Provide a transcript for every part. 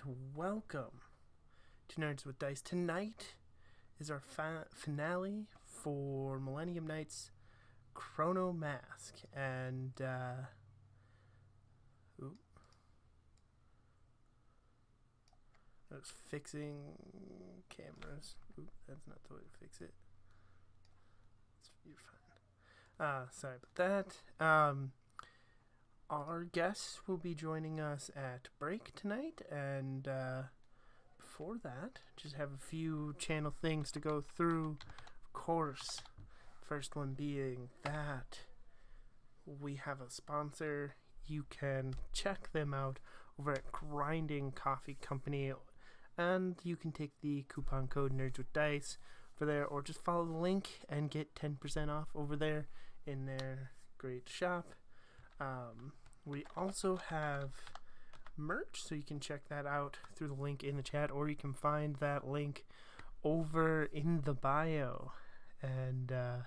and welcome to Nerds with Dice. Tonight is our finale for Millennium Night's Chrono Mask, and I was fixing cameras. That's not the way to fix it. You're fine. Sorry about that. Our guests will be joining us at break tonight, and before that, just have a few channel things to go through. Of course, first one being that we have a sponsor. You can check them out over at Grinding Coffee Company, and you can take the coupon code Nerds with Dice for there, or just follow the link and get 10% off over there in their great shop. We also have merch, so you can check that out through the link in the chat, or you can find that link over in the bio. And the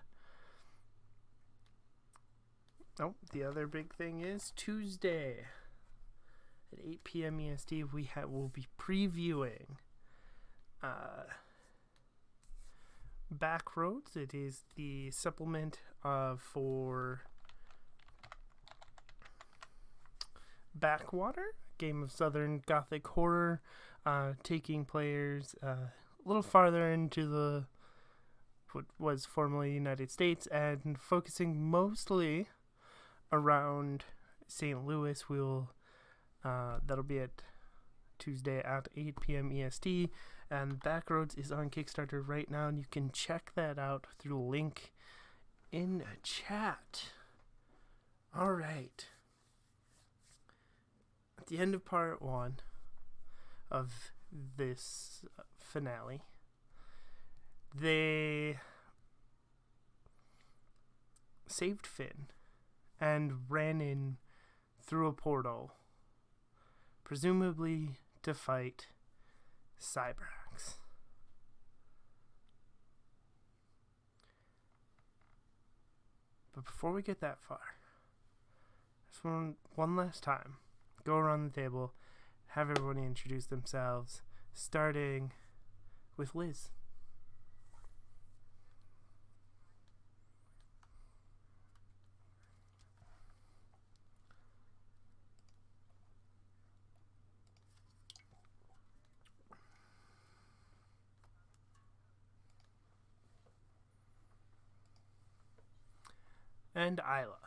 other big thing is Tuesday at 8 p.m. EST, we'll be previewing Backroads. It is the supplement for Backwater, a game of Southern Gothic horror, taking players a little farther into what was formerly the United States and focusing mostly around St. Louis. That'll be at Tuesday at 8 p.m. EST, and Backroads is on Kickstarter right now, and you can check that out through the link in chat. All right. At the end of part one of this finale, they saved Finn and ran in through a portal, presumably to fight Cybrax. But before we get that far, just one last time, go around the table, have everybody introduce themselves, starting with Liz. And Isla.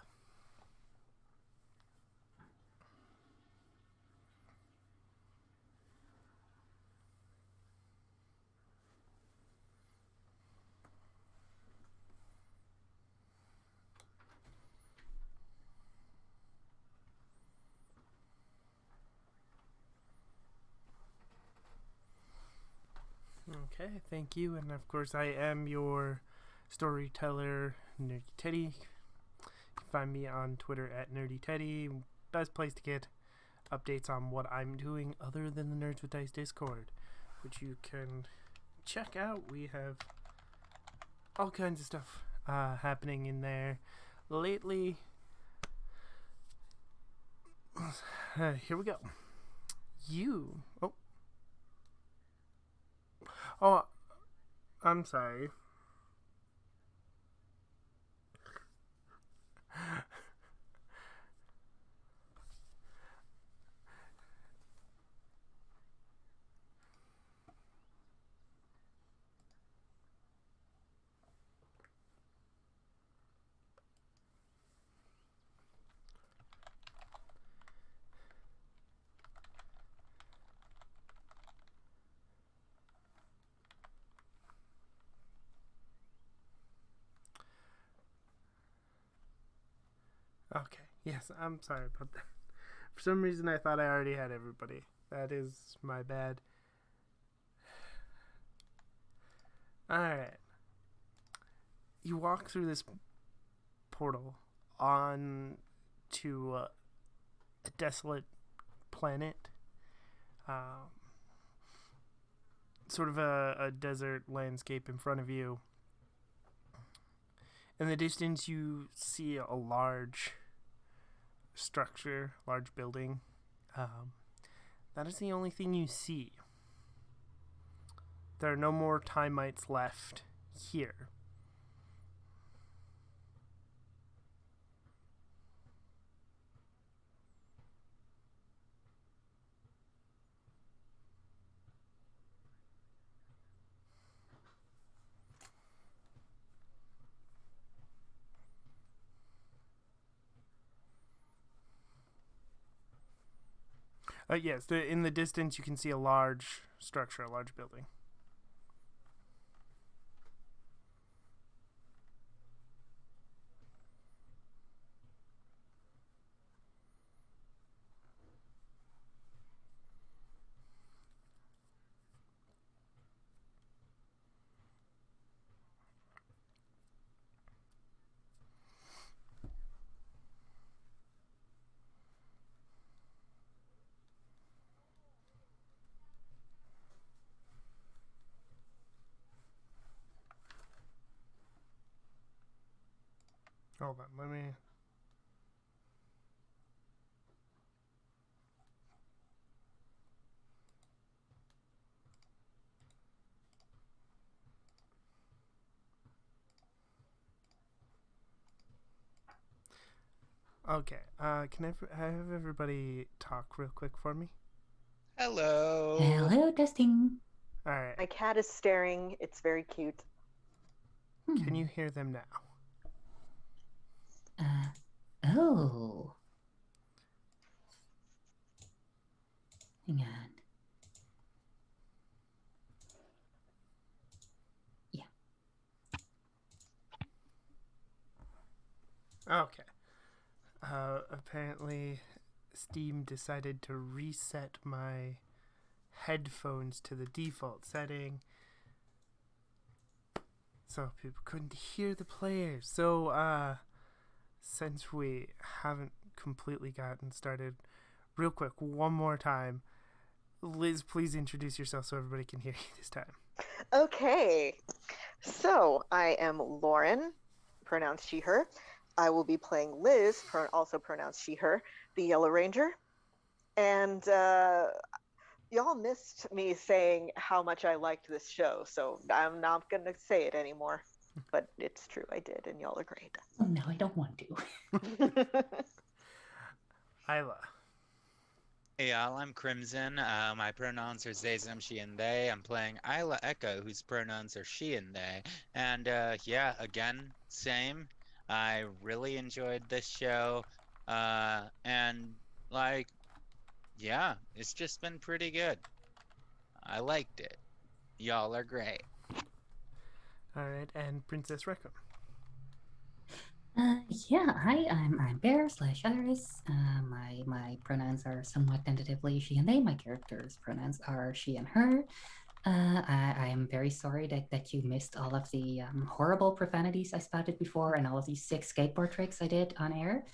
Okay, thank you. And of course, I am your storyteller, Nerdy Teddy. You can find me on Twitter at Nerdy Teddy. Best place to get updates on what I'm doing other than the Nerds with Dice Discord, which you can check out. We have all kinds of stuff happening in there lately. Here we go. Oh, I'm sorry. Okay, yes, I'm sorry about that. For some reason, I thought I already had everybody. That is my bad. Alright. You walk through this portal on to a desolate planet. Sort of a desert landscape in front of you. In the distance, you see a large structure, large building, That is the only thing you see. There are no more time mites left here. Yes, in the distance you can see a large structure, a large building. Hold on, let me... Okay, can I have everybody talk real quick for me? Hello. Hello, testing. Alright. My cat is staring. It's very cute. Can you hear them now? Oh. Hang on. Yeah. Okay. Apparently, Steam decided to reset my headphones to the default setting, so people couldn't hear the players. So, since we haven't completely gotten started, real quick, one more time, Liz, please introduce yourself so everybody can hear you this time. Okay. So I am Lauren, pronounced she, her. I will be playing Liz, also pronounced she, her, the Yellow Ranger. And y'all missed me saying how much I liked this show, so I'm not going to say it anymore. But it's true, I did, and y'all are great. Oh, no, I don't want to. Isla. Hey y'all, I'm Crimson. My pronouns are they, them, she, and they. I'm playing Isla Echo, whose pronouns are she and they. And yeah, again, same. I really enjoyed this show. And like, yeah, it's just been pretty good. I liked it. Y'all are great. Alright, and Princess Reckham. Yeah, hi, I'm Bear/Iris. My pronouns are somewhat tentatively she and they. My character's pronouns are she and her. I am very sorry that you missed all of the horrible profanities I spouted before and all of these sick skateboard tricks I did on air.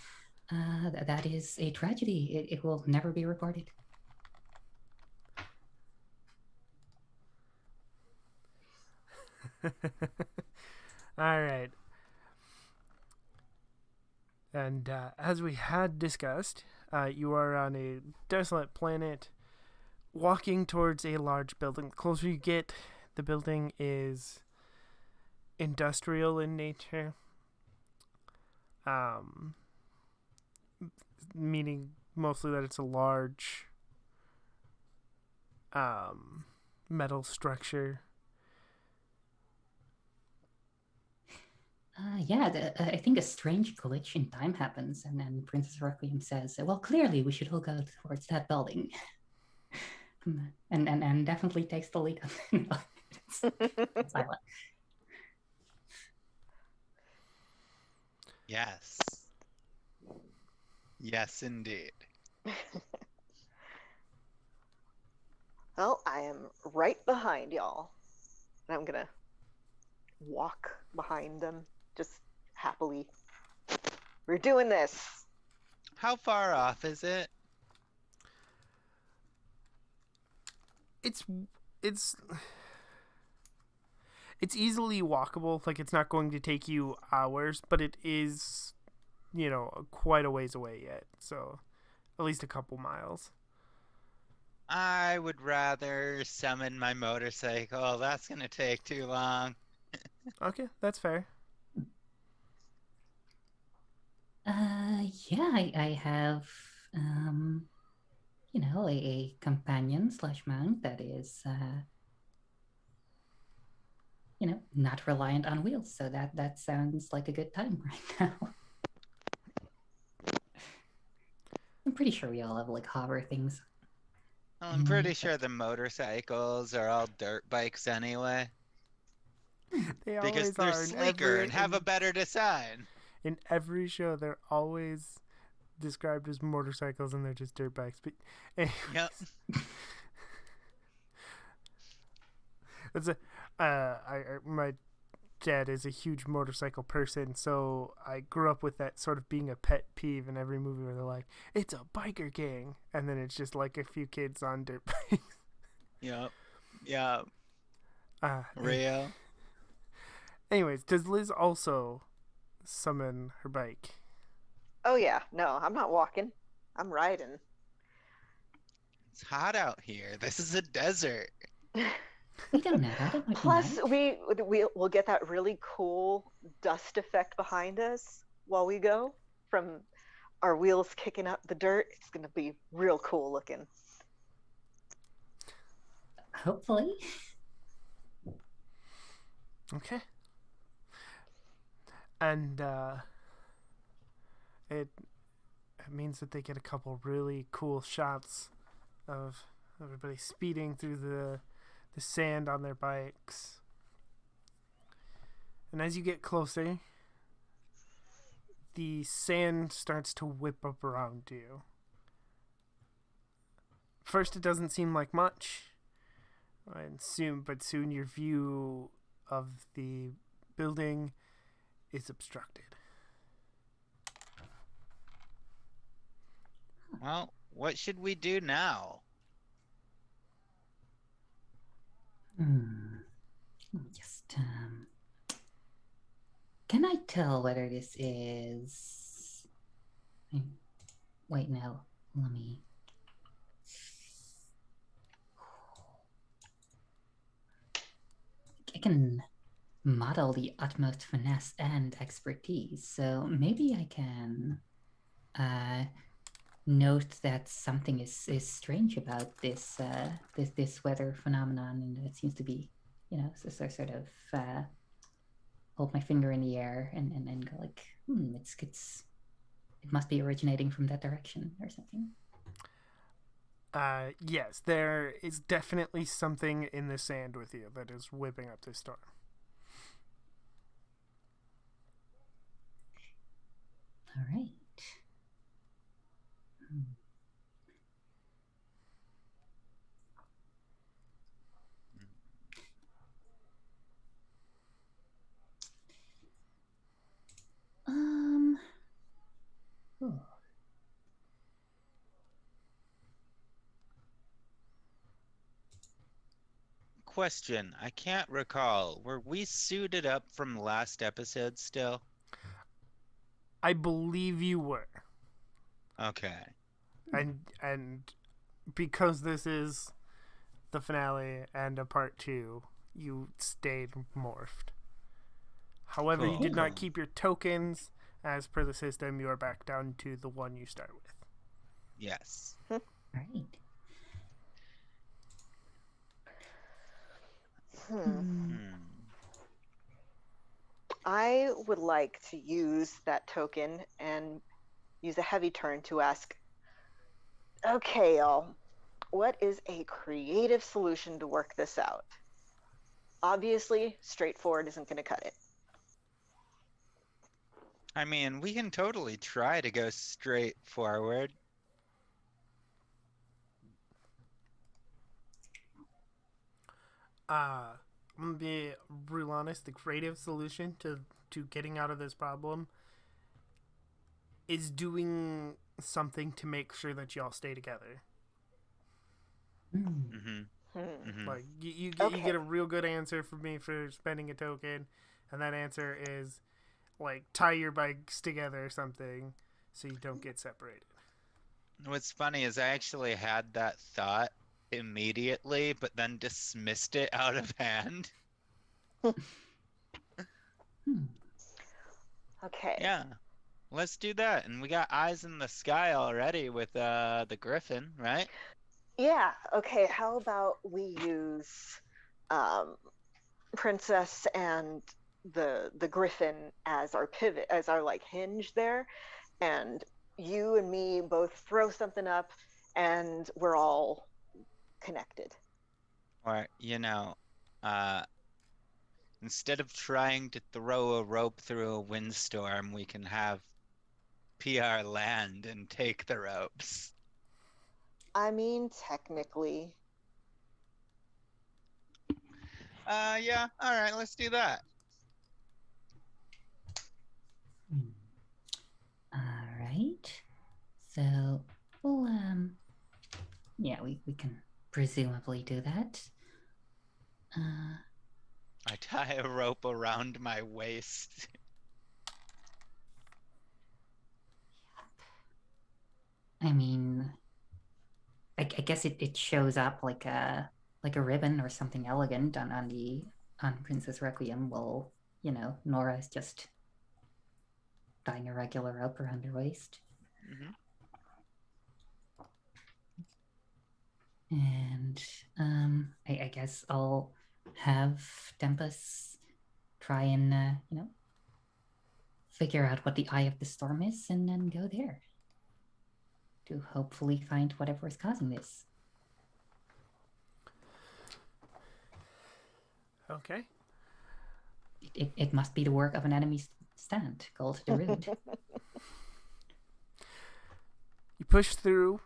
That is a tragedy. It will never be recorded. Alright. And as we had discussed, you are on a desolate planet walking towards a large building. The closer you get, the building is industrial in nature. Meaning mostly that it's a large metal structure. I think a strange glitch in time happens, and then Princess Requiem says, "Well, clearly we should all go towards that building," and definitely takes the lead. Silent. Yes. Yes, indeed. Well, I am right behind y'all. And I'm going to walk behind them, just happily. We're doing this. How far off is it? It's easily walkable. Like, it's not going to take you hours, but it is, quite a ways away yet. So, at least a couple miles. I would rather summon my motorcycle. That's gonna take too long. Okay, that's fair. Yeah, I have, a companion slash mount that is, not reliant on wheels. So that sounds like a good time right now. I'm pretty sure we all have like hover things. Well, I'm pretty sure the motorcycles are all dirt bikes anyway, They because always they're are sleeker and have a better design. in every show. They're always described as motorcycles, and they're just dirt bikes. But Yep. it's my dad is a huge motorcycle person, so I grew up with that sort of being a pet peeve in every movie where they're like, "It's a biker gang," and then it's just like a few kids on dirt bikes. Yep. Yep. Real. Anyways, does Liz also summon her bike? Oh yeah, no, I'm not walking. I'm riding. It's hot out here. This is a desert. We don't know that. It might Plus, be nice. we'll get that really cool dust effect behind us while we go from our wheels kicking up the dirt. It's gonna be real cool looking. Hopefully. Okay. And it means that they get a couple really cool shots of everybody speeding through the sand on their bikes. And as you get closer, the sand starts to whip up around you. First, it doesn't seem like much, and soon your view of the building is obstructed. Well, what should we do now? Just can I tell whether this is? Wait, no. Let me. I can model the utmost finesse and expertise, so maybe I can note that something is strange about this this weather phenomenon, and it seems to be, sort of hold my finger in the air and go like, it must be originating from that direction or something. Yes, there is definitely something in the sand with you that is whipping up this storm. All right. Oh. Question. I can't recall. Were we suited up from last episode still? I believe you were. Okay. And because this is the finale and a part 2, you stayed morphed. However, you did not keep your tokens. As per the system, you are back down to the one you start with. Yes. Right. I would like to use that token and use a heavy turn to ask, okay, y'all, what is a creative solution to work this out? Obviously, straightforward isn't going to cut it. I mean, we can totally try to go straight forward. I'm gonna be real honest. The creative solution to getting out of this problem is doing something to make sure that y'all stay together. Like you get a real good answer from me for spending a token, and that answer is like tie your bikes together or something so you don't get separated. What's funny is I actually had that thought immediately, but then dismissed it out of hand. Okay. Yeah, let's do that. And we got eyes in the sky already with the griffin, right? Yeah. Okay. How about we use Princess and the Griffin as our pivot, as our like hinge there, and you and me both throw something up, and we're all connected. Or, instead of trying to throw a rope through a windstorm, we can have PR land and take the ropes. I mean, technically. Yeah, all right, let's do that. All right. So, well, yeah, we can presumably do that. I tie a rope around my waist. I mean, I guess it shows up like a ribbon or something elegant on Princess Requiem. Well, Nora's just tying a regular rope around her waist. Mm-hmm. And I guess I'll have Tempest try and figure out what the eye of the storm is, and then go there to hopefully find whatever is causing this. Okay. It must be the work of an enemy stand called the Rude. You push through.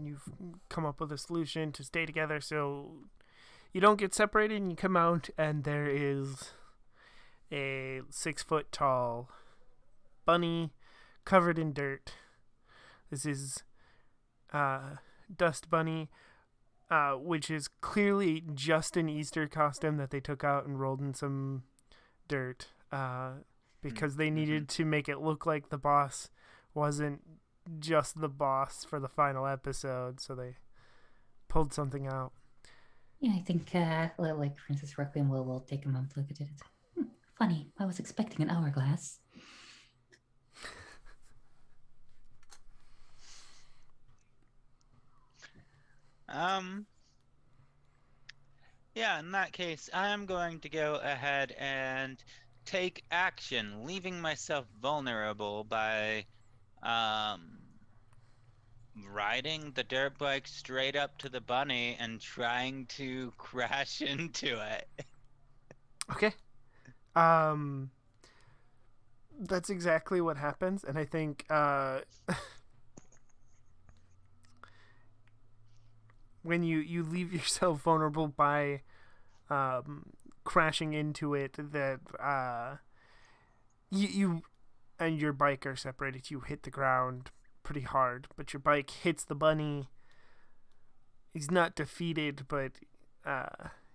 You've come up with a solution to stay together, so you don't get separated. And you come out, and there is a 6-foot tall bunny covered in dirt. This is Dust Bunny, which is clearly just an Easter costume that they took out and rolled in some dirt because they needed to make it look like the boss wasn't just the boss for the final episode, so they pulled something out. Yeah, I think like Princess Requiem will take a moment to look at it. Funny, I was expecting an hourglass. Yeah, in that case, I am going to go ahead and take action, leaving myself vulnerable by riding the dirt bike straight up to the bunny and trying to crash into it. Okay. That's exactly what happens, and I think when you leave yourself vulnerable by crashing into it, that you and your bike are separated. You hit the ground pretty hard, but your bike hits the bunny. He's not defeated, but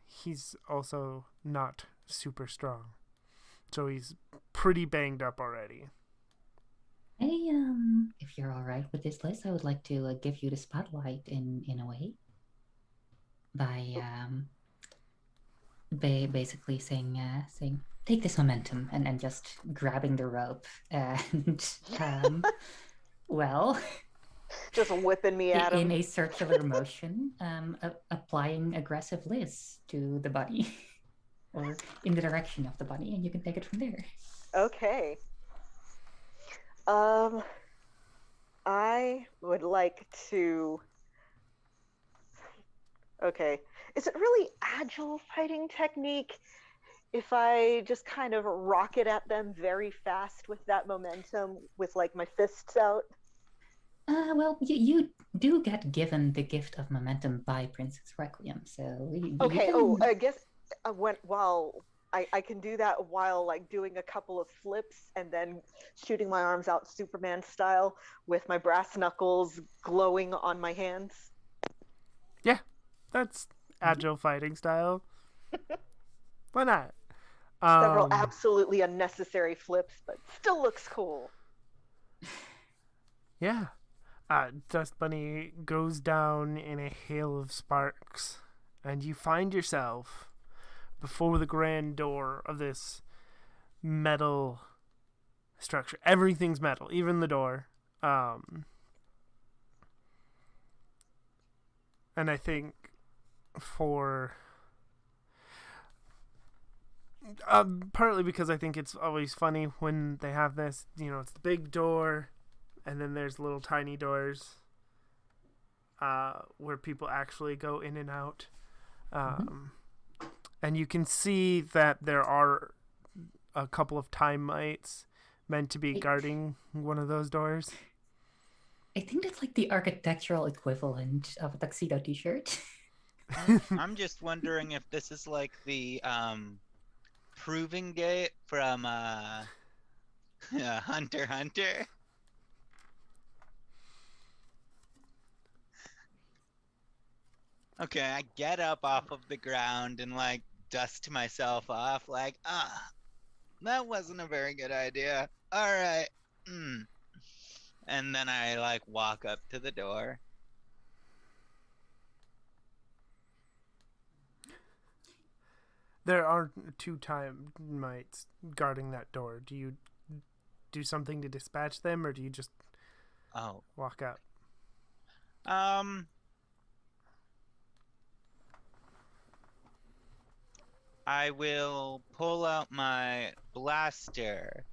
he's also not super strong, so he's pretty banged up already. Hey, if you're all right with this, Liz, I would like to give you the spotlight in a way by basically saying take this momentum and just grabbing the rope and well, Just whipping me at in him. a circular motion, applying aggressive Liz to the bunny or in the direction of the bunny, and you can take it from there. Okay. I would like to. Okay. Is it really agile fighting technique if I just kind of rocket at them very fast with that momentum with like my fists out? Well, you do get given the gift of momentum by Princess Requiem, so Okay. can... Oh, I guess while I can do that while like doing a couple of flips and then shooting my arms out Superman style with my brass knuckles glowing on my hands. Yeah, that's agile fighting style. Why not? Several absolutely unnecessary flips, but still looks cool. Yeah. Dust Bunny goes down in a hail of sparks, and you find yourself before the grand door of this metal structure. Everything's metal, even the door. And I think for partly because I think it's always funny when they have this, it's the big door, and then there's little tiny doors where people actually go in and out. And you can see that there are a couple of time mites meant to be guarding one of those doors. I think that's like the architectural equivalent of a tuxedo t-shirt. I'm just wondering if this is like the proving gate from Hunter x Hunter. Okay, I get up off of the ground and like dust myself off like, that wasn't a very good idea. All right. And then I like walk up to the door. There are 2 time mites guarding that door. Do you do something to dispatch them, or do you just walk up? I will pull out my blaster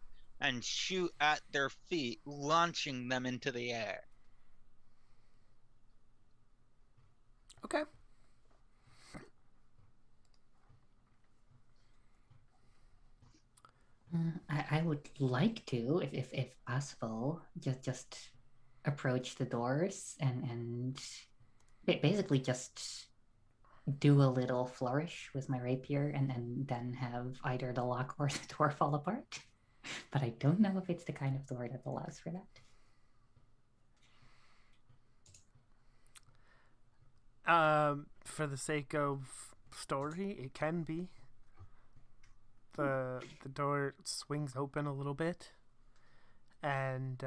and shoot at their feet, launching them into the air. Okay. I would like to, if possible, just approach the doors and basically just do a little flourish with my rapier and then have either the lock or the door fall apart. But I don't know if it's the kind of door that allows for that. For the sake of story, it can be. The door swings open a little bit, and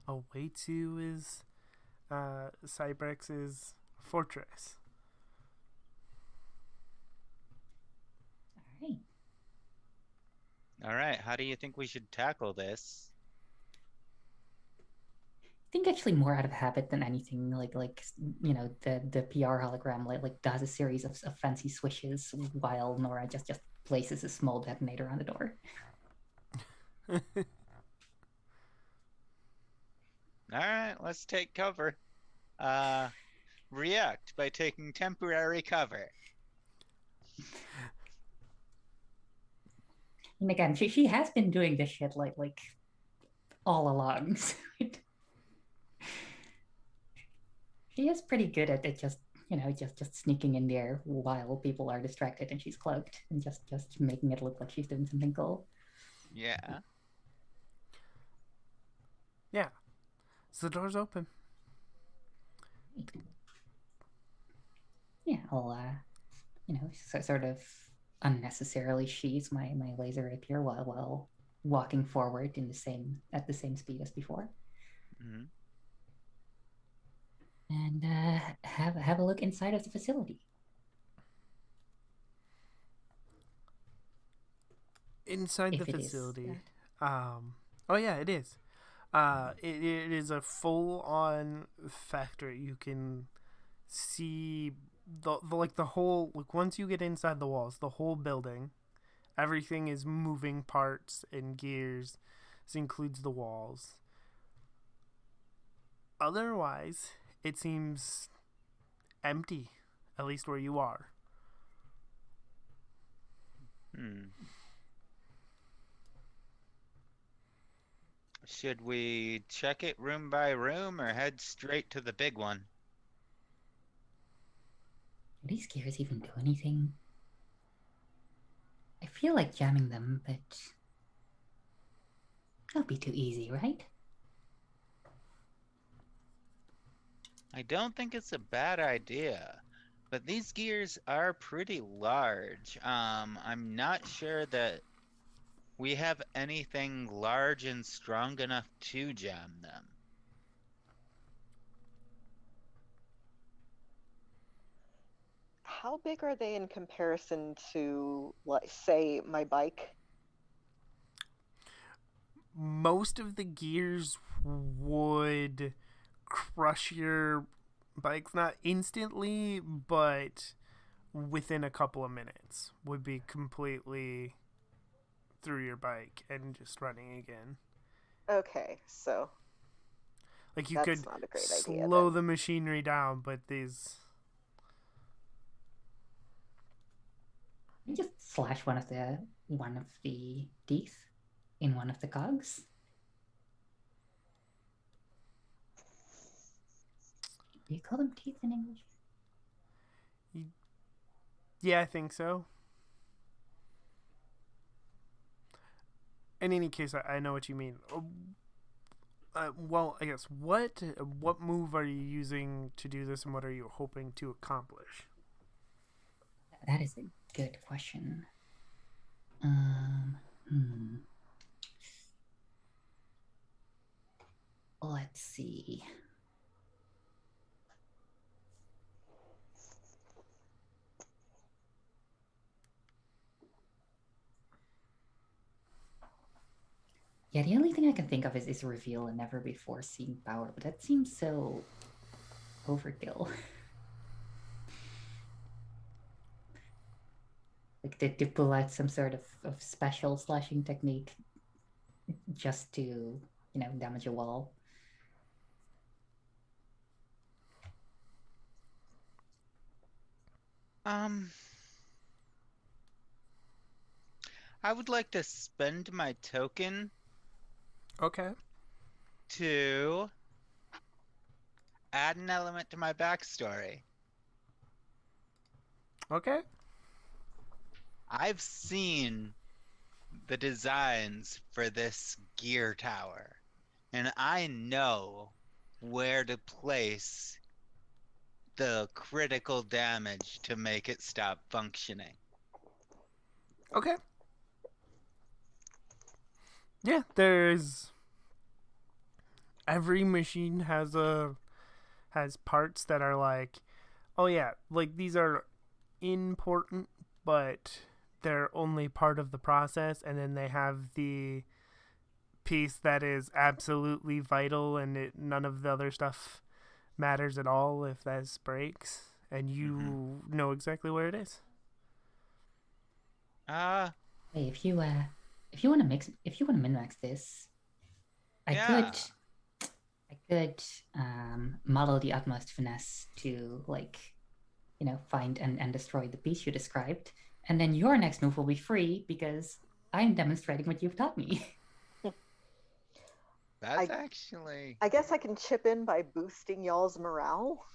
awaits you is Cybrex's fortress. All right, how do you think we should tackle this? I think actually more out of habit than anything. Like the PR hologram like does a series of fancy swishes while Nora just places a small detonator on the door. All right, let's take cover. React by taking temporary cover. And again, she has been doing this shit like all along. So she is pretty good at it, just sneaking in there while people are distracted and she's cloaked and just making it look like she's doing something cool. Yeah. Yeah. So the door's open. Yeah, I'll sort of unnecessarily sheath my laser rapier while walking forward at the same speed as before. Mm-hmm. And have a look inside of the facility. Inside the facility. Oh yeah, it is. It is a full-on factory. You can see the whole, like, once you get inside the walls, the whole building, everything is moving parts and gears. This includes the walls. Otherwise, it seems empty, at least where you are. Should we check it room by room or head straight to the big one? Do these gears even do anything? I feel like jamming them, but that'll be too easy, right? I don't think it's a bad idea, but these gears are pretty large. I'm not sure that we have anything large and strong enough to jam them. how big are they in comparison to, like, say, my bike? Most of the gears would crush your bikes, not instantly, but within a couple of minutes would be completely through your bike and just running again. Okay, so Like you that's could not a great idea slow then. the machinery down, but these. You just slash one of the teeth in one of the cogs. Do you call them teeth in English? Yeah, I think so. In any case, I know what you mean. Well, I guess what move are you using to do this, and what are you hoping to accomplish? That is a good question. Let's see. Yeah, the only thing I can think of is reveal a never before seen power, but that seems so overkill. Like to pull out some sort of special slashing technique just to, damage a wall. I would like to spend my token Okay. to add an element to my backstory. Okay. I've seen the designs for this gear tower, and I know where to place the critical damage to make it stop functioning. Okay. Yeah, there's every machine has parts that are like, oh yeah, like these are important, but they're only part of the process, and then they have the piece that is absolutely vital, and none of the other stuff matters at all if that breaks, and you know exactly where it is. Hey, if you want to min-max this, I could model the utmost finesse to find and destroy the piece you described, and then your next move will be free because I'm demonstrating what you've taught me. That's actually... I guess I can chip in by boosting y'all's morale.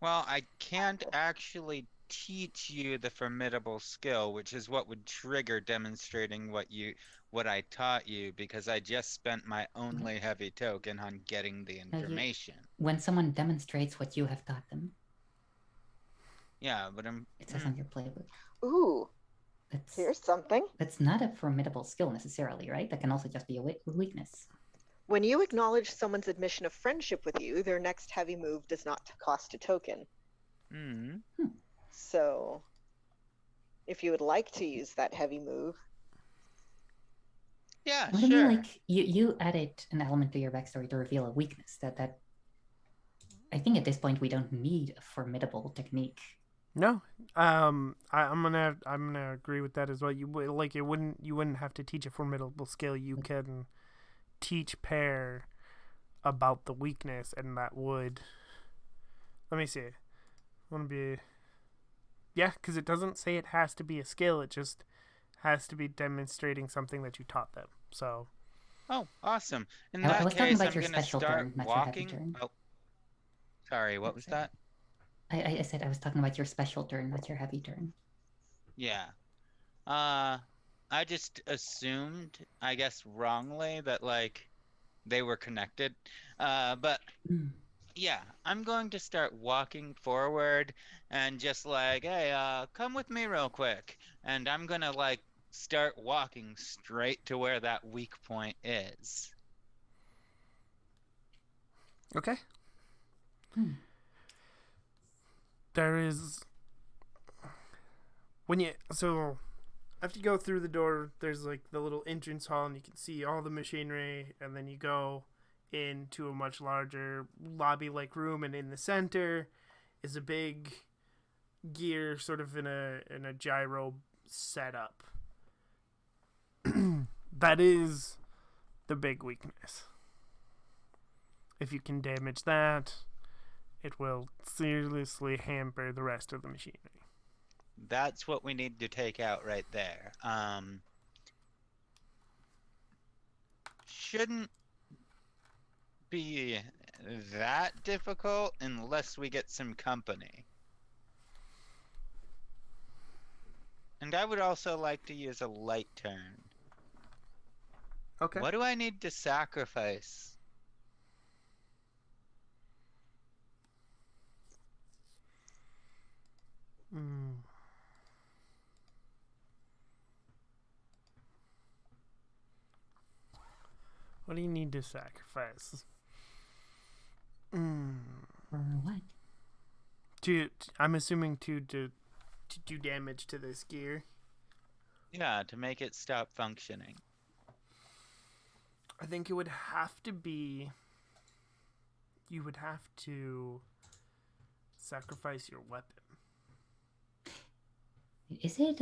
Well, I can't actually teach you the formidable skill, which is what would trigger demonstrating what I taught you, because I just spent my only heavy token on getting the information. When someone demonstrates what you have taught them. Yeah, but it says on your playbook. Ooh. Here's something. That's not a formidable skill necessarily, right? That can also just be a weakness. When you acknowledge someone's admission of friendship with you, their next heavy move does not cost a token. So, if you would like to use that heavy move. Yeah, sure. I mean, like, you added an element to your backstory to reveal a weakness. That I think at this point we don't need a formidable technique. No, I'm gonna agree with that as well. You wouldn't have to teach a formidable skill. You can teach Pear about the weakness, and that would. Let me see. Because it doesn't say it has to be a skill. It just has to be demonstrating something that you taught them. So. Oh, awesome! In I that was case, talking about I'm your gonna special start turn, not walking. your heavy turn. Oh, sorry. What was that? I said I was talking about your special turn, not your heavy turn. Yeah. I just assumed, I guess wrongly, that like they were connected. But yeah, I'm going to start walking forward and just like, hey, come with me real quick. And I'm gonna like start walking straight to where that weak point is. Okay. There is after you go through the door, there's like the little entrance hall, and you can see all the machinery, and then you go into a much larger lobby-like room, and in the center is a big gear, sort of in a gyro setup. That is the big weakness. If you can damage that, it will seriously hamper the rest of the machinery. That's what we need to take out right there. Shouldn't be that difficult unless we get some company. And I would also like to use a light turn. Okay. What do I need to sacrifice? What do you need to sacrifice? For what? I'm assuming to do damage to this gear. Yeah, to make it stop functioning. I think it would have to be. You would have to sacrifice your weapon. Is it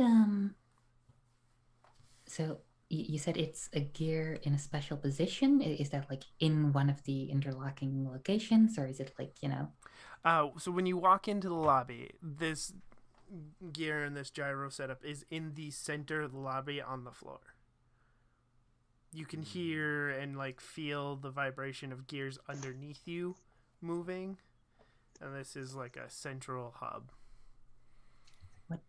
So you said it's a gear in a special position? Is that like in one of the interlocking locations, or is it like, So when you walk into the lobby, this gear and this gyro setup is in the center of the lobby on the floor. You can hear and like feel the vibration of gears underneath you moving, and this is like a central hub. What?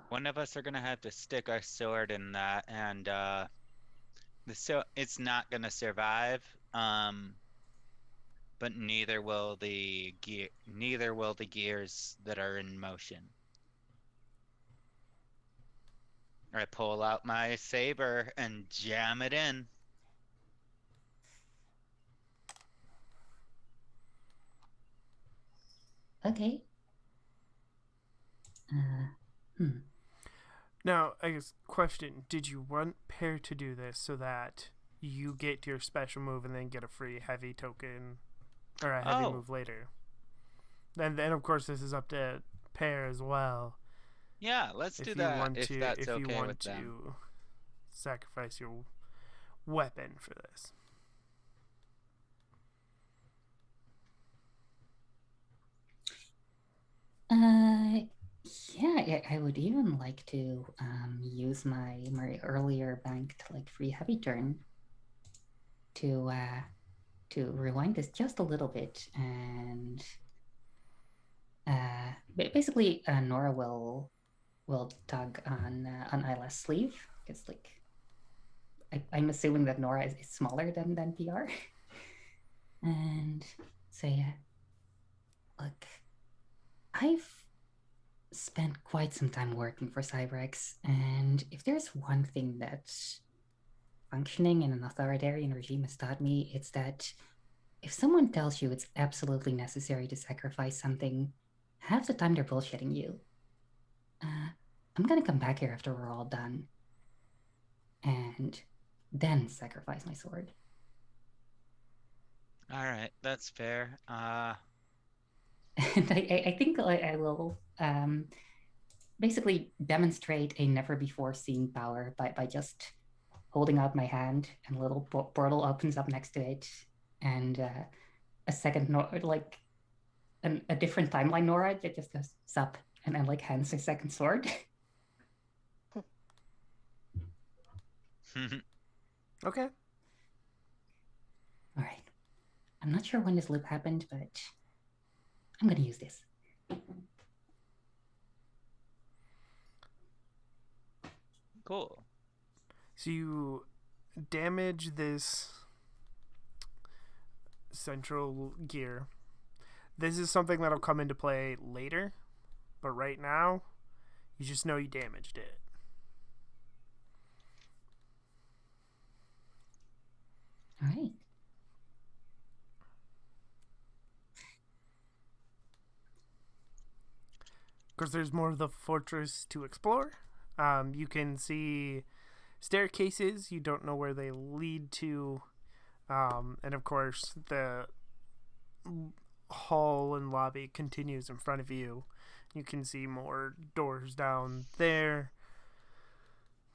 One of us are gonna have to stick our sword in that, and it's not gonna survive. But neither will the gears that are in motion. I pull out my saber and jam it in. Okay. Now, I guess, question, did you want Pear to do this so that you get your special move and then get a free heavy token, or a heavy move later? Then, of course, this is up to Pear as well. Yeah, let's do that if that's okay with them. If you want to sacrifice your weapon for this. Yeah, I would even like to use my earlier banked like free heavy turn to rewind this just a little bit, and basically Nora will tug on Isla's sleeve, because like I'm assuming that Nora is smaller than PR, and say, look, I've spent quite some time working for Cyberx, and if there's one thing that functioning in an authoritarian regime has taught me, it's that if someone tells you it's absolutely necessary to sacrifice something, half the time they're bullshitting you. I'm gonna come back here after we're all done, and then sacrifice my sword. All right, that's fair. And I think I will basically demonstrate a never-before-seen power by just holding out my hand, and a little portal opens up next to it, and a second, like a different timeline Nora that just goes sup, and then like hands a second sword. Okay. All right. I'm not sure when this loop happened, but I'm gonna use this. Cool. So you damage this central gear. This is something that'll come into play later, but right now, you just know you damaged it. All right. Because there's more of the fortress to explore. You can see staircases. You don't know where they lead to. And of course, the hall and lobby continues in front of you. You can see more doors down there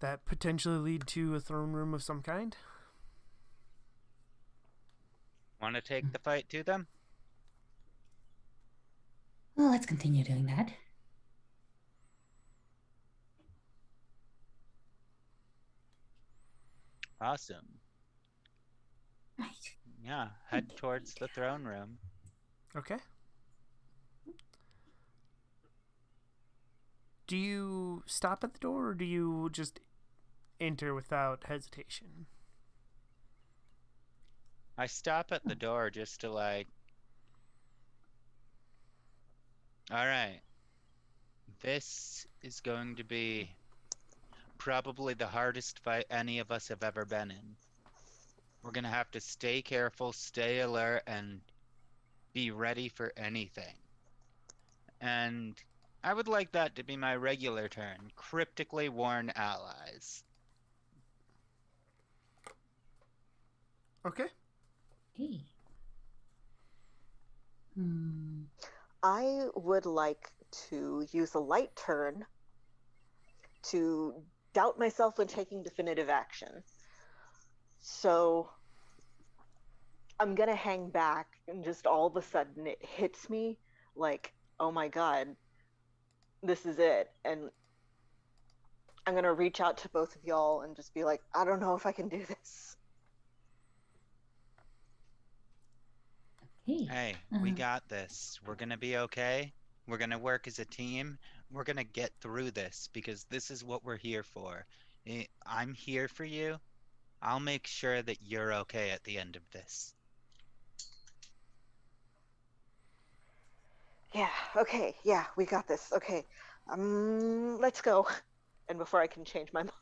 that potentially lead to a throne room of some kind. Want to take the fight to them? Well, let's continue doing that. Awesome. Right. Yeah, head towards the throne room. Okay. Do you stop at the door, or do you just enter without hesitation? I stop at the door just to like... Alright. This is going to be probably the hardest fight any of us have ever been in. We're gonna have to stay careful, stay alert, and be ready for anything. And I would like that to be my regular turn. Cryptically warn allies. Okay. Hey. I would like to use a light turn to doubt myself when taking definitive action. So I'm going to hang back, and just all of a sudden it hits me like, oh my God, this is it. And I'm going to reach out to both of y'all and just be like, I don't know if I can do this. Hey, we got this. We're gonna be okay. We're gonna work as a team. We're gonna get through this because this is what we're here for. I'm here for you. I'll make sure that you're okay at the end of this. Yeah, okay, yeah, we got this. Okay, let's go. And before I can change my mind.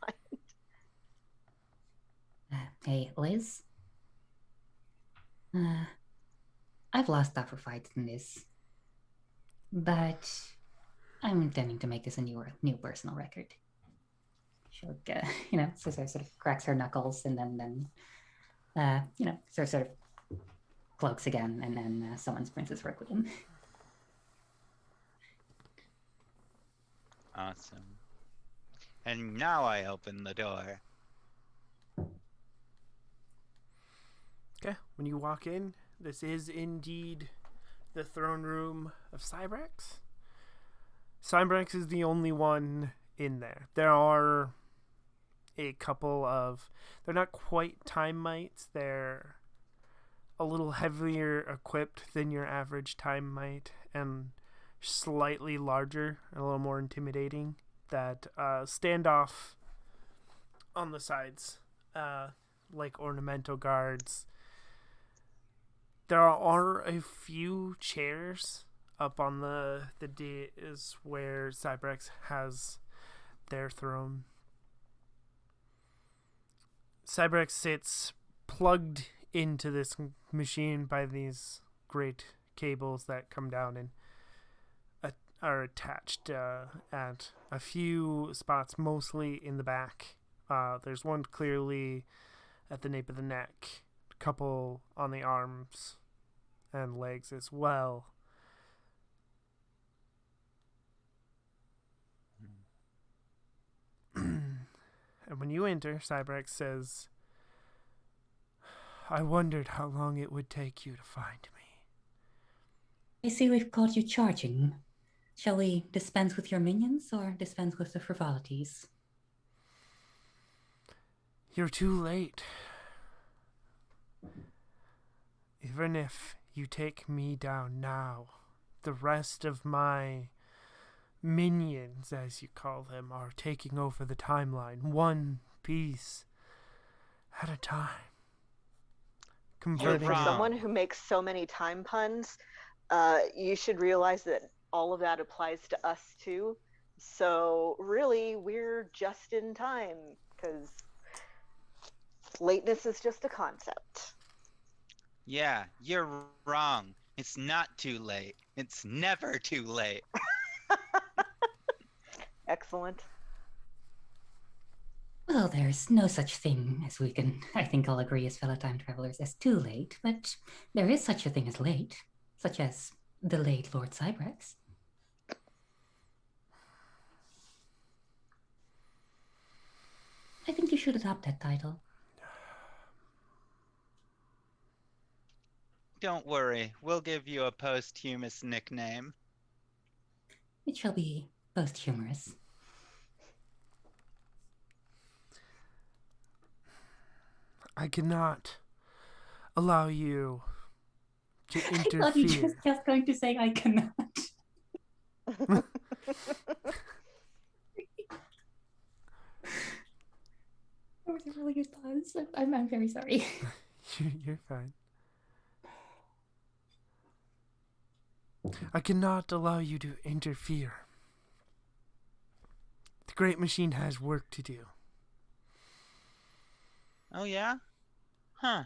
Hey, Liz. I've lost tougher fights than this, but I'm intending to make this a new personal record. She'll, sort of cracks her knuckles and then sort of cloaks again and then summons Princess Requiem. Awesome. And now I open the door. Okay. When you walk in, this is indeed the throne room of Cybrex. Cybrex is the only one in there. There are a couple of... They're not quite time mites. They're a little heavier equipped than your average time mite and slightly larger and a little more intimidating that stand off on the sides like ornamental guards. There are a few chairs up on the dais where Cybrex has their throne. Cybrex sits plugged into this machine by these great cables that come down and are attached at a few spots, mostly in the back. There's one clearly at the nape of the neck, a couple on the arms and legs as well. And when you enter, Cybrex says, I wondered how long it would take you to find me. I see we've caught you charging. Shall we dispense with your minions or dispense with the frivolities? You're too late. Even if you take me down now, the rest of my minions, as you call them, are taking over the timeline, one piece at a time. You're For wrong. someone who makes so many time puns, you should realize that all of that applies to us too. So really, we're just in time because lateness is just a concept. Yeah, you're wrong. It's not too late. It's never too late. Excellent. Well, there's no such thing as we can, I think, all agree as fellow time travelers as too late, but there is such a thing as late, such as the late Lord Cybrex. I think you should adopt that title. Don't worry, we'll give you a posthumous nickname. It shall be posthumous. I cannot allow you to I thought you interfere. just going to say I cannot. That was a really good pause. I'm very sorry. You're fine. I cannot allow you to interfere. The Great Machine has work to do. Oh yeah? Huh.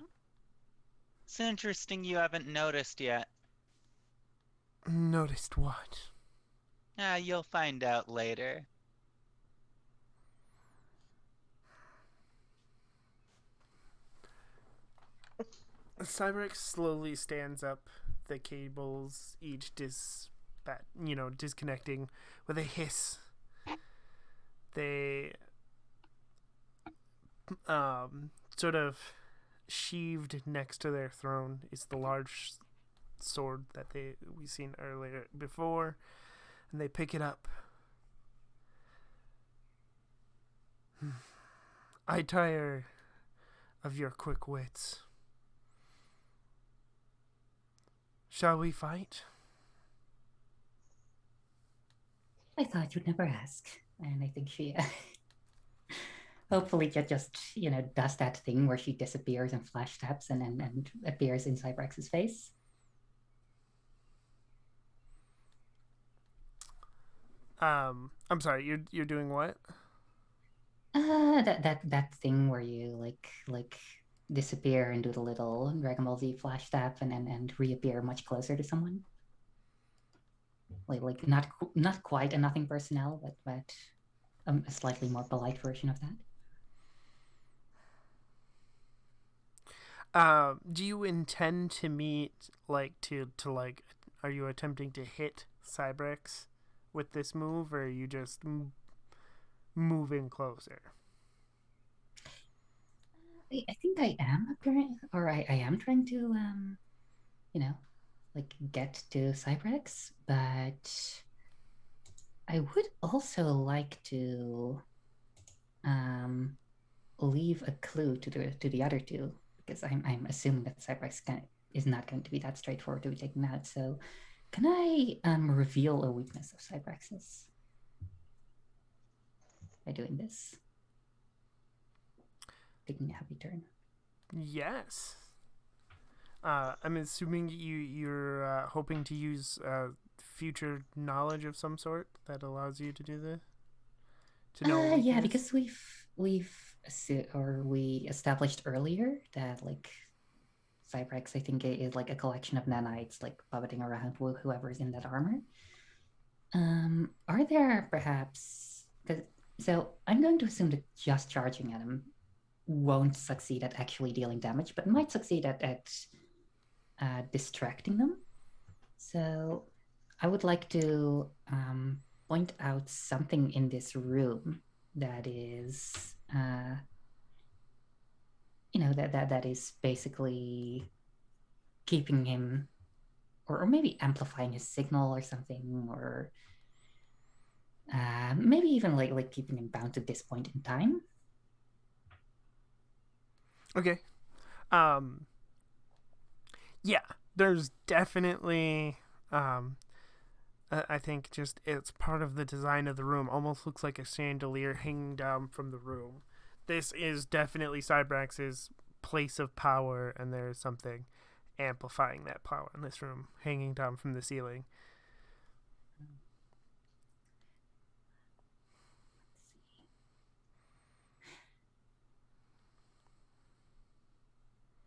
It's interesting you haven't noticed yet. Noticed what? You'll find out later. Cyrex slowly stands up, the cables each disconnecting with a hiss. They sort of sheathed next to their throne is the large sword that we seen earlier before, and they pick it up. I tire of your quick wits. Shall we fight? I thought you'd never ask. And I think she hopefully just does that thing where she disappears and flash taps and appears in Cybrex's face. I'm sorry, you're doing what? That thing where you like disappear and do the little Dragon Ball Z flash tap and reappear much closer to someone. Like not quite a nothing personnel, but a slightly more polite version of that. Do you intend to meet are you attempting to hit Cybrex with this move, or are you just moving closer? I think I am I am trying to get to Cybrex, but I would also like to leave a clue to the other two, because I'm assuming that Cybrex is not going to be that straightforward to be taken out. So can I reveal a weakness of Cybrex's by doing this? Taking a happy turn. Yes. I'm assuming you're hoping to use future knowledge of some sort that allows you to do this. To know. Yeah, because we established earlier that Cybrex, I think, is like a collection of nanites like puppeting around whoever's in that armor. Are there perhaps? So I'm going to assume that just charging at him won't succeed at actually dealing damage, but might succeed at distracting them. So I would like to point out something in this room that is, that is basically keeping him, or maybe amplifying his signal or something, or maybe even like keeping him bound to this point in time. Okay. Yeah, there's definitely I think just it's part of the design of the room. Almost looks like a chandelier hanging down from the room. This is definitely Cybrax's place of power, and there's something amplifying that power in this room, hanging down from the ceiling.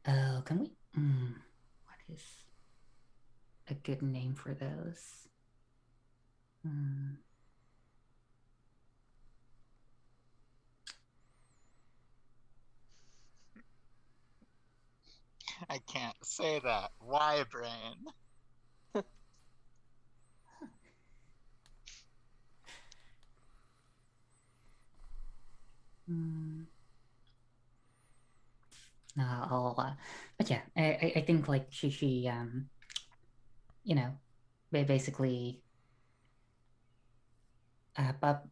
Oh, can we? What is a good name for those? I can't say that. Why, brain? Hmm. But yeah, I think like she you know, basically but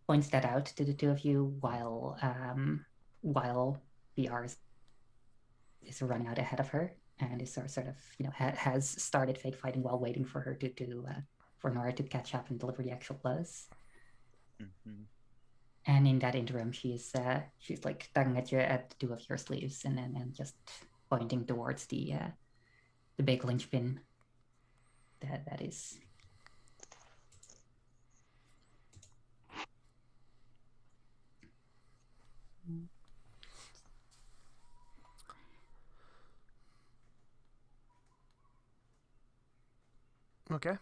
points that out to the two of you while BR is running out ahead of her and is sort of has started fake fighting while waiting for her to for Nora to catch up and deliver the actual blows. Mm-hmm. And in that interim, she's like tugging at two of your sleeves and just pointing towards the big linchpin that is. Okay.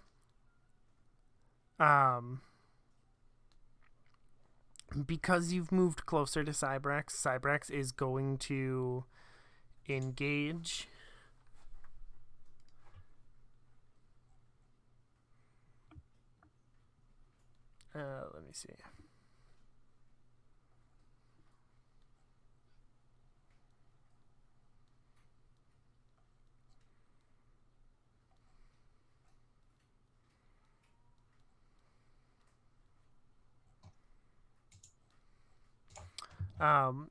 Because you've moved closer to Cybrax is going to engage. Let me see.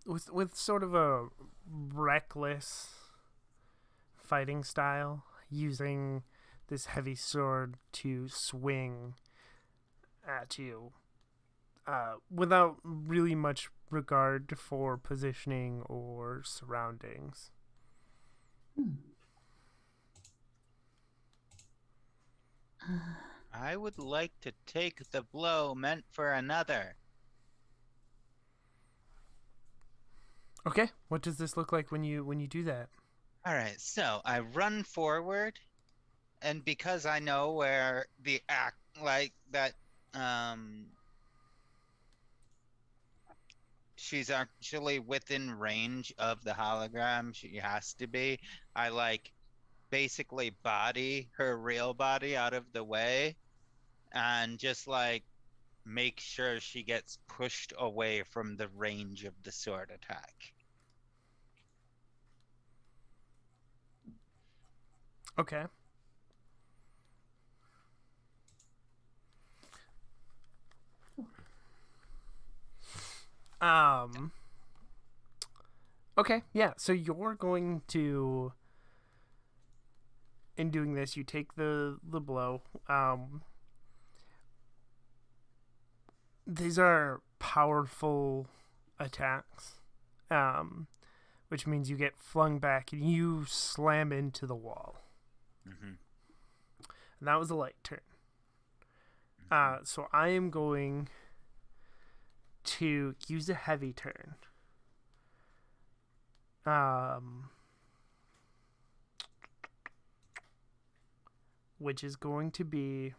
With sort of a reckless fighting style, using this heavy sword to swing at you, without really much regard for positioning or surroundings. I would like to take the blow meant for another. Okay, what does this look like when you do that? All right, so I run forward, and because I know where the act like that, she's actually within range of the hologram. She has to be. I like basically body her real body out of the way, and just like make sure she gets pushed away from the range of the sword attack. Okay. Okay, yeah. So you're going to, in doing this, you take the blow. These are powerful attacks, which means you get flung back and you slam into the wall. Mm-hmm. And that was a light turn. So I am going to use a heavy turn. Which is going to be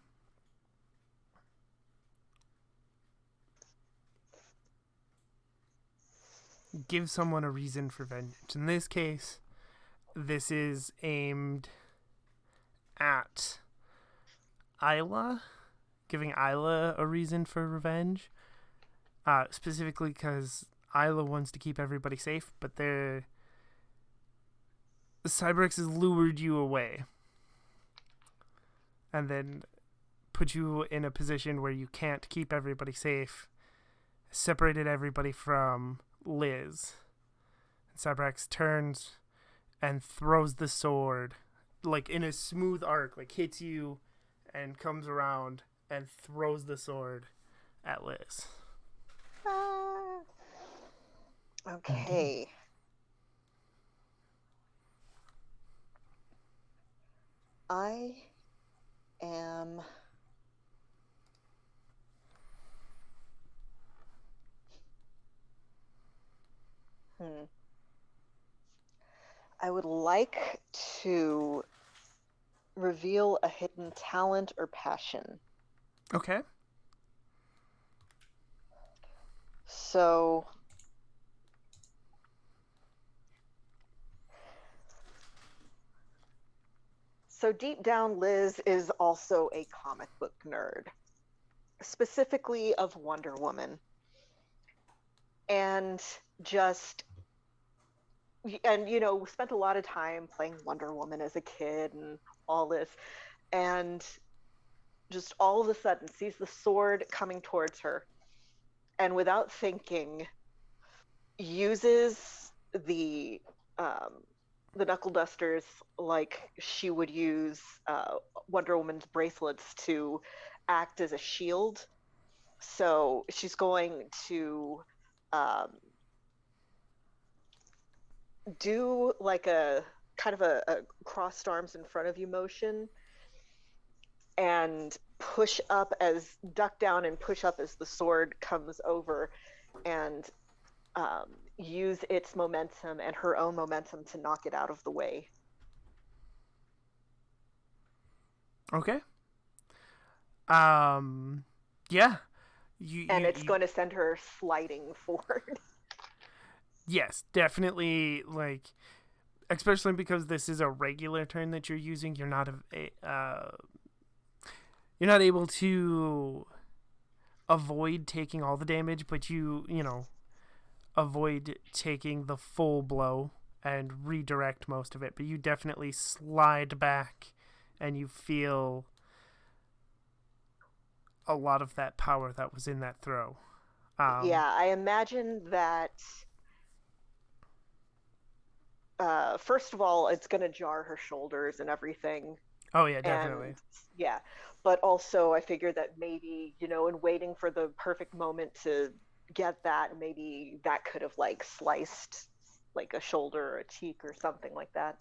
give someone a reason for vengeance. In this case, this is aimed at Isla, giving Isla a reason for revenge. Specifically because Isla wants to keep everybody safe, but the Cyberx has lured you away and then put you in a position where you can't keep everybody safe, separated everybody from Liz. Cyberx turns and throws the sword like in a smooth arc, like hits you and comes around and throws the sword at Liz. Okay. I am I would like to reveal a hidden talent or passion. Okay. So So deep down, Liz is also a comic book nerd, specifically of Wonder Woman. And just, and spent a lot of time playing Wonder Woman as a kid and all this. And just all of a sudden sees the sword coming towards her. And without thinking, uses the knuckle dusters like she would use Wonder Woman's bracelets to act as a shield. So she's going to do like a kind of a crossed arms in front of you motion and duck down and push up as the sword comes over, and use its momentum and her own momentum to knock it out of the way. Okay. Yeah. It's going to send her sliding forward. Yes, definitely. Like, especially because this is a regular turn that you're using, you're not able to avoid taking all the damage, but you avoid taking the full blow and redirect most of it. But you definitely slide back, and you feel a lot of that power that was in that throw. Yeah, I imagine that. First of all, it's going to jar her shoulders and everything. Oh yeah, definitely. And, yeah, but also I figured that maybe in waiting for the perfect moment to get that, maybe that could have like sliced like a shoulder or a cheek or something like that.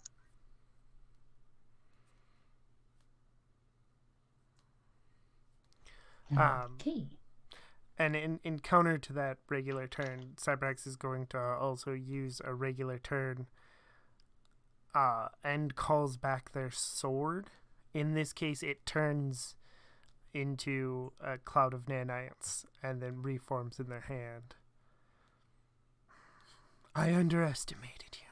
Okay. And in counter to that regular turn, Cybrax is going to also use a regular turn and calls back their sword. In this case, it turns into a cloud of nanites and then reforms in their hand. I underestimated you.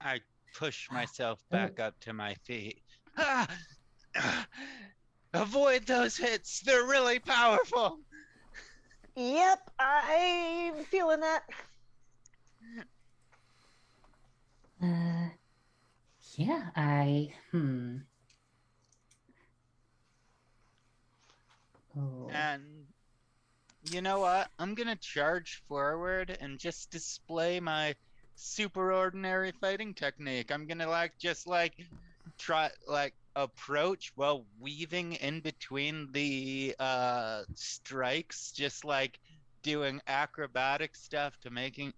I push myself back up to my feet. Avoid those hits. They're really powerful. Yep, I'm feeling that. Yeah, Oh. And you know what? I'm gonna charge forward and just display my super ordinary fighting technique. I'm gonna try approach while weaving in between the strikes, just like doing acrobatic stuff to making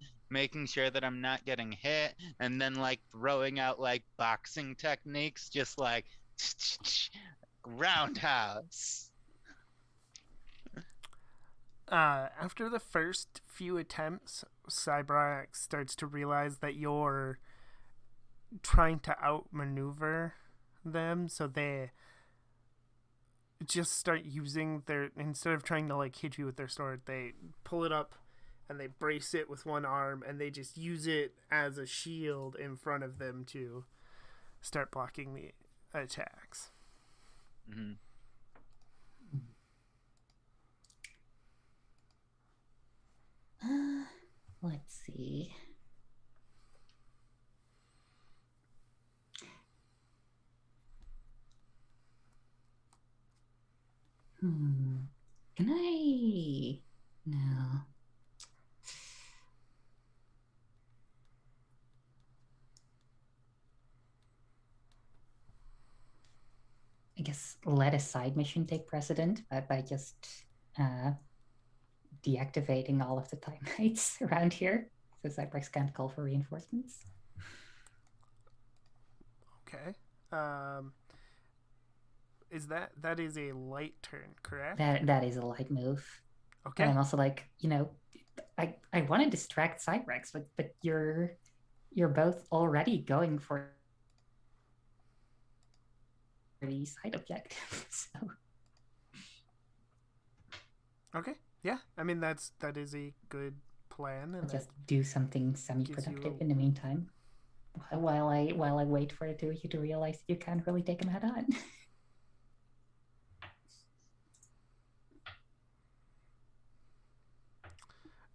sure that I'm not getting hit, and then like throwing out like boxing techniques, just like roundhouse. After the first few attempts, Cybrax starts to realize that you're trying to outmaneuver them, so they just start using instead of trying to like hit you with their sword, they pull it up and they brace it with one arm, and they just use it as a shield in front of them to start blocking the attacks. Mm-hmm. Let's see. Can I? No. I guess let a side mission take precedent by just deactivating all of the time knights around here, so Cybrax can't call for reinforcements. Okay. Is that is a light turn, correct? That is a light move. Okay. And I'm also like, I want to distract Cybrax, but you're both already going for the side objective. So. Okay. Yeah. I mean that is a good plan, and I'll just do something semi-productive in the meantime. while I wait for the two of you to realize you can't really take him head on.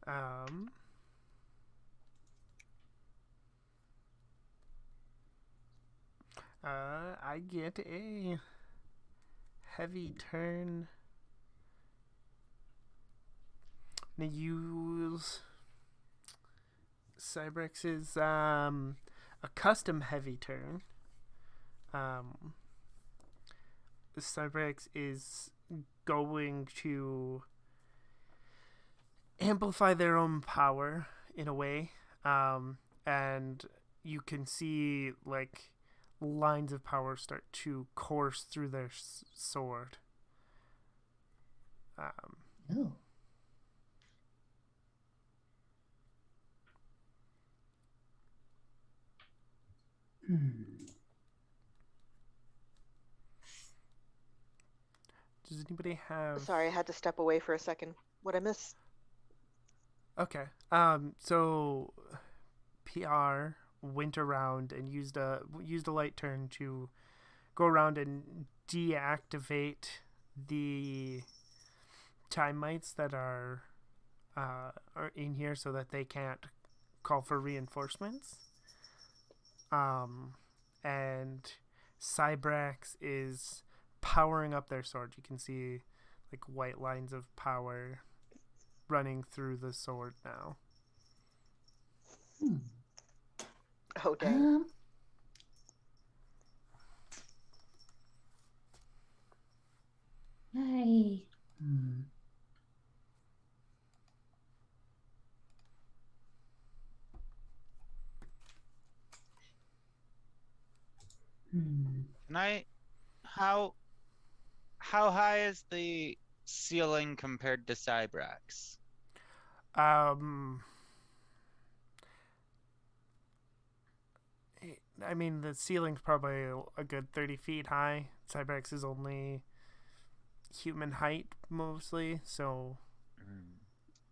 Um, I get a heavy turn. I'm gonna use Cybrex's a custom heavy turn. Cybrex is going to amplify their own power in a way, and you can see like lines of power start to course through their sword. Oh. Does anybody have? Sorry, I had to step away for a second. What I miss? Okay. So PR went around and used a light turn to go around and deactivate the time mites that are in here so that they can't call for reinforcements. And Cybrex is powering up their sword. You can see like white lines of power running through the sword now. Oh, dang. Can I? How high is the ceiling compared to Cybrax? I mean, the ceiling's probably a good 30 feet high. Cybrex is only human height mostly, so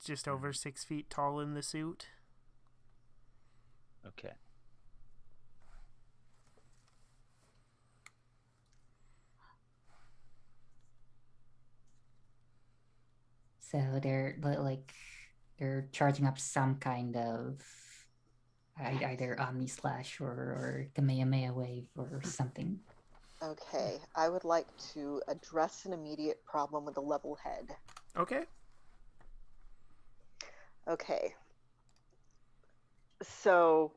just over 6 feet tall in the suit. Okay. So they're charging up some kind of either Omni Slash or Kamehameha Wave or something. Okay, I would like to address an immediate problem with a level head. Okay. Okay. So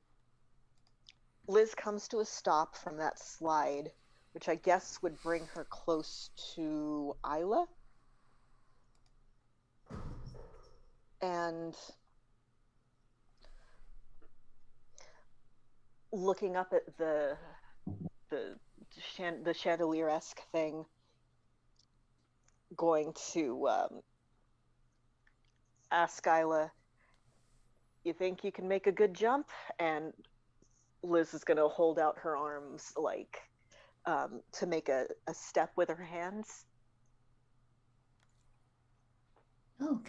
Liz comes to a stop from that slide, which I guess would bring her close to Isla. And looking up at the chandelier-esque thing, going to ask Isla, you think you can make a good jump? And Liz is going to hold out her arms like to make a step with her hands. Oh,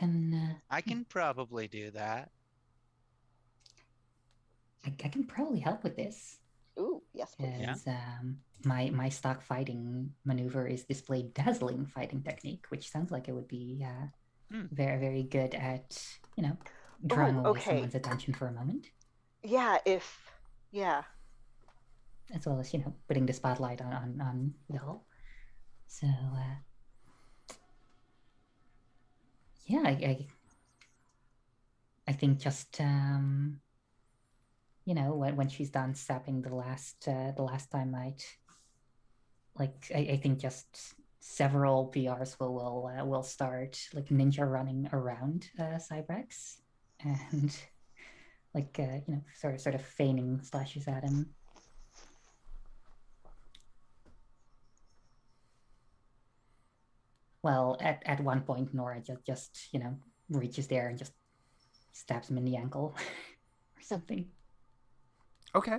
I can probably do that. I can probably help with this. Ooh, yes, please. Because my stock fighting maneuver is displayed dazzling fighting technique, which sounds like it would be very, very good at, drawing away someone's attention for a moment. Yeah, As well as, putting the spotlight on it all. So, yeah, I think just, when she's done sapping the last time might, like, I think just several PRs will start like ninja running around Cybrex and like sort of feigning slashes at him. Well, at one point Nora just reaches there and just stabs him in the ankle or something. Okay.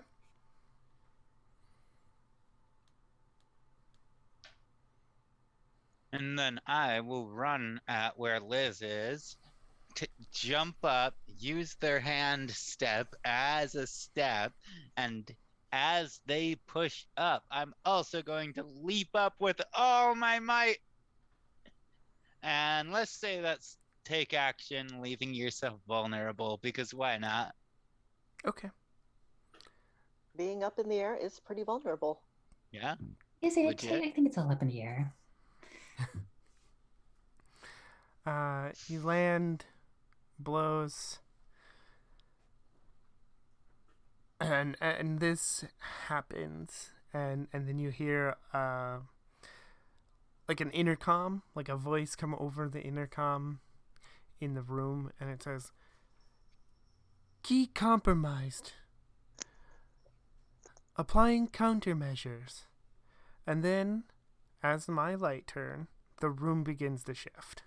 And then I will run at where Liz is, jump up, use their hand step as a step, and as they push up, I'm also going to leap up with all my might. And let's say that's take action, leaving yourself vulnerable, because why not? Okay. Being up in the air is pretty vulnerable. Yeah. Is it? Legit. I think it's all up in the air. You land, blows, and this happens, and then you hear like an intercom, like a voice come over the intercom in the room, and it says, "Key compromised. Applying countermeasures." And then, as my light turn, the room begins to shift.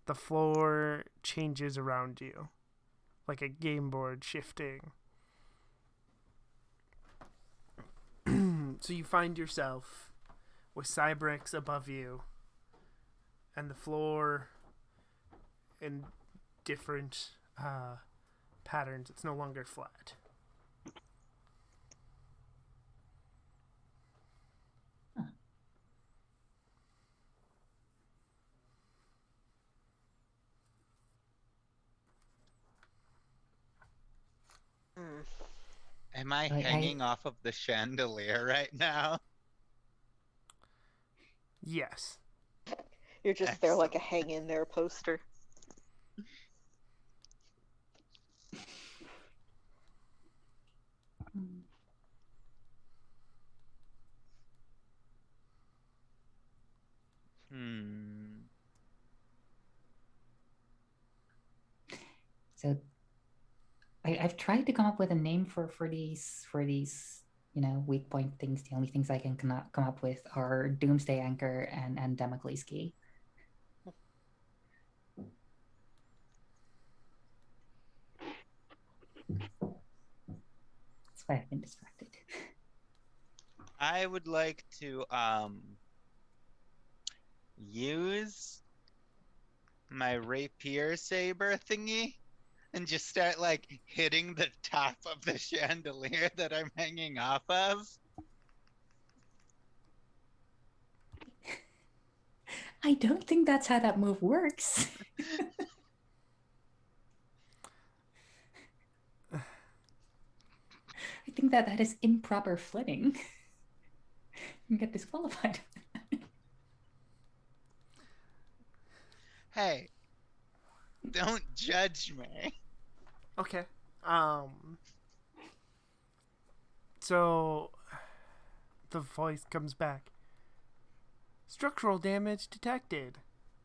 The floor changes around you, like a game board shifting. So you find yourself with Cybrex above you, and the floor in different patterns. It's no longer flat. Hmm. Am I I- hanging off of the chandelier right now? Yes. You're just there like a hang in there poster. Hmm. So I've tried to come up with a name for these weak point things. The only things I can come up with are Doomsday Anchor and Damocles Key. That's why I've been distracted. I would like to use my rapier saber thingy and just start like hitting the top of the chandelier that I'm hanging off of. I don't think that's how that move works. I think that is improper flitting. You get disqualified. Hey, don't judge me. Okay. So the voice comes back. Structural damage detected.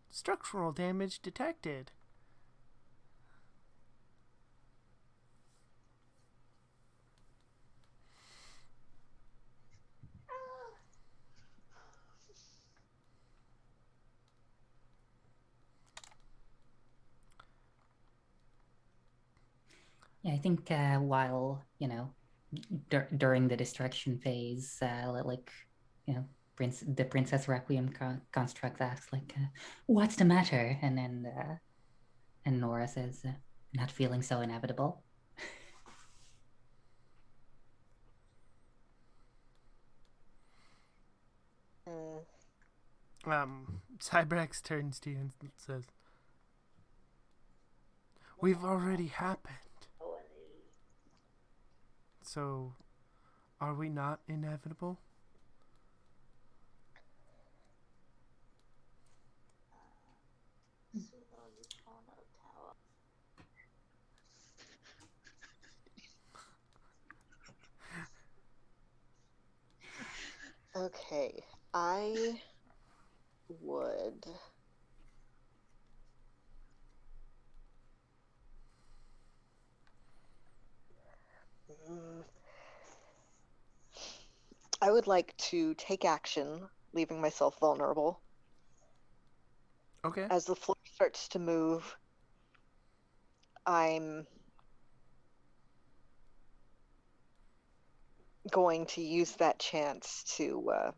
Structural damage detected. Yeah, I think while during the distraction phase, the Princess Requiem construct asks like, "What's the matter?" And then and Nora says, "Not feeling so inevitable." Cybrex turns to you and says, "We've already happened. So, are we not inevitable?" Okay, I would. I would like to take action, leaving myself vulnerable. Okay. As the floor starts to move, I'm going to use that chance to.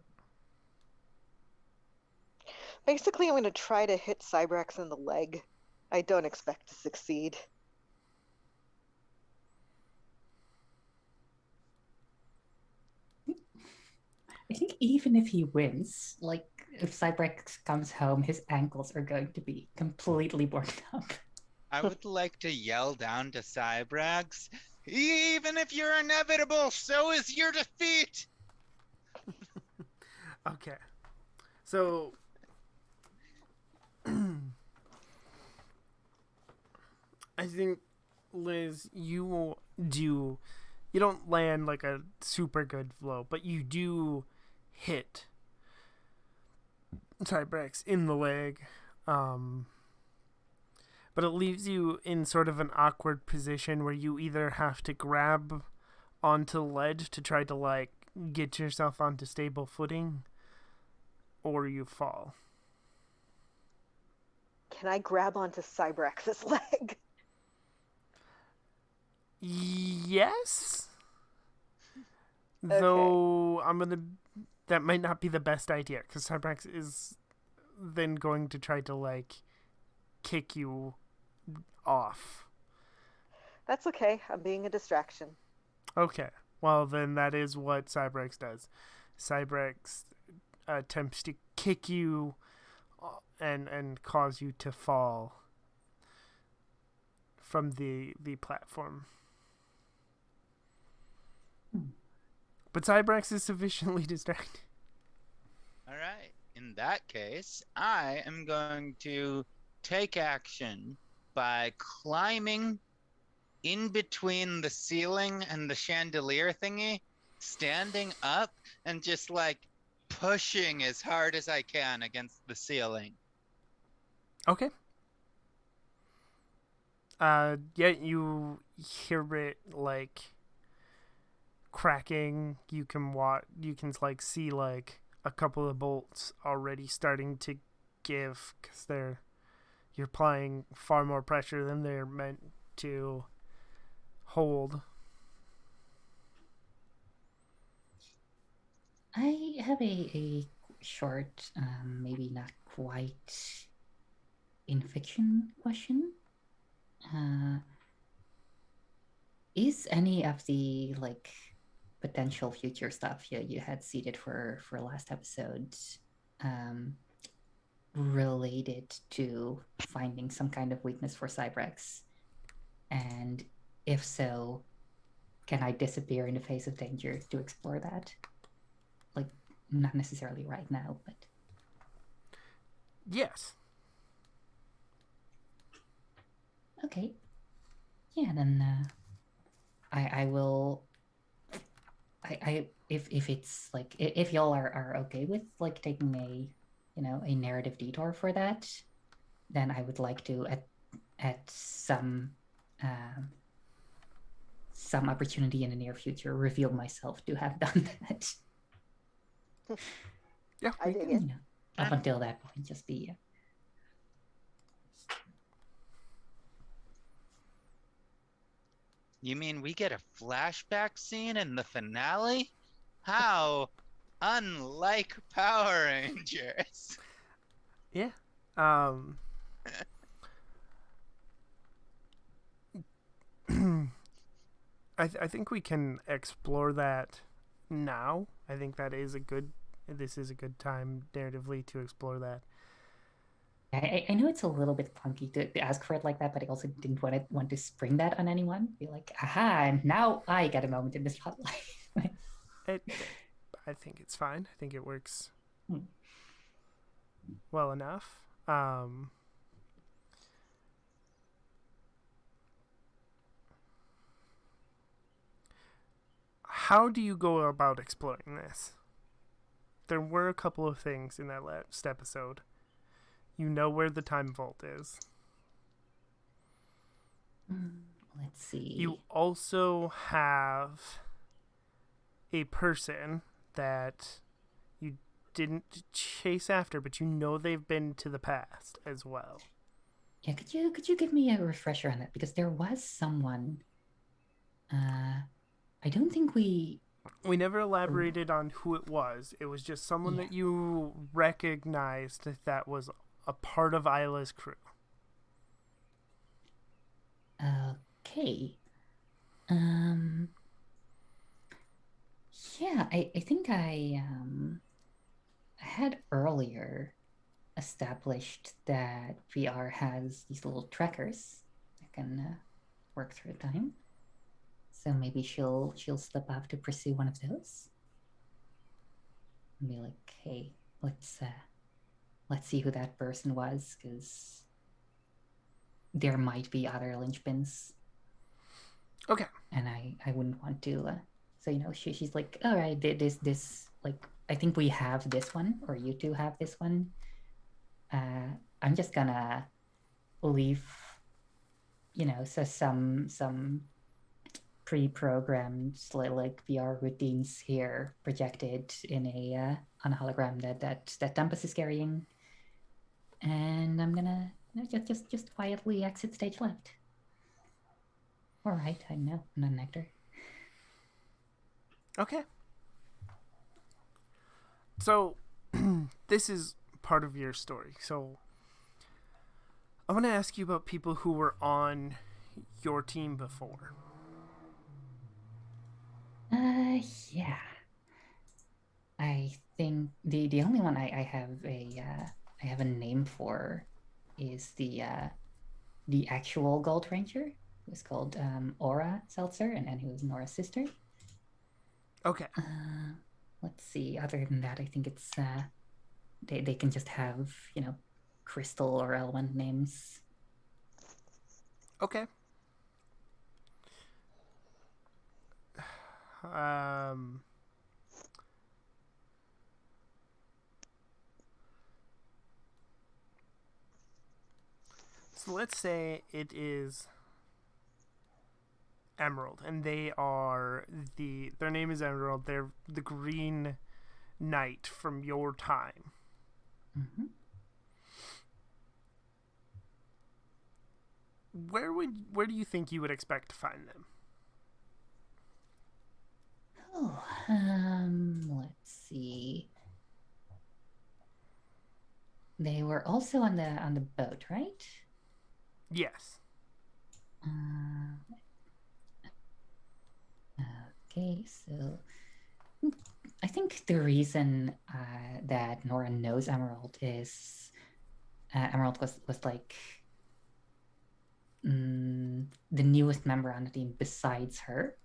Basically, I'm going to try to hit Cybrex in the leg I don't expect to succeed. I think even if he wins, like if Cybrex comes home, his ankles are going to be completely worn up. I would like to yell down to Cybrax, even if you're inevitable, so is your defeat! Okay. So I think, Liz, you don't land like a super good blow, but you do hit Cybrex in the leg. But it leaves you in sort of an awkward position where you either have to grab onto the ledge to try to like get yourself onto stable footing, or you fall. Can I grab onto Cybrax's leg? Yes. Okay. Though that might not be the best idea, because Cybrax is then going to try to like kick you off. That's okay. I'm being a distraction. Okay. Well, then that is what Cybrax does. Cybrax attempts to kick you and cause you to fall from the platform. But Cybrax is sufficiently distracted. All right. In that case, I am going to take action by climbing in between the ceiling and the chandelier thingy, standing up and just like pushing as hard as I can against the ceiling. Okay. Yeah, you hear it like cracking. You can like see like a couple of bolts already starting to give because you're applying far more pressure than they're meant to hold. I have a short, maybe not quite in fiction question. Is any of the like potential future stuff you had seeded for last episode related to finding some kind of weakness for Cybrex? And if so, can I disappear in the face of danger to explore that? Like, not necessarily right now, but Yes. okay. Yeah, then I will. If it's like if y'all are okay with like taking a narrative detour for that, then I would like to at some opportunity in the near future reveal myself to have done that. Yeah. I dig it. Up until that point, just be. You mean we get a flashback scene in the finale? How unlike Power Rangers. Yeah. I think we can explore that now. I think this is a good time narratively to explore that. I know it's a little bit clunky to ask for it like that, but I also didn't want to spring that on anyone. Be like, aha, and now I get a moment in the spotlight. I think it's fine. I think it works Hmm. well enough. How do you go about exploring this? There were a couple of things in that last episode. You know where the time vault is. Let's see. You also have a person that you didn't chase after, but you know they've been to the past as well. Yeah, could you give me a refresher on that? Because there was someone. I don't think we never elaborated on who it was. It was just someone that you recognized that was a part of Isla's crew. Okay. Yeah, I think I had earlier established that VR has these little trackers that can work through time. So maybe she'll slip off to pursue one of those. And be like, hey, let's see who that person was, because there might be other linchpins. Okay. And I wouldn't want to. So she's like, all right, this like I think we have this one, or you two have this one. I'm just gonna leave, so some pre-programmed like VR routines here projected in a on a hologram that Tempest is carrying, and I'm gonna just quietly exit stage left. All right, I know I'm not an actor. Okay. So, this is part of your story. So, I want to ask you about people who were on your team before. Yeah. I think the only one I have a name for is the actual Gold Ranger, who's called Aura Seltzer, and who's Nora's sister. Okay. Let's see. Other than that, I think it's they can just have Crystal or Element names. Okay. So let's say it is Emerald, and their name is Emerald. They're the Green Knight from your time. Mm-hmm. Where do you think you would expect to find them? Oh, let's see. They were also on the boat, right? Yes. Okay, so I think the reason that Nora knows Emerald is Emerald was like the newest member on the team besides her.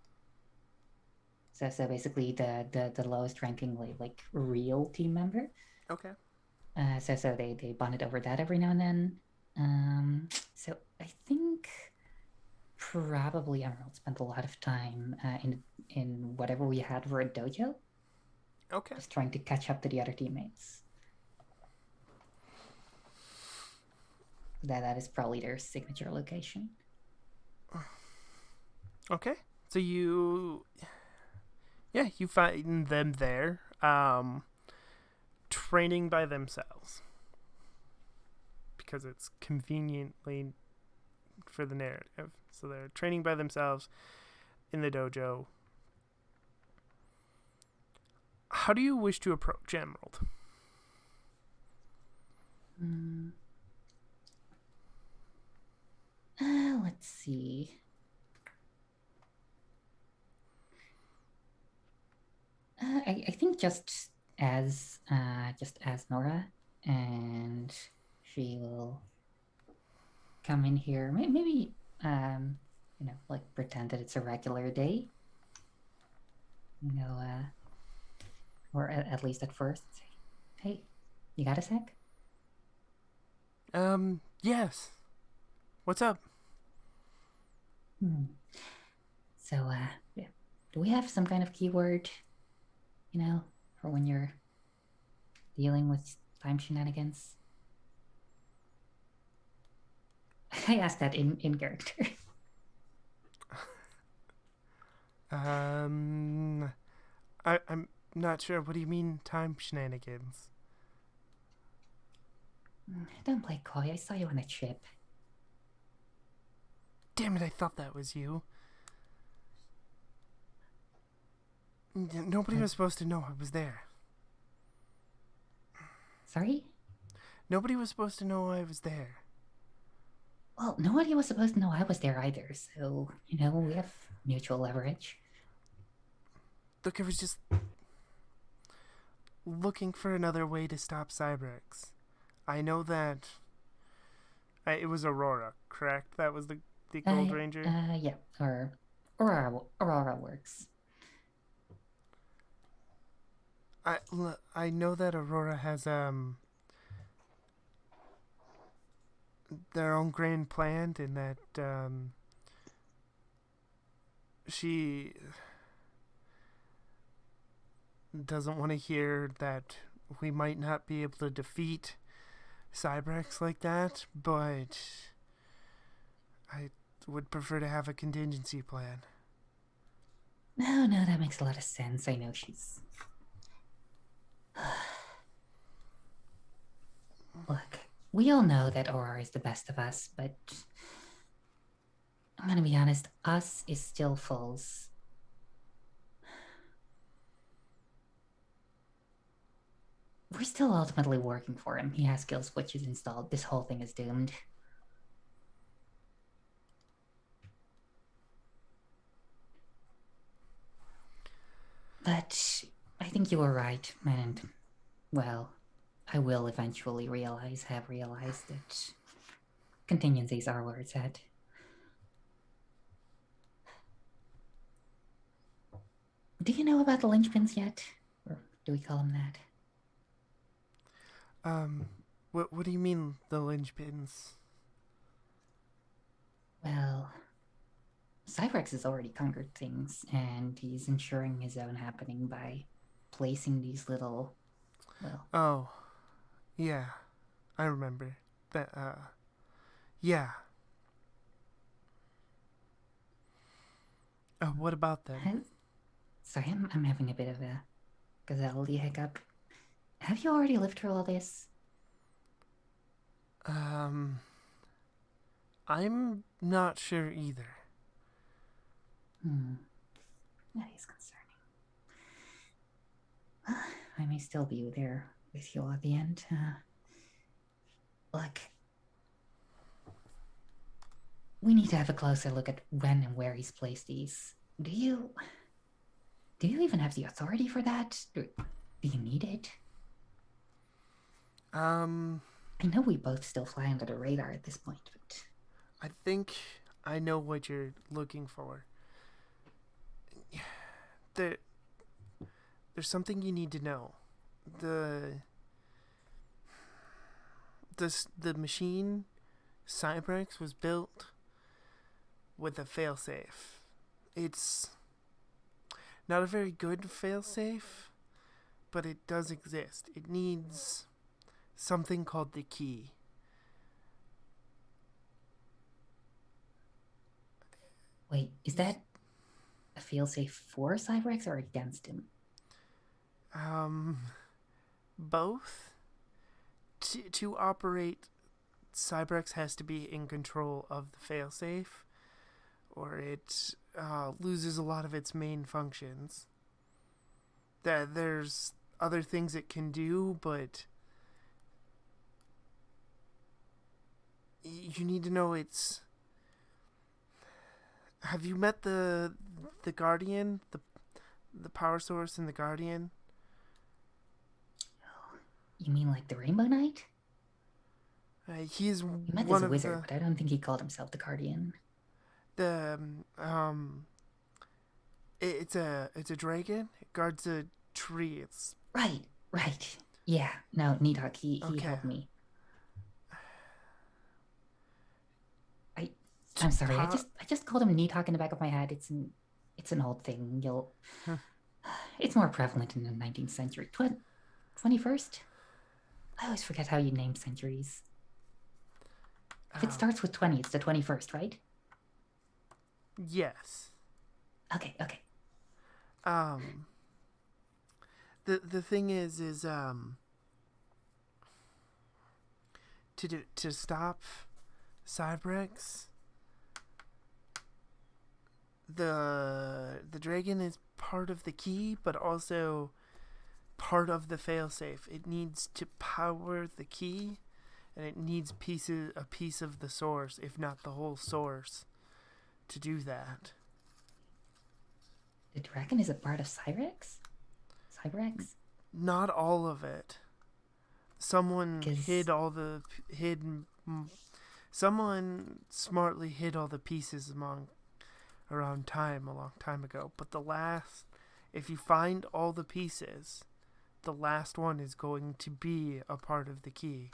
So basically the lowest ranking like real team member. Okay. So they bonded over that every now and then. So I think probably Emerald spent a lot of time in whatever we had for a dojo. Okay. Just trying to catch up to the other teammates. That is probably their signature location. Okay. So you find them there, training by themselves because it's conveniently for the narrative. So they're training by themselves in the dojo. How do you wish to approach Emerald? Let's see. I think just as Nora, and she will come in here. Maybe like pretend that it's a regular day. Or at least at first. Hey, you got a sec? Yes. What's up? So, yeah. Do we have some kind of keyword, for when you're dealing with time shenanigans? I asked that in character. I'm not sure. What do you mean, time shenanigans? Don't play coy. I saw you on a ship. Damn it, I thought that was you. Nobody was supposed to know I was there. Sorry? Nobody was supposed to know I was there. Well, nobody was supposed to know I was there either, so, we have mutual leverage. Look, I was just looking for another way to stop Cybrex. I know that it was Aurora, correct? That was the Gold Ranger? Yeah, or Aurora works. I know that Aurora has their own grand plan, and that she doesn't want to hear that we might not be able to defeat Cybrex like that, but I would prefer to have a contingency plan. No, that makes a lot of sense. I know she's... Look, we all know that Aurora is the best of us, but I'm gonna be honest, us is still false. We're still ultimately working for him. He has kill switches installed. This whole thing is doomed. But I think you were right, and, well, I will eventually have realized that contingencies are where it's at. Do you know about the linchpins yet? Or do we call them that? What do you mean, the linchpins? Well, Cyrex has already conquered things, and he's ensuring his own happening by placing these little, well... Oh, yeah, I remember. That, yeah. What about them? Sorry, I'm having a bit of a gazelly hiccup. Have you already lived through all this? I'm not sure either. That is concerning. I may still be there with you at the end. Look, we need to have a closer look at when and where he's placed these. Do you even have the authority for that? Do you need it? I know we both still fly under the radar at this point, but... I think I know what you're looking for. There's something you need to know. The machine, Cybrex, was built with a failsafe. It's not a very good failsafe, but it does exist. It needs something called the key. Wait, is that a failsafe for Cyrex or against him? Both. To operate, Cybrex has to be in control of the failsafe, or it loses a lot of its main functions. That there's other things it can do, but you need to know it's... Have you met the Guardian? The power source in the Guardian? You mean like the Rainbow Knight? He's He met one as a of wizard, but I don't think he called himself the Guardian. It's a dragon. It guards a tree. It's right. Yeah, no, Nidhogg, he Okay. helped me. I'm sorry, I just called him Nidhogg in the back of my head. It's an old thing. It's more prevalent in the 19th century. 21st? I always forget how you name centuries. If it starts with 20, it's the 21st, right? Yes. Okay. The thing is to stop Cybrex, the dragon is part of the key, but also part of the failsafe. It needs to power the key, and it needs a piece of the source, if not the whole source, to do that. The dragon is a part of Cyrex? Cyrex? Not all of it. Someone 'Cause- hid all the hidden. Someone smartly hid all the pieces around time a long time ago. But if you find all the pieces, the last one is going to be a part of the key.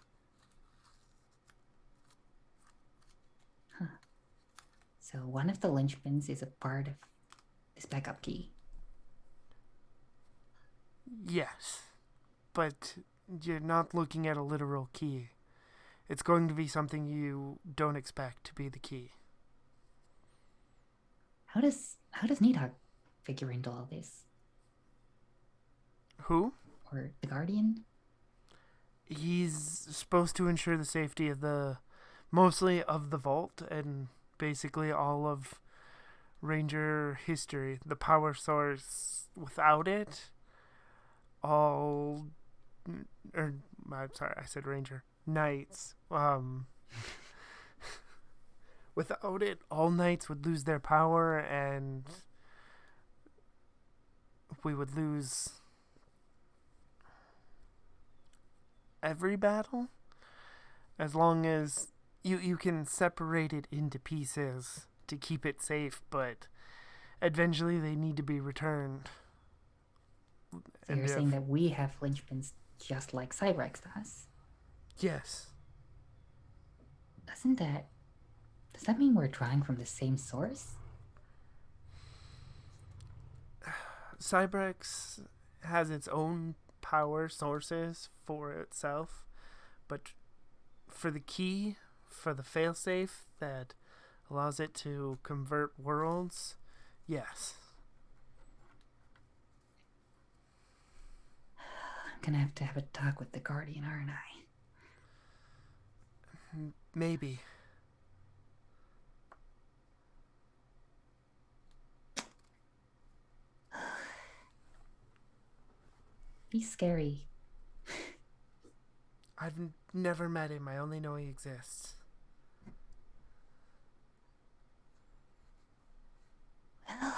So one of the linchpins is a part of this backup key. Yes, but you're not looking at a literal key. It's going to be something you don't expect to be the key. How does Needhog figure into all this? Who? Or the Guardian? He's supposed to ensure the safety of mostly of the vault and basically all of Ranger history. The power source, without it, I'm sorry, I said Ranger. Knights. Without it, all knights would lose their power and we would lose every battle. As long as you can separate it into pieces to keep it safe, but eventually they need to be returned. So you're saying that we have linchpins just like Cyrex does? Yes. Does that mean we're drawing from the same source? Cyrex has its own power sources for itself, but for the key, for the failsafe that allows it to convert worlds, yes. I'm gonna have to have a talk with the Guardian, aren't I? Maybe. He's scary. I've never met him. I only know he exists. Well,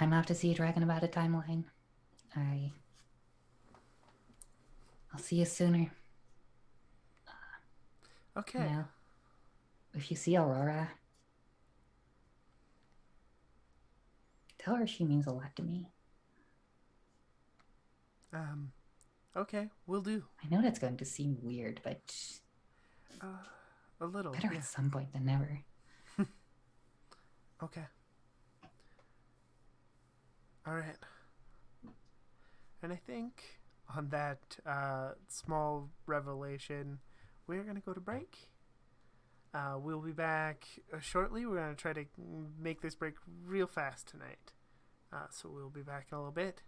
I'm off to see a dragon about a timeline. I'll see you sooner. Okay. Well, if you see Aurora, tell her she means a lot to me. Okay, will do. I know that's going to seem weird, but A little. better Yeah. at some point than never. Okay. All right. And I think on that small revelation, we're going to go to break. We'll be back shortly. We're going to try to make this break real fast tonight. So we'll be back in a little bit.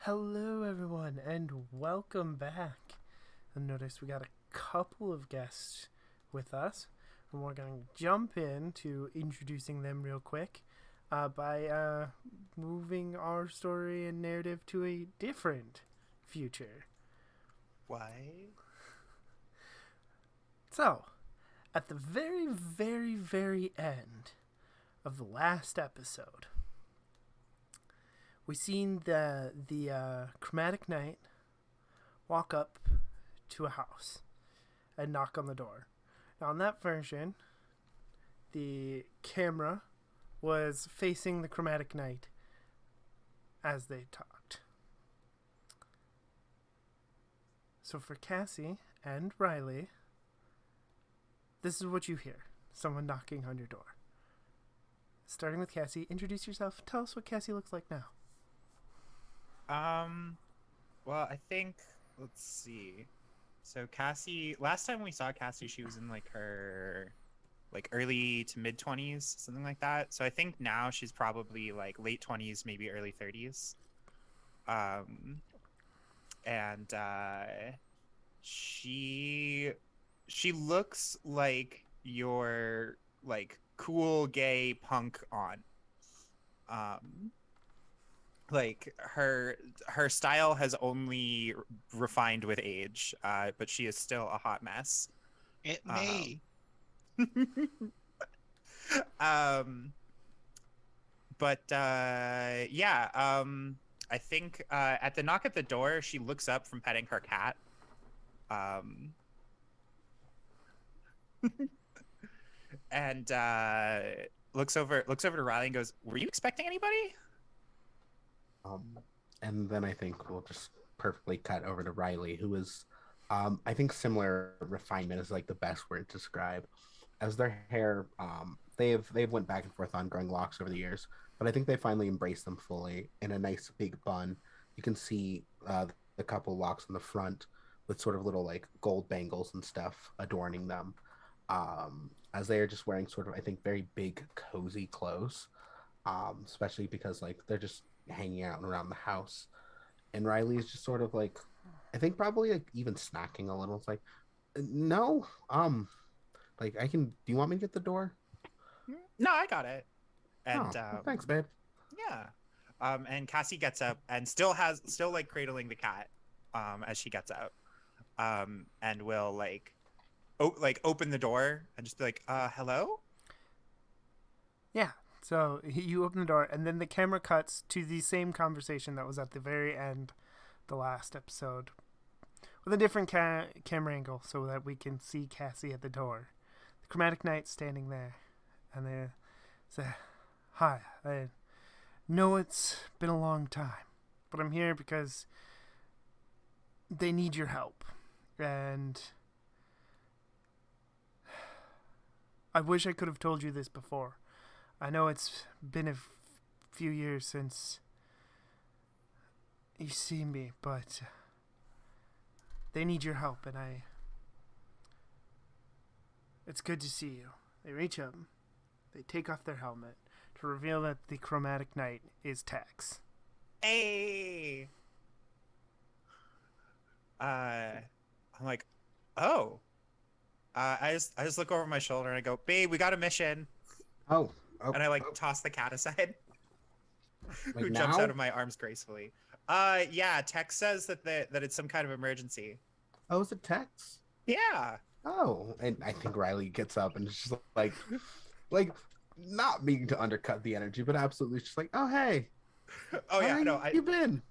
Hello, everyone, and welcome back. And notice we got a couple of guests with us, and we're going to jump into introducing them real quick by moving our story and narrative to a different future. Why? So, at the very, very, very end of the last episode, we seen the Chromatic Knight walk up to a house and knock on the door. Now, in that version, the camera was facing the Chromatic Knight as they talked. So for Cassie and Riley, this is what you hear. Someone knocking on your door. Starting with Cassie, introduce yourself. Tell us what Cassie looks like now. Well, I think, let's see. So Cassie, last time we saw Cassie, she was in like her like early to mid 20s, something like that. So I think now she's probably like late 20s, maybe early 30s. And she looks like your like cool gay punk on. Like her style has only refined with age, but she is still a hot mess. It me. But yeah, I think at the knock at the door, she looks up from petting her cat. And looks over to Riley and goes, "Were you expecting anybody?" And then I think we'll just perfectly cut over to Riley, who is, I think similar refinement is like the best word to describe. As their hair, they've went back and forth on growing locks over the years, but I think they finally embraced them fully in a nice big bun. You can see the couple locks in the front with sort of little like gold bangles and stuff adorning them, as they are just wearing sort of, I think, very big cozy clothes, especially because like they're just hanging out around the house. And Riley is just sort of like, I think probably like even snacking a little. It's like, no, like I can. Do you want me to get the door? No, I got it. And thanks, babe. Yeah. And Cassie gets up and still like cradling the cat, as she gets out, and will like open the door and just be like, hello. Yeah. So you open the door, and then the camera cuts to the same conversation that was at the very end, the last episode, with a different camera angle so that we can see Cassie at the door. The Chromatic Knight standing there, and they say, "Hi, I know it's been a long time, but I'm here because they need your help, and I wish I could have told you this before. I know it's been a few years since you've seen me, but they need your help, and it's good to see you." They reach up, they take off their helmet to reveal that the Chromatic Knight is Tex. Hey. I'm like, oh. I just look over my shoulder and I go, "Babe, we got a mission." Oh. And I like toss the cat aside, Like who now? jumps out of my arms gracefully. Yeah, Tex says that it's some kind of emergency. Oh, is it Tex? Yeah. Oh, and I think Riley gets up and is just like not meaning to undercut the energy, but absolutely just like, oh hey, Oh yeah, how no, you been?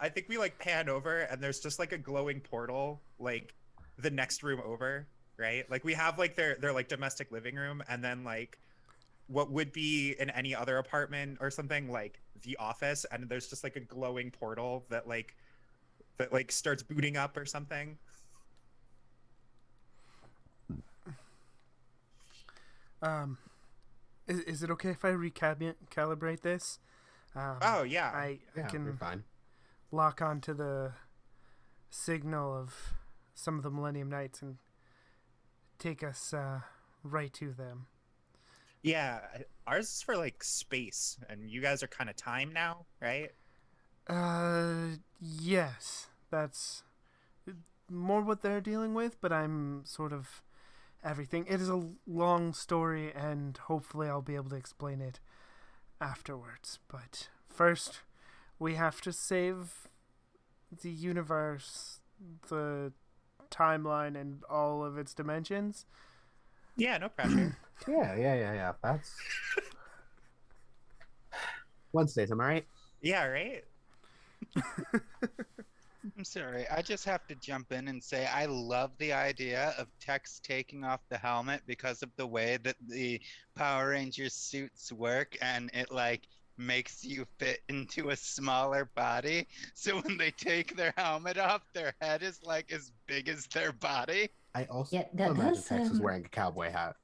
I think we like pan over and there's just like a glowing portal like the next room over, right? Like we have like their like domestic living room, and then like what would be in any other apartment or something, like the office, and there's just like a glowing portal that starts booting up or something. Is it okay if I recalibrate this? Oh yeah. I Yeah, can you're fine. lock onto the signal of some of the Millennium Knights and take us right to them. Yeah, ours is for like space, and you guys are kind of time now, right? Yes, that's more what they're dealing with, but I'm sort of everything. It is a long story, and hopefully I'll be able to explain it afterwards. But first, we have to save the universe, the timeline, and all of its dimensions. Yeah, no pressure. Yeah. That's Wednesdays, am I right? Yeah, right? I'm sorry. I just have to jump in and say I love the idea of Tex taking off the helmet because of the way that the Power Rangers suits work, and it like makes you fit into a smaller body. So when they take their helmet off, their head is like as big as their body. I also Yeah, that imagine does. Tex is wearing a cowboy hat.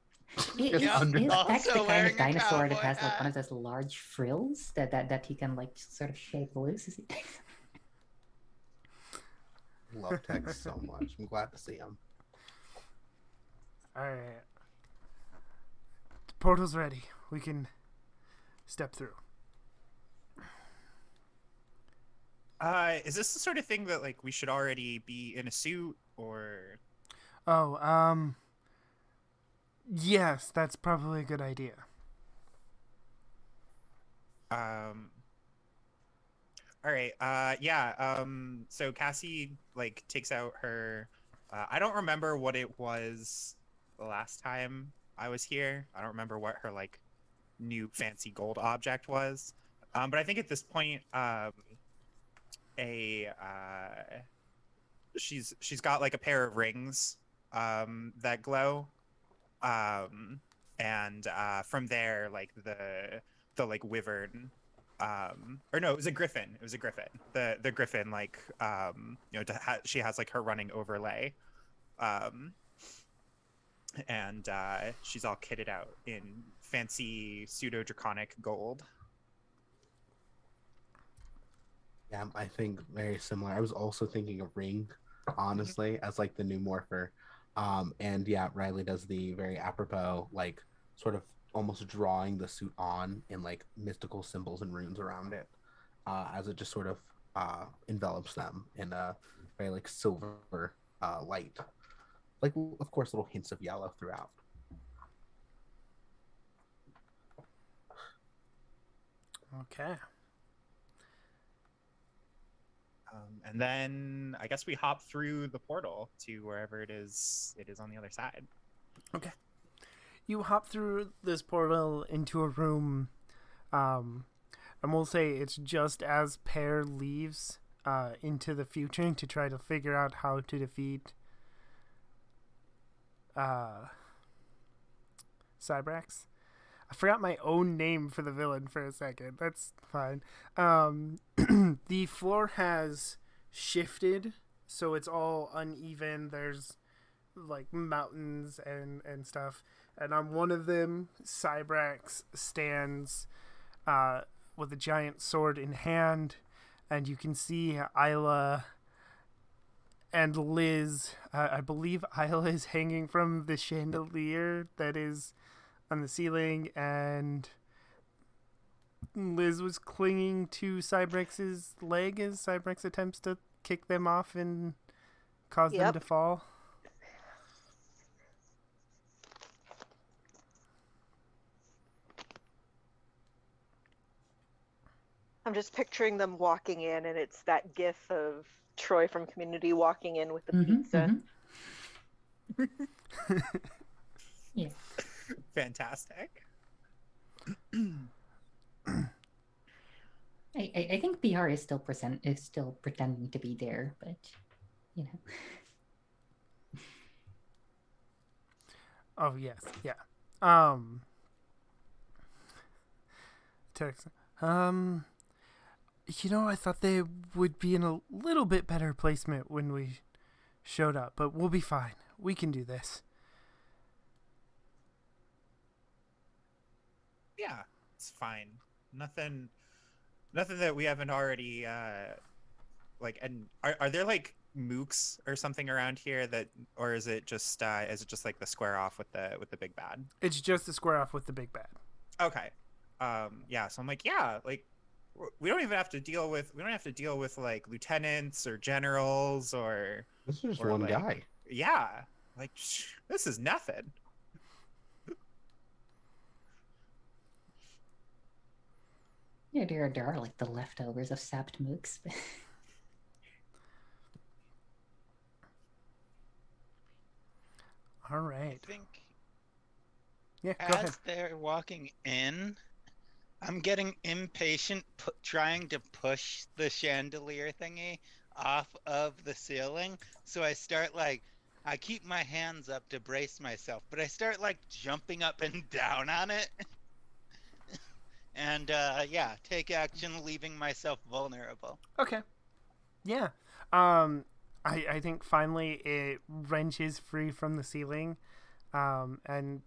Is, Just under is that. Tex the Also kind wearing of a dinosaur that cowboy has like one hat. of those large frills that he can like sort of shake loose? Is he... Love Tex so much. I'm glad to see him. All right. The portal's ready. We can step through. Is this the sort of thing that like we should already be in a suit or? Oh, yes, that's probably a good idea. All right. Yeah. So Cassie like takes out her. I don't remember what it was the last time I was here. I don't remember what her like new fancy gold object was. But I think at this point, she's got like a pair of rings, that glow. And from there, like the like wyvern, or no, it was a griffin. It was a griffin. The griffin, like, she has like her running overlay, and she's all kitted out in fancy pseudo draconic gold. Yeah, I think very similar. I was also thinking of Ring, honestly, as like the new morpher. And yeah, Riley does the very apropos, like sort of almost drawing the suit on in like mystical symbols and runes around it, as it just sort of envelops them in a very like silver light. Like, of course, little hints of yellow throughout. Okay. And then I guess we hop through the portal to wherever it is on the other side. Okay. You hop through this portal into a room, and we'll say it's just as Pear leaves into the future to try to figure out how to defeat Cybrax. I forgot my own name for the villain for a second. That's fine. The floor has shifted, so it's all uneven. There's like mountains and stuff. And on one of them, Cybrax stands with a giant sword in hand. And you can see Isla and Liz. I believe Isla is hanging from the chandelier that is on the ceiling, and Liz was clinging to Cybrax's leg as Cybrax attempts to kick them off and cause them to fall. I'm just picturing them walking in, and it's that gif of Troy from Community walking in with the pizza. Yeah. Fantastic. I think PR is still pretending to be there, but you know. Oh yes, yeah. Text. I thought they would be in a little bit better placement when we showed up, but we'll be fine. We can do this. Yeah, it's fine. Nothing that we haven't already like. And are there like mooks or something around here that, or is it just like the square off with the big bad? It's just the square off with the big bad. Okay. Yeah. So I'm like, yeah, like we don't even have to deal with like lieutenants or generals or This is just or one like, guy. yeah, like this is nothing. Yeah, there are like the leftovers of sapped mooks. All I right. think Yeah, go ahead. as they're walking in, I'm getting impatient trying to push the chandelier thingy off of the ceiling. So I start like, I keep my hands up to brace myself, but I start like jumping up and down on it. And yeah, take action, leaving myself vulnerable. Okay. Yeah. Um, I think finally it wrenches free from the ceiling, and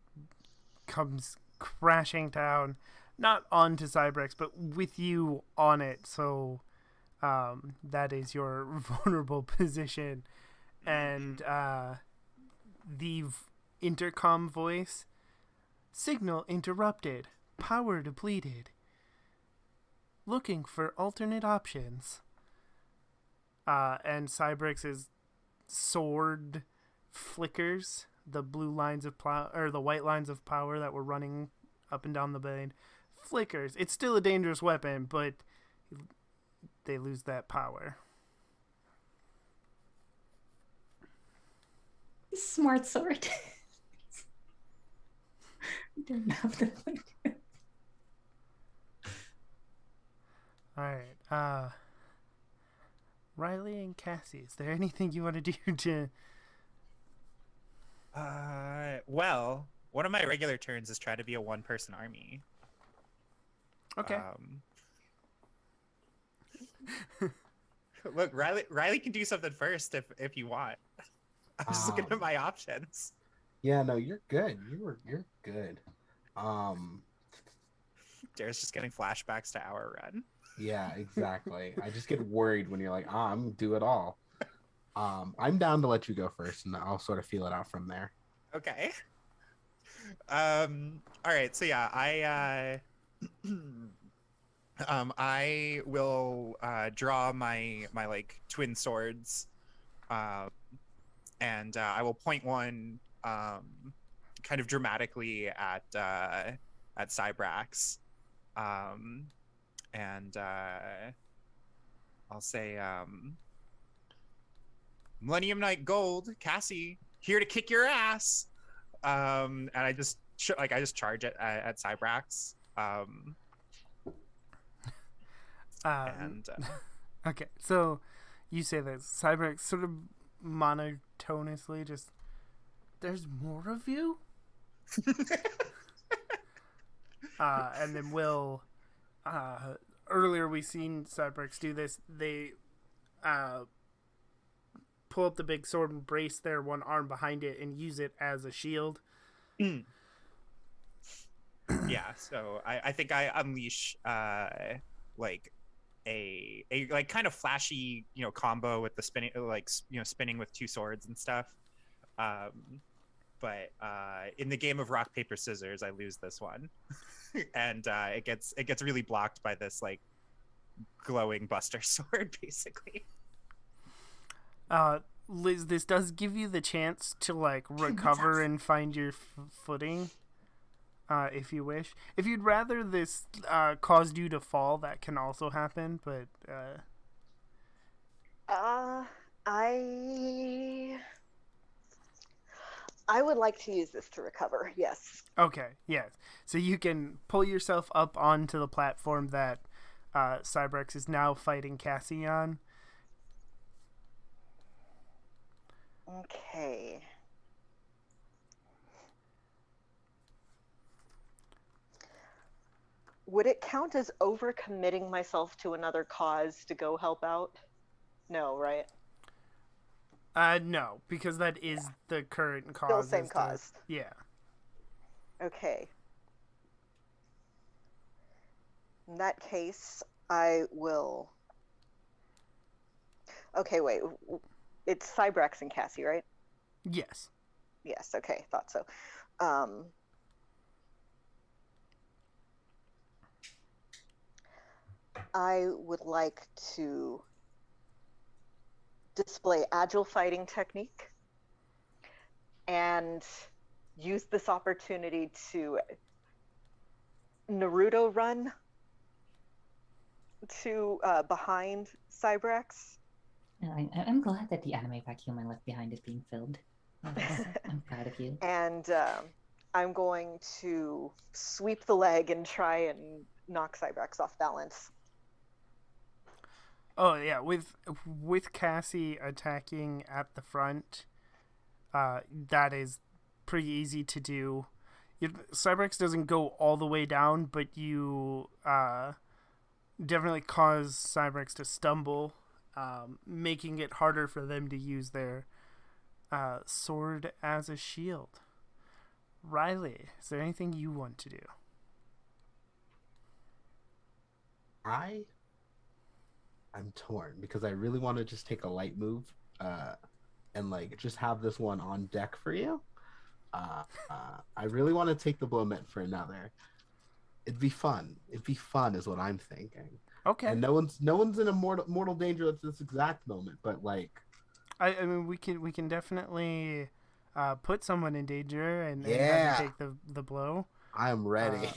comes crashing down, not onto Cybrex, but with you on it. So, that is your vulnerable position, and the intercom voice: signal interrupted, power depleted. Looking for alternate options. And Cybrex's sword flickers. The blue lines of or the white lines of power that were running up and down the blade flickers. It's still a dangerous weapon, but they lose that power. Smart sword. Don't have to play. All right. Riley and Cassie, is there anything you want to do to? Well, one of my regular turns is try to be a one-person army. Okay. Look, Riley can do something first if you want. I'm just looking at my options. Yeah, no, you're good. You're good. Dara's just getting flashbacks to our run. Yeah, exactly. I just get worried when you're like, I'm gonna do it all. I'm down to let you go first, and I'll sort of feel it out from there. Okay. All right. So yeah, I will draw my like twin swords, and I will point one kind of dramatically at Cybrax, and I'll say, Millennium Knight Gold, Cassie, here to kick your ass. And I just charge it at Cybrax. And Okay, so you say that Cyberx sort of monotonously just, there's more of you? And then Will, earlier we seen Cyberx do this. They pull up the big sword and brace their one arm behind it and use it as a shield. Yeah, so I think I unleash like a like kind of flashy, combo with the spinning, like, spinning with two swords and stuff. But in the game of rock paper scissors, I lose this one. And it gets really blocked by this like glowing buster sword, basically. Liz, this does give you the chance to like recover and find your footing, if you wish. If you'd rather this caused you to fall, that can also happen. But I would like to use this to recover. Yes. okay, yes. So you can pull yourself up onto the platform that Cybrex is now fighting Cassie on. Okay. Would it count as overcommitting myself to another cause to go help out? No, right? No, because that is the current cause. Still same cause. Yeah. Okay. In that case, I will. Okay, wait. It's Cybrex and Cassie, right? Yes. Yes. Okay, thought so. I would like to display agile fighting technique and use this opportunity to Naruto run to behind Cybrex. I'm glad that the anime vacuum I left behind is being filled. Yes, I'm proud of you. And I'm going to sweep the leg and try and knock Cybrex off balance. Oh yeah, with Cassie attacking at the front, that is pretty easy to do. Cybrex doesn't go all the way down, but you definitely cause Cybrex to stumble, making it harder for them to use their sword as a shield. Riley, is there anything you want to do? I'm torn because I really want to just take a light move, and like just have this one on deck for you. I really want to take the blow meant for another. It'd be fun. It'd be fun, is what I'm thinking. Okay. And no one's in a mortal danger at this exact moment. But like, I mean, we can definitely put someone in danger and have Yeah. you take the blow. I'm ready.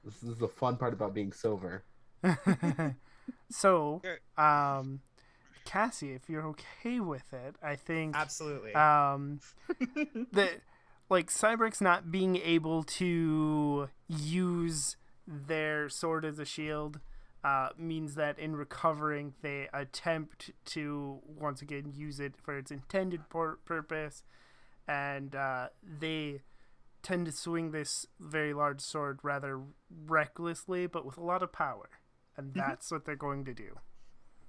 This is the fun part about being silver. So, Sure. Cassie, if you're okay with it, I think Absolutely. that like Cybrex not being able to use their sword as a shield means that in recovering they attempt to once again use it for its intended purpose, and they tend to swing this very large sword rather recklessly but with a lot of power, and that's what they're going to do.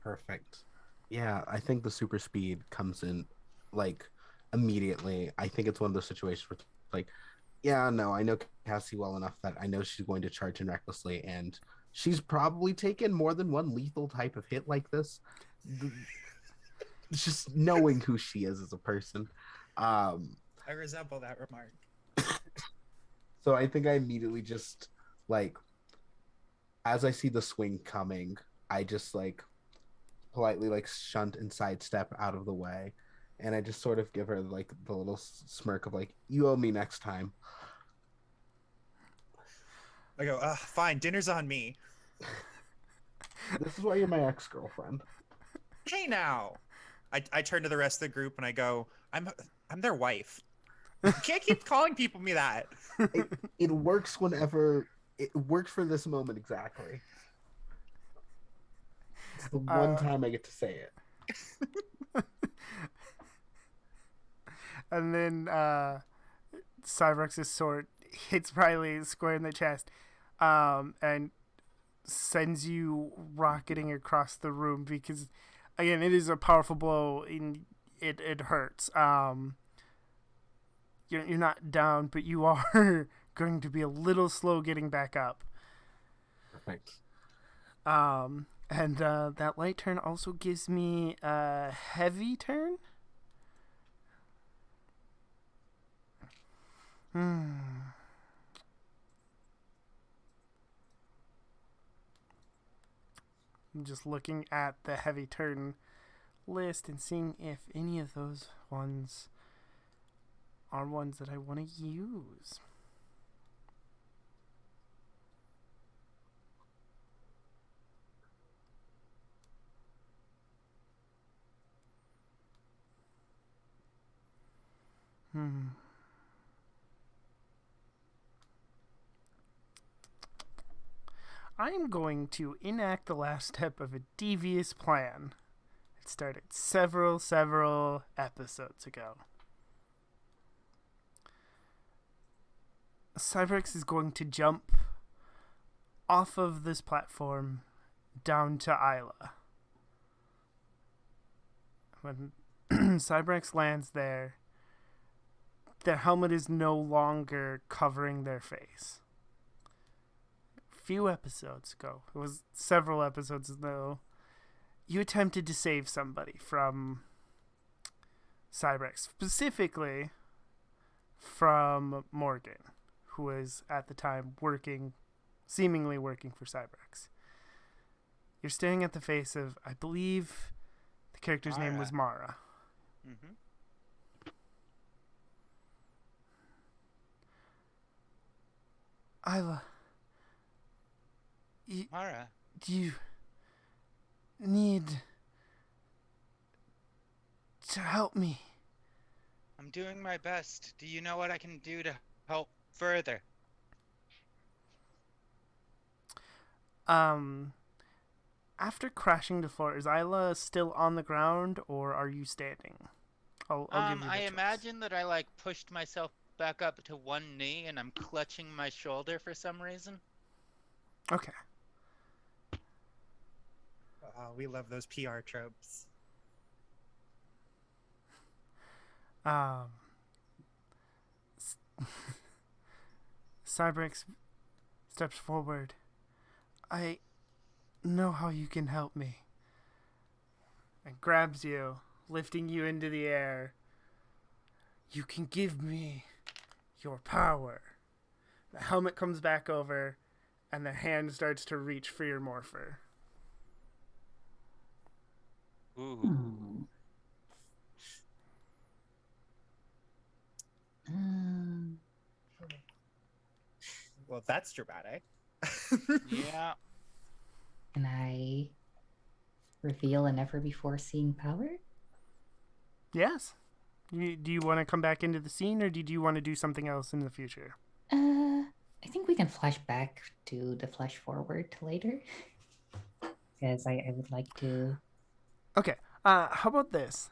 Perfect. Yeah, I think the super speed comes in like immediately. I think it's one of those situations where it's like, yeah, no, I know Cassie well enough that I know she's going to charge in recklessly, and she's probably taken more than one lethal type of hit like this. It's just knowing who she is as a person. I resemble that remark. So I think I immediately just like, as I see the swing coming, I just like politely like shunt and sidestep out of the way, and I just sort of give her like the little smirk of like, you owe me next time. I go, fine, dinner's on me. This is why you're my ex-girlfriend. Hey now. I turn to the rest of the group and I go, I'm their wife. You can't keep calling people me that. It works whenever it works for this moment exactly. It's the one time I get to say it. And then Cybrex's sword hits Riley square in the chest, and sends you rocketing across the room because, again, it is a powerful blow and it hurts. You're not down, but you are going to be a little slow getting back up. Perfect. And that light turn also gives me a heavy turn. I'm just looking at the heavy turn list and seeing if any of those ones are ones that I want to use. I am going to enact the last step of a devious plan. It started several episodes ago. Cybrex is going to jump off of this platform down to Isla. When Cybrex lands there, their helmet is no longer covering their face. Few episodes ago, it was several episodes ago, you attempted to save somebody from Cybrex, specifically from Morgan, who was at the time seemingly working for Cybrex. You're staring at the face of, I believe the character's name was Mara. Mm-hmm. Isla, Mara, you need to help me. I'm doing my best. Do you know what I can do to help further? After crashing to the floor, is Isla still on the ground or are you standing? I'll give you the I choice. imagine that I like pushed myself back up to one knee and I'm clutching my shoulder for some reason. Okay. We love those PR tropes. Cybrex steps forward. I know how you can help me. And grabs you, lifting you into the air. You can give me your power. The helmet comes back over, and the hand starts to reach for your morpher. Ooh. Well, that's dramatic. Yeah. Can I reveal a never before seen power? Yes. Do you want to come back into the scene, or do you want to do something else in the future? I think we can flash back to the flash forward later. Because I would like to. Okay. How about this?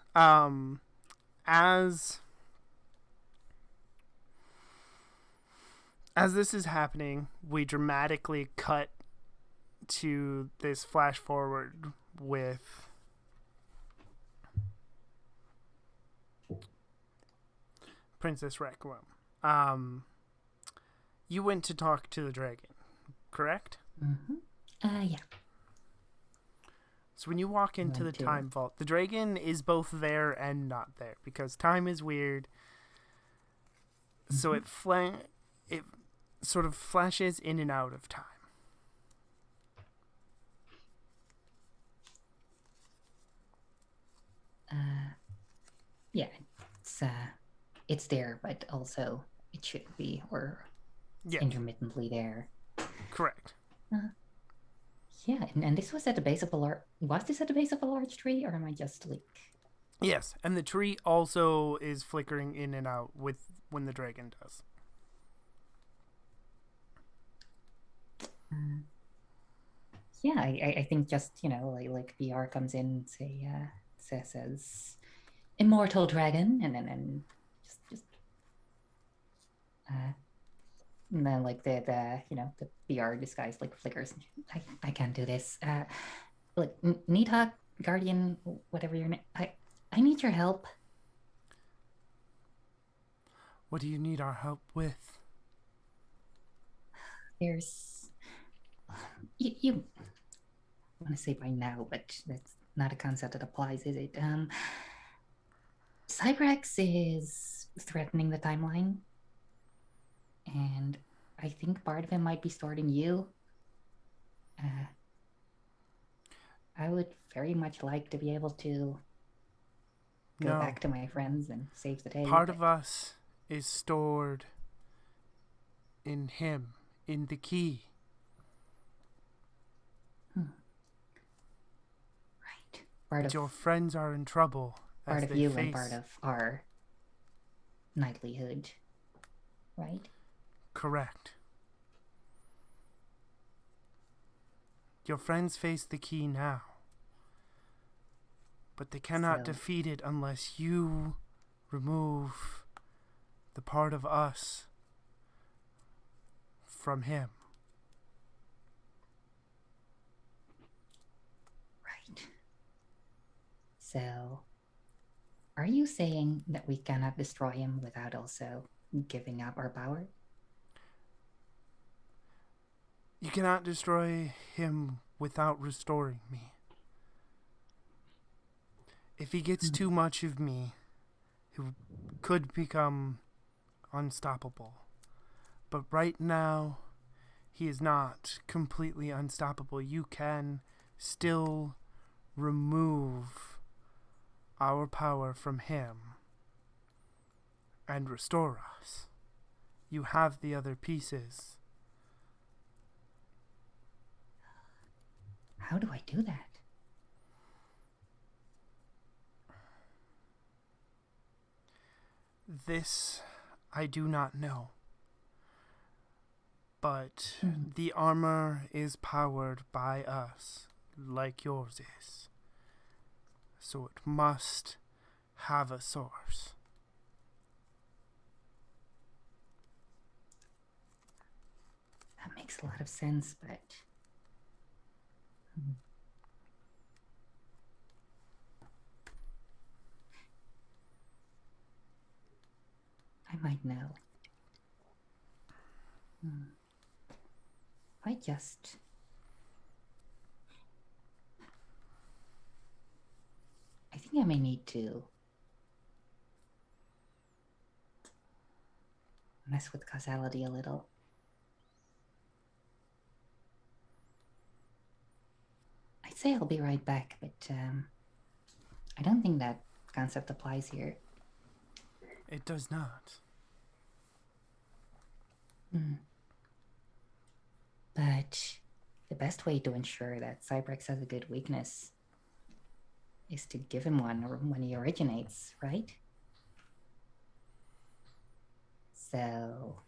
As this is happening, we dramatically cut to this flash forward with Princess Requiem. You went to talk to the dragon, correct? Mm-hmm. Yeah. So when you walk into the time vault, the dragon is both there and not there because time is weird. Mm-hmm. So it sort of flashes in and out of time. Yeah, it's there, but also it shouldn't be, or intermittently there. Correct. Yeah, and this was at the base of a large. Was this at the base of a large tree, or am I just like? Yes, and the tree also is flickering in and out with when the dragon does. Yeah, I think just like PR comes in, says immortal dragon, and then and then like the PR disguise like flickers. I can't do this. Like Needhawk, Guardian, whatever your name. I need your help. What do you need our help with? There's you I want to say by now, but that's not a concept that applies, is it? Cybrex is threatening the timeline, and I think part of it might be starting you. I would very much like to be able to go back to my friends and save the day. Part of us is stored in him, in the key. Right. Your friends are in trouble. Part of you and part of our knightlyhood, right? Correct. Your friends face the key now. But they cannot defeat it unless you remove the part of us from him. Right. So, are you saying that we cannot destroy him without also giving up our power? You cannot destroy him without restoring me. If he gets too much of me, he could become unstoppable. But right now, he is not completely unstoppable. You can still remove our power from him and restore us. You have the other pieces. How do I do that? This I do not know. But the armor is powered by us, like yours is. So it must have a source. That makes a lot of sense, but I might know. I think I may need to mess with causality a little. I'd say I'll be right back, but I don't think that concept applies here. It does not. But the best way to ensure that Cybrex has a good weakness is to give him one when he originates, right? So...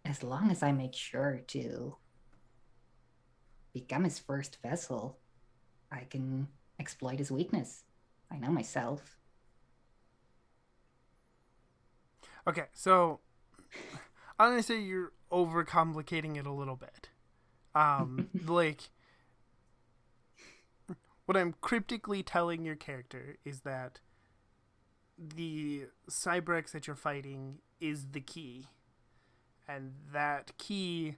As long as I make sure to become his first vessel, I can exploit his weakness. I know myself. Okay, so I'm gonna say you're overcomplicating it a little bit. Like, what I'm cryptically telling your character is that the Cybrex that you're fighting is the key, and that key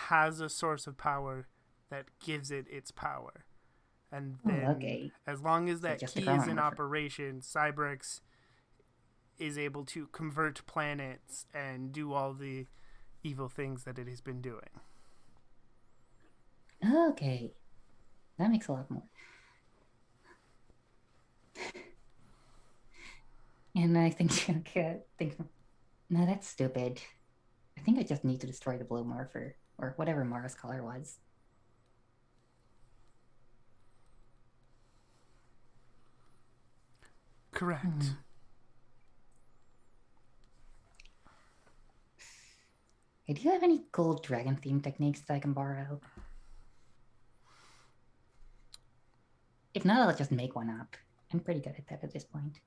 has a source of power that gives it its power. And then, as long as that key is in operation, Cybrex is able to convert planets and do all the evil things that it has been doing. Okay. That makes a lot more. And I think, no, that's stupid. I think I just need to destroy the blue morpher, or whatever Mara's color was. Correct. Hey, do you have any cool dragon theme techniques that I can borrow? If not, I'll just make one up. I'm pretty good at that at this point.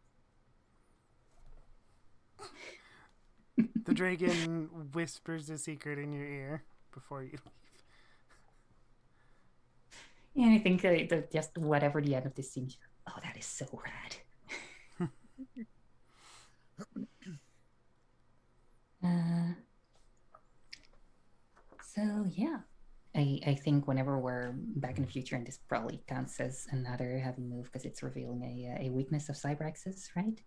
The dragon whispers a secret in your ear before you leave. Yeah, I think just whatever the end of this scene. Oh, that is so rad. So yeah, I think whenever we're back in the future, and this probably counts as another heavy move because it's revealing a weakness of Cybrex's, right?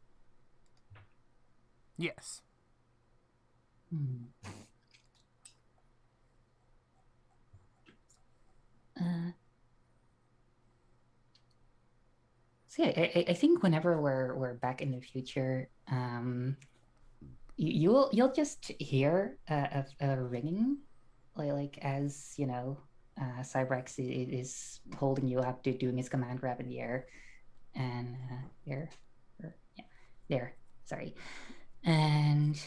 Yes. So yeah, I think whenever we're back in the future, you'll just hear a ringing, like as you know, Cybrex is holding you up to doing his command grab in the air, and there, sorry, and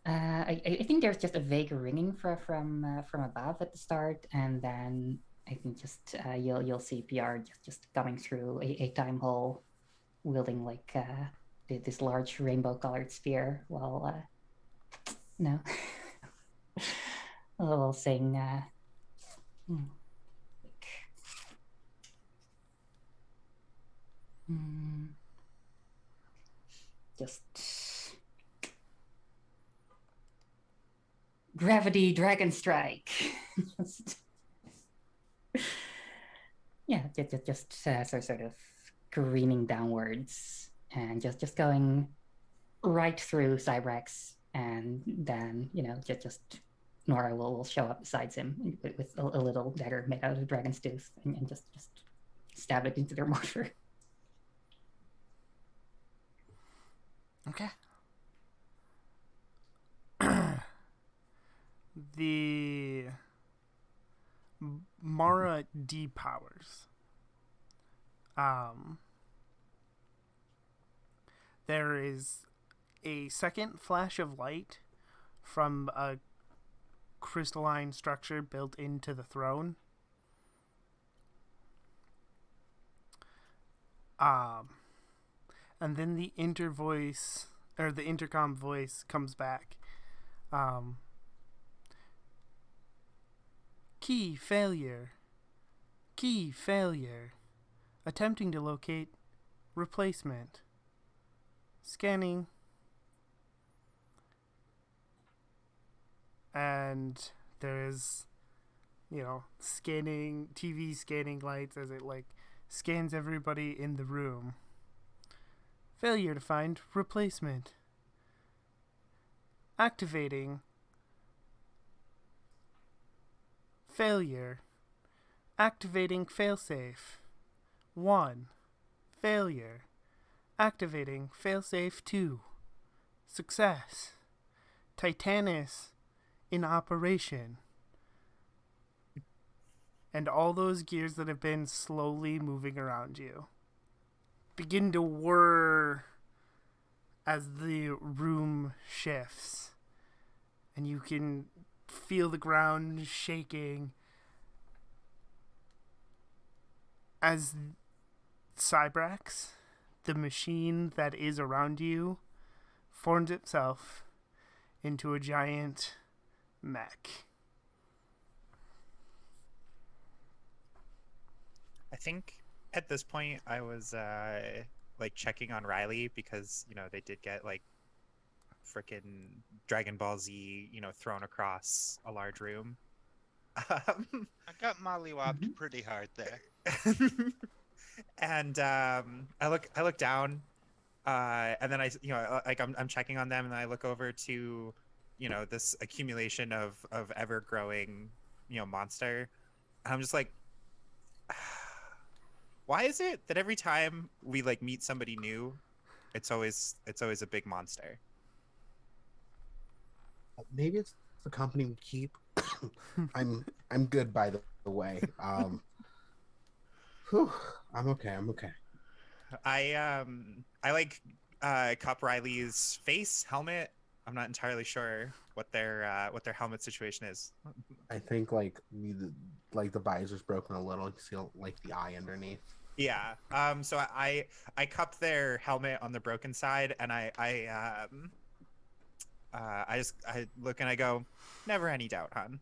I think there's just a vague ringing from above at the start, and then I think just you'll see PR just coming through a time hole, wielding like this large rainbow-colored sphere, while while saying just gravity dragon strike. Yeah, just sort of careening downwards and just going right through Cyrex, and then just Nora will show up beside him with a little dagger made out of dragon's tooth, and just stab it into their mortar. Okay. The Mara depowers. There is a second flash of light from a crystalline structure built into the throne. And then the intercom voice comes back. Key failure. Key failure. Attempting to locate replacement. Scanning. And there is, scanning, TV scanning lights as it scans everybody in the room. Failure to find replacement. Activating. Failure. Activating failsafe. 1. Failure. Activating failsafe 2. Success. Titanus in operation. And all those gears that have been slowly moving around you begin to whir as the room shifts. And you can feel the ground shaking as Cybrax, the machine that is around you, forms itself into a giant mech. I think at this point I was checking on Riley because they did get frickin' Dragon Ball Z thrown across a large room. I got mollywopped pretty hard there. And I look down, and then I'm checking on them, and I look over to this accumulation of ever growing monster. I'm just like, why is it that every time we meet somebody new, it's always a big monster? Maybe it's the company we keep. I'm good, by the way. I'm okay. I cup Riley's face helmet. I'm not entirely sure what their helmet situation is. I think the visor's broken a little. You see the eye underneath. Yeah. So I cup their helmet on the broken side, and I look and I go, never any doubt, hon.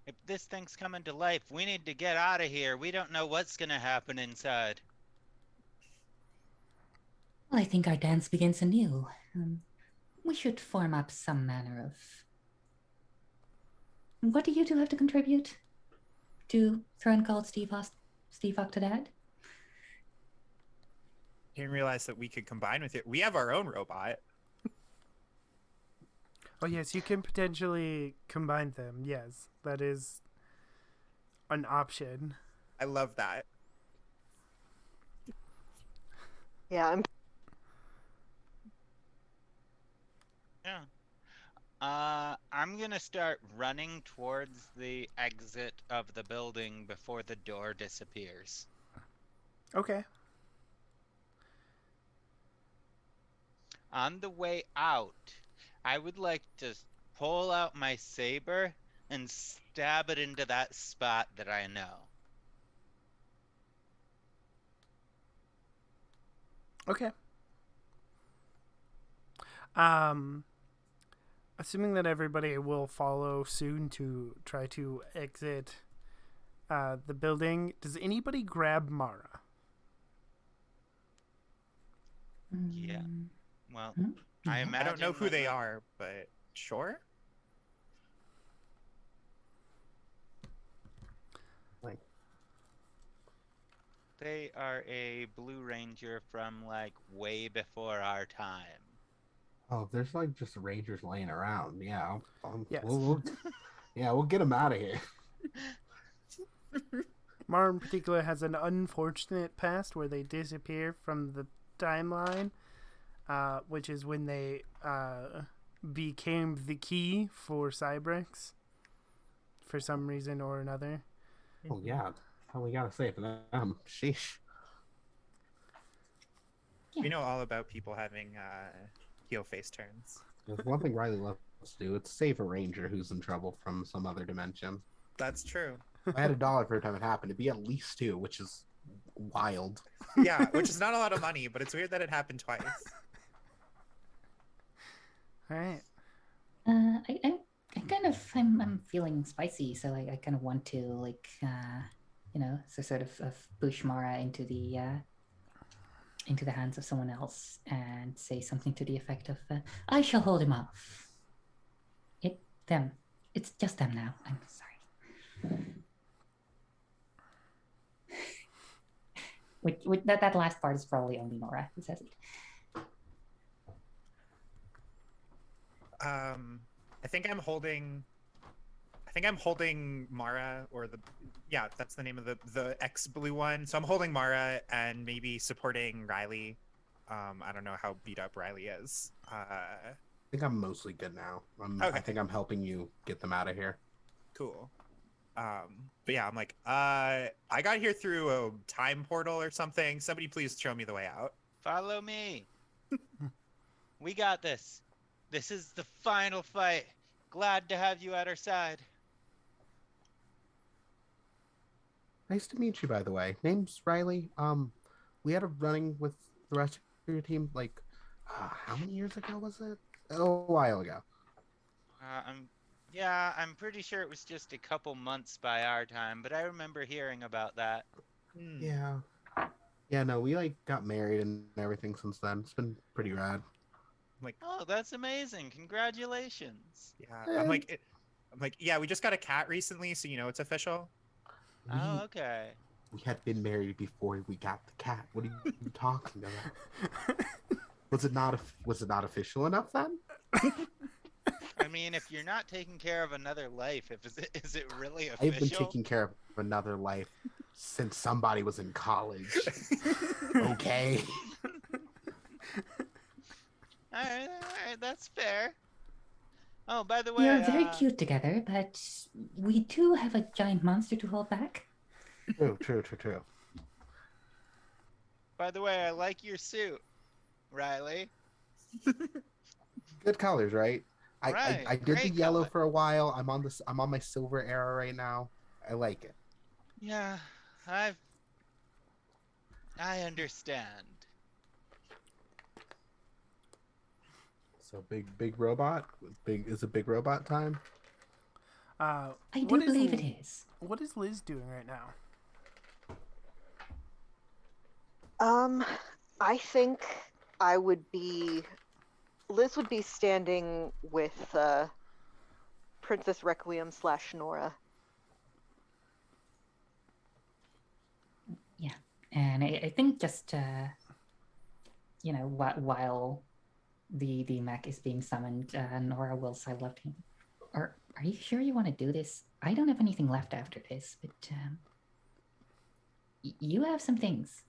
If this thing's coming to life, we need to get out of here. We don't know what's going to happen inside. Well, I think our dance begins anew. We should form up some manner of... What do you two have to contribute to Throne called Steve Octodad? Didn't realize that we could combine with it. We have our own robot. Oh, yes, you can potentially combine them. Yes, that is an option. I love that. Yeah, I'm going to start running towards the exit of the building before the door disappears. Okay. On the way out, I would like to pull out my saber and stab it into that spot that I know. Okay. Assuming that everybody will follow soon to try to exit the building, does anybody grab Mara? Yeah. Well, Mm-hmm. I imagine I don't know who that they are, but sure. They are a Blue Ranger from like way before our time. Oh, there's like just rangers laying around. Yeah, Yes. we'll get them out of here. Mara in particular has an unfortunate past where they disappear from the timeline, which is when they became the key for Cybrex for some reason or another. Oh yeah, that's all we gotta say for them. Sheesh. We know all about people having heel face turns. There's one thing Riley loves to do. It's save a ranger who's in trouble from some other dimension. That's true. If I had $1 for every time it happened, it'd be at least 2, which is wild. Yeah, which is not a lot of money, but it's weird that it happened twice. All right. I'm feeling spicy, so I kind of want to so sort of push Mara into the hands of someone else and say something to the effect of, "I shall hold him off." Them. It's just them now. I'm sorry. That last part is probably only Nora who says it. I think I'm holding Mara, or that's the name of the ex blue one. So I'm holding Mara and maybe supporting Riley. I don't know how beat up Riley is. I think I'm mostly good now. Okay. I think I'm helping you get them out of here. Cool. But yeah, I'm like, I got here through a time portal or something. Somebody please show me the way out. Follow me. We got this. This is the final fight. Glad to have you at our side. Nice to meet you, by the way. Name's Riley. We had a running with the rest of your team, like, how many years ago was it? A while ago. I'm pretty sure it was just a couple months by our time, but I remember hearing about that. Yeah. Yeah, no, we, like, got married and everything since then. It's been pretty rad. Oh, that's amazing. Congratulations. Yeah, I'm like, yeah, we just got a cat recently, so it's official. Oh, okay. We had been married before we got the cat. What are you talking about? Was it not official enough then? I mean, if you're not taking care of another life, is it really official? I've been taking care of another life since somebody was in college. Okay. All right, that's fair. Oh, by the way, We are very cute together, but we do have a giant monster to hold back. True. By the way, I like your suit, Riley. Good colors, right? Right, I did the great yellow color. for a while. I'm on my silver era right now. I like it. Yeah, I understand. So big robot. Is it big robot time? I do believe it is. What is Liz doing right now? I think Liz would be standing with Princess Requiem / Nora. Yeah, and I think just while the mech is being summoned, Nora will sidle up to him. Are you sure you want to do this? I don't have anything left after this, but you have some things.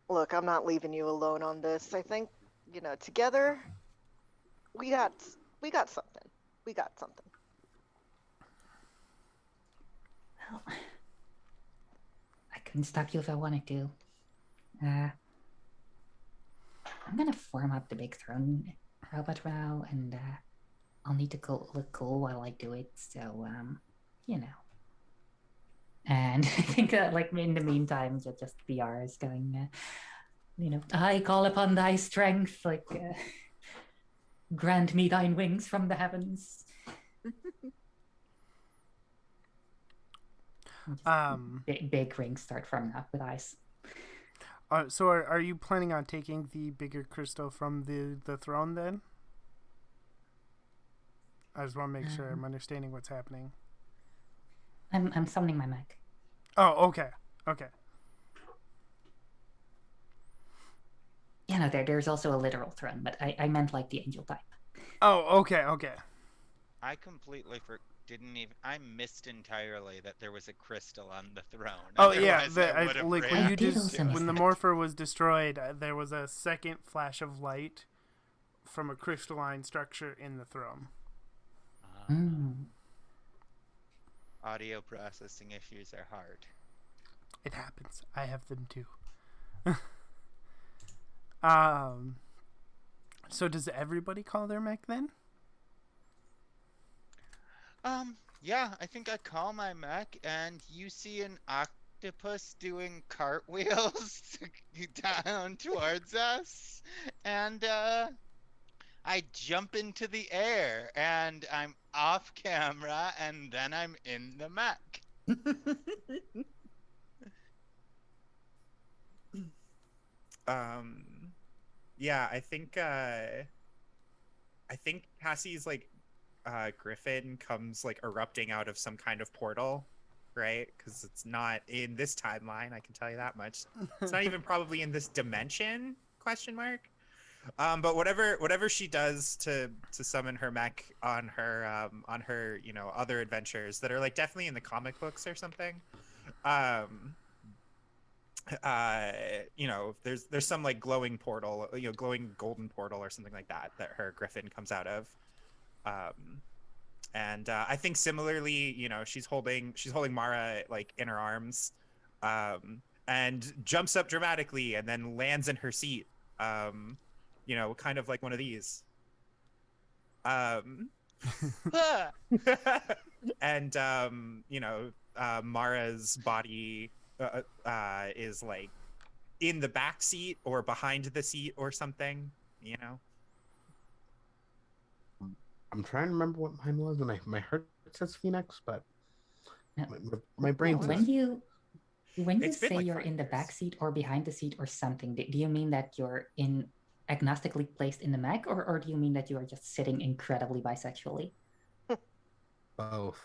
Look, I'm not leaving you alone on this. I think, together we got something. We got something. Well, I couldn't stop you if I wanted to. I'm gonna form up the big throne robot now, and I'll need to look cool while I do it. So, And I think in the meantime, just VR is going, I call upon thy strength, grant me thine wings from the heavens. Big rings start forming up with eyes. So are you planning on taking the bigger crystal from the throne then? I just want to make sure I'm understanding what's happening. I'm summoning my mech. Oh, okay. Okay. Yeah, no, there's also a literal throne, but I meant like the angel type. Oh, okay, okay. I completely didn't even. I missed entirely that there was a crystal on the throne. Oh yeah, Otherwise I would have like ran when you I did just also miss when the that. morpher was destroyed, there was a second flash of light from a crystalline structure in the throne. Audio processing issues are hard. It happens. I have them too. So does everybody call their mech then? Yeah, I think I call my mech, and you see an octopus doing cartwheels down towards us, and I jump into the air, and I'm off camera, and then I'm in the mech. Yeah, I think Cassie's like Griffin comes like erupting out of some kind of portal, right? Because it's not in this timeline, I can tell you that much. It's not even probably in this dimension, question mark. But whatever she does to summon her mech on her other adventures that are like definitely in the comic books or something. There's some like glowing portal, glowing golden portal or something like that her Griffin comes out of. And I think similarly, she's holding Mara like in her arms, and jumps up dramatically and then lands in her seat. Kind of like one of these. And Mara's body is like in the back seat or behind the seat or something. I'm trying to remember what mine was, and my heart says Phoenix, but No. my brain says. When you It's been say like you're 5 in the years. back seat or behind the seat or something, do you mean that you're agnostically placed in the mech, or do you mean that you are just sitting incredibly bisexually? Both.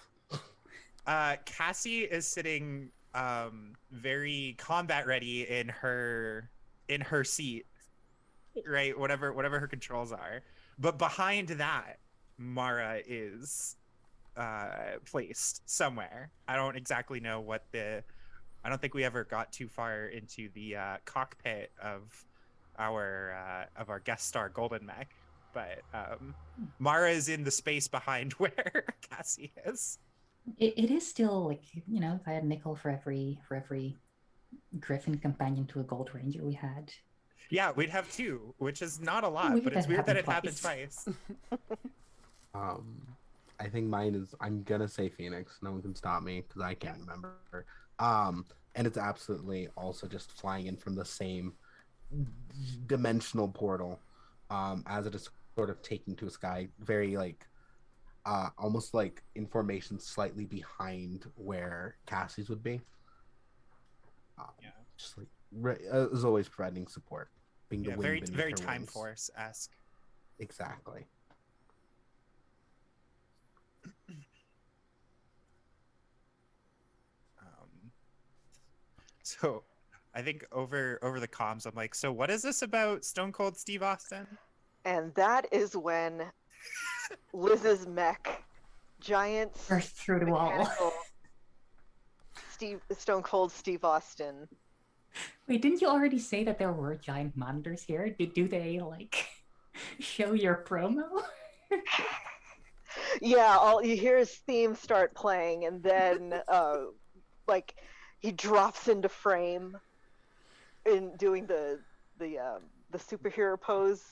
Cassie is sitting very combat ready in her seat, right? Whatever her controls are. But behind that, Mara is placed somewhere. I don't exactly know I don't think we ever got too far into the cockpit of our guest star Golden Mech, but Mara is in the space behind where Cassie is. It is still like, if I had nickel for every Griffin companion to a Gold Ranger we had. Yeah, we'd have 2, which is not a lot, Weird but it's that it weird that it happened happened twice. I think mine is. I'm gonna say Phoenix. No one can stop me because I can't remember. And it's absolutely also just flying in from the same dimensional portal, as it is sort of taking to a sky, very like, almost like in formation slightly behind where Cassie's would be. Just like as always, providing support, being the wind very beneath very her Time wings. Force-esque. Exactly. So I think over the comms, I'm like, so what is this about Stone Cold Steve Austin? And that is when Liz's mech, giant Burst through the wall. mechanical Stone Cold Steve Austin. Wait, didn't you already say that there were giant monitors here? Do they like show your promo? Yeah, all you hear is theme start playing, and then like he drops into frame in doing the superhero pose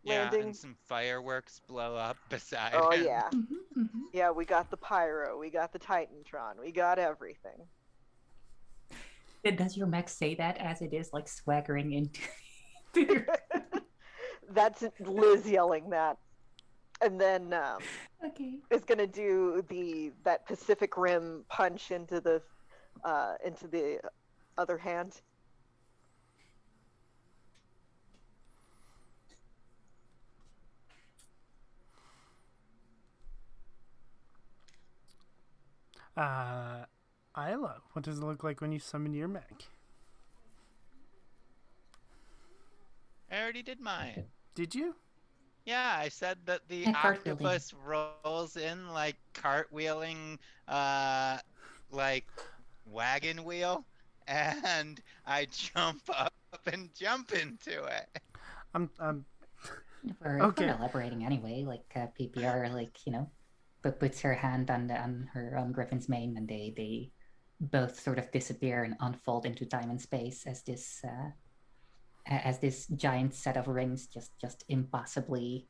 landing. Yeah, and some fireworks blow up beside Oh him. yeah. Yeah, we got the pyro, we got the Titantron, we got everything. Does your mech say that as it is like swaggering into your... That's Liz yelling that. And then Okay. is gonna do that Pacific Rim punch into the other hand. Isla, what does it look like when you summon your mech? I already did mine. Did you? Yeah, I said that the And cartwheeling. octopus rolls in like cartwheeling, like wagon wheel, and I jump up and jump into it. I'm If we're Okay. elaborating anyway, like PPR, like puts her hand on her on Griffin's mane, and they both sort of disappear and unfold into time and space as this giant set of rings just impossibly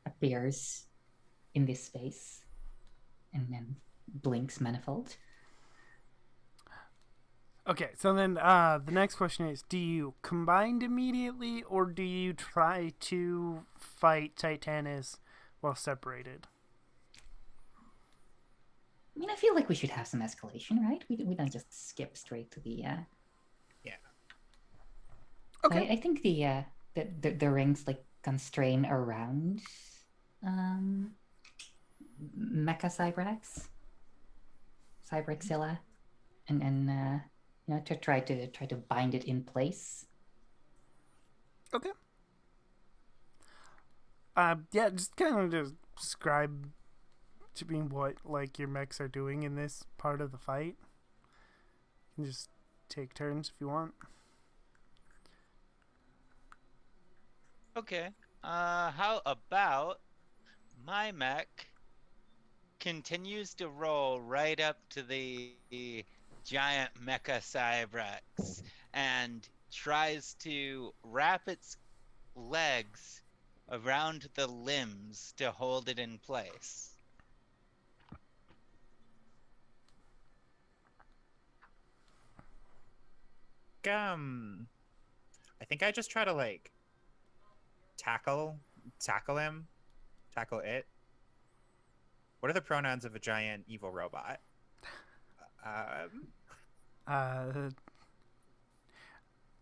appears in this space and then blinks manifold. Okay, so then the next question is, do you combine immediately or do you try to fight Titanus while separated? I mean, I feel like we should have some escalation, right? We don't just skip straight to the Yeah. Okay. I think the rings like constrain around Mecha Cybrexilla, and to try to bind it in place. Okay. Yeah, just kind of just describe to me what like your mechs are doing in this part of the fight. And just take turns if you want. Okay. How about my mech continues to roll right up to the giant mecha Cybrex and tries to wrap its legs around the limbs to hold it in place. I think I just try to like tackle it. What are the pronouns of a giant evil robot?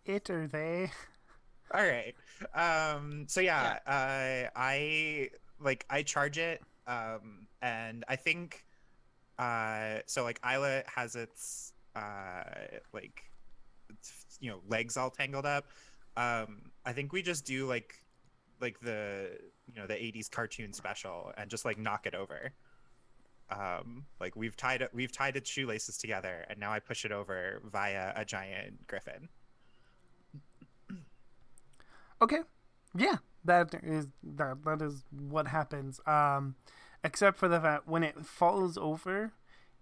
It or they. All right. So yeah, I charge it. And I think so like Isla has its legs all tangled up. I think we just do like the the 80s cartoon special and just like knock it over. Like we've tied its shoelaces together and now I push it over via a giant griffin. Okay. Yeah, that is what happens. Except for the fact when it falls over,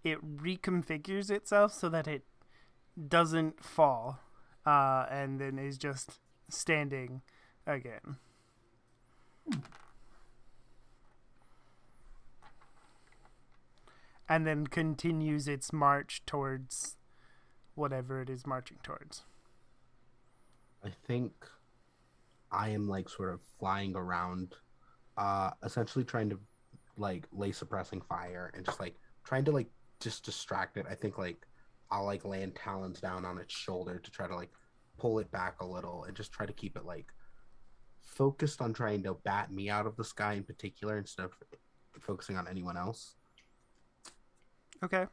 it reconfigures itself so that it doesn't fall, and then is just standing again. And then continues its march towards whatever it is marching towards. I think I am like sort of flying around, essentially trying to like lay suppressing fire and just like trying to like just distract it. I think like I'll like land talons down on its shoulder to try to like pull it back a little and just try to keep it like focused on trying to bat me out of the sky in particular instead of focusing on anyone else. Okay.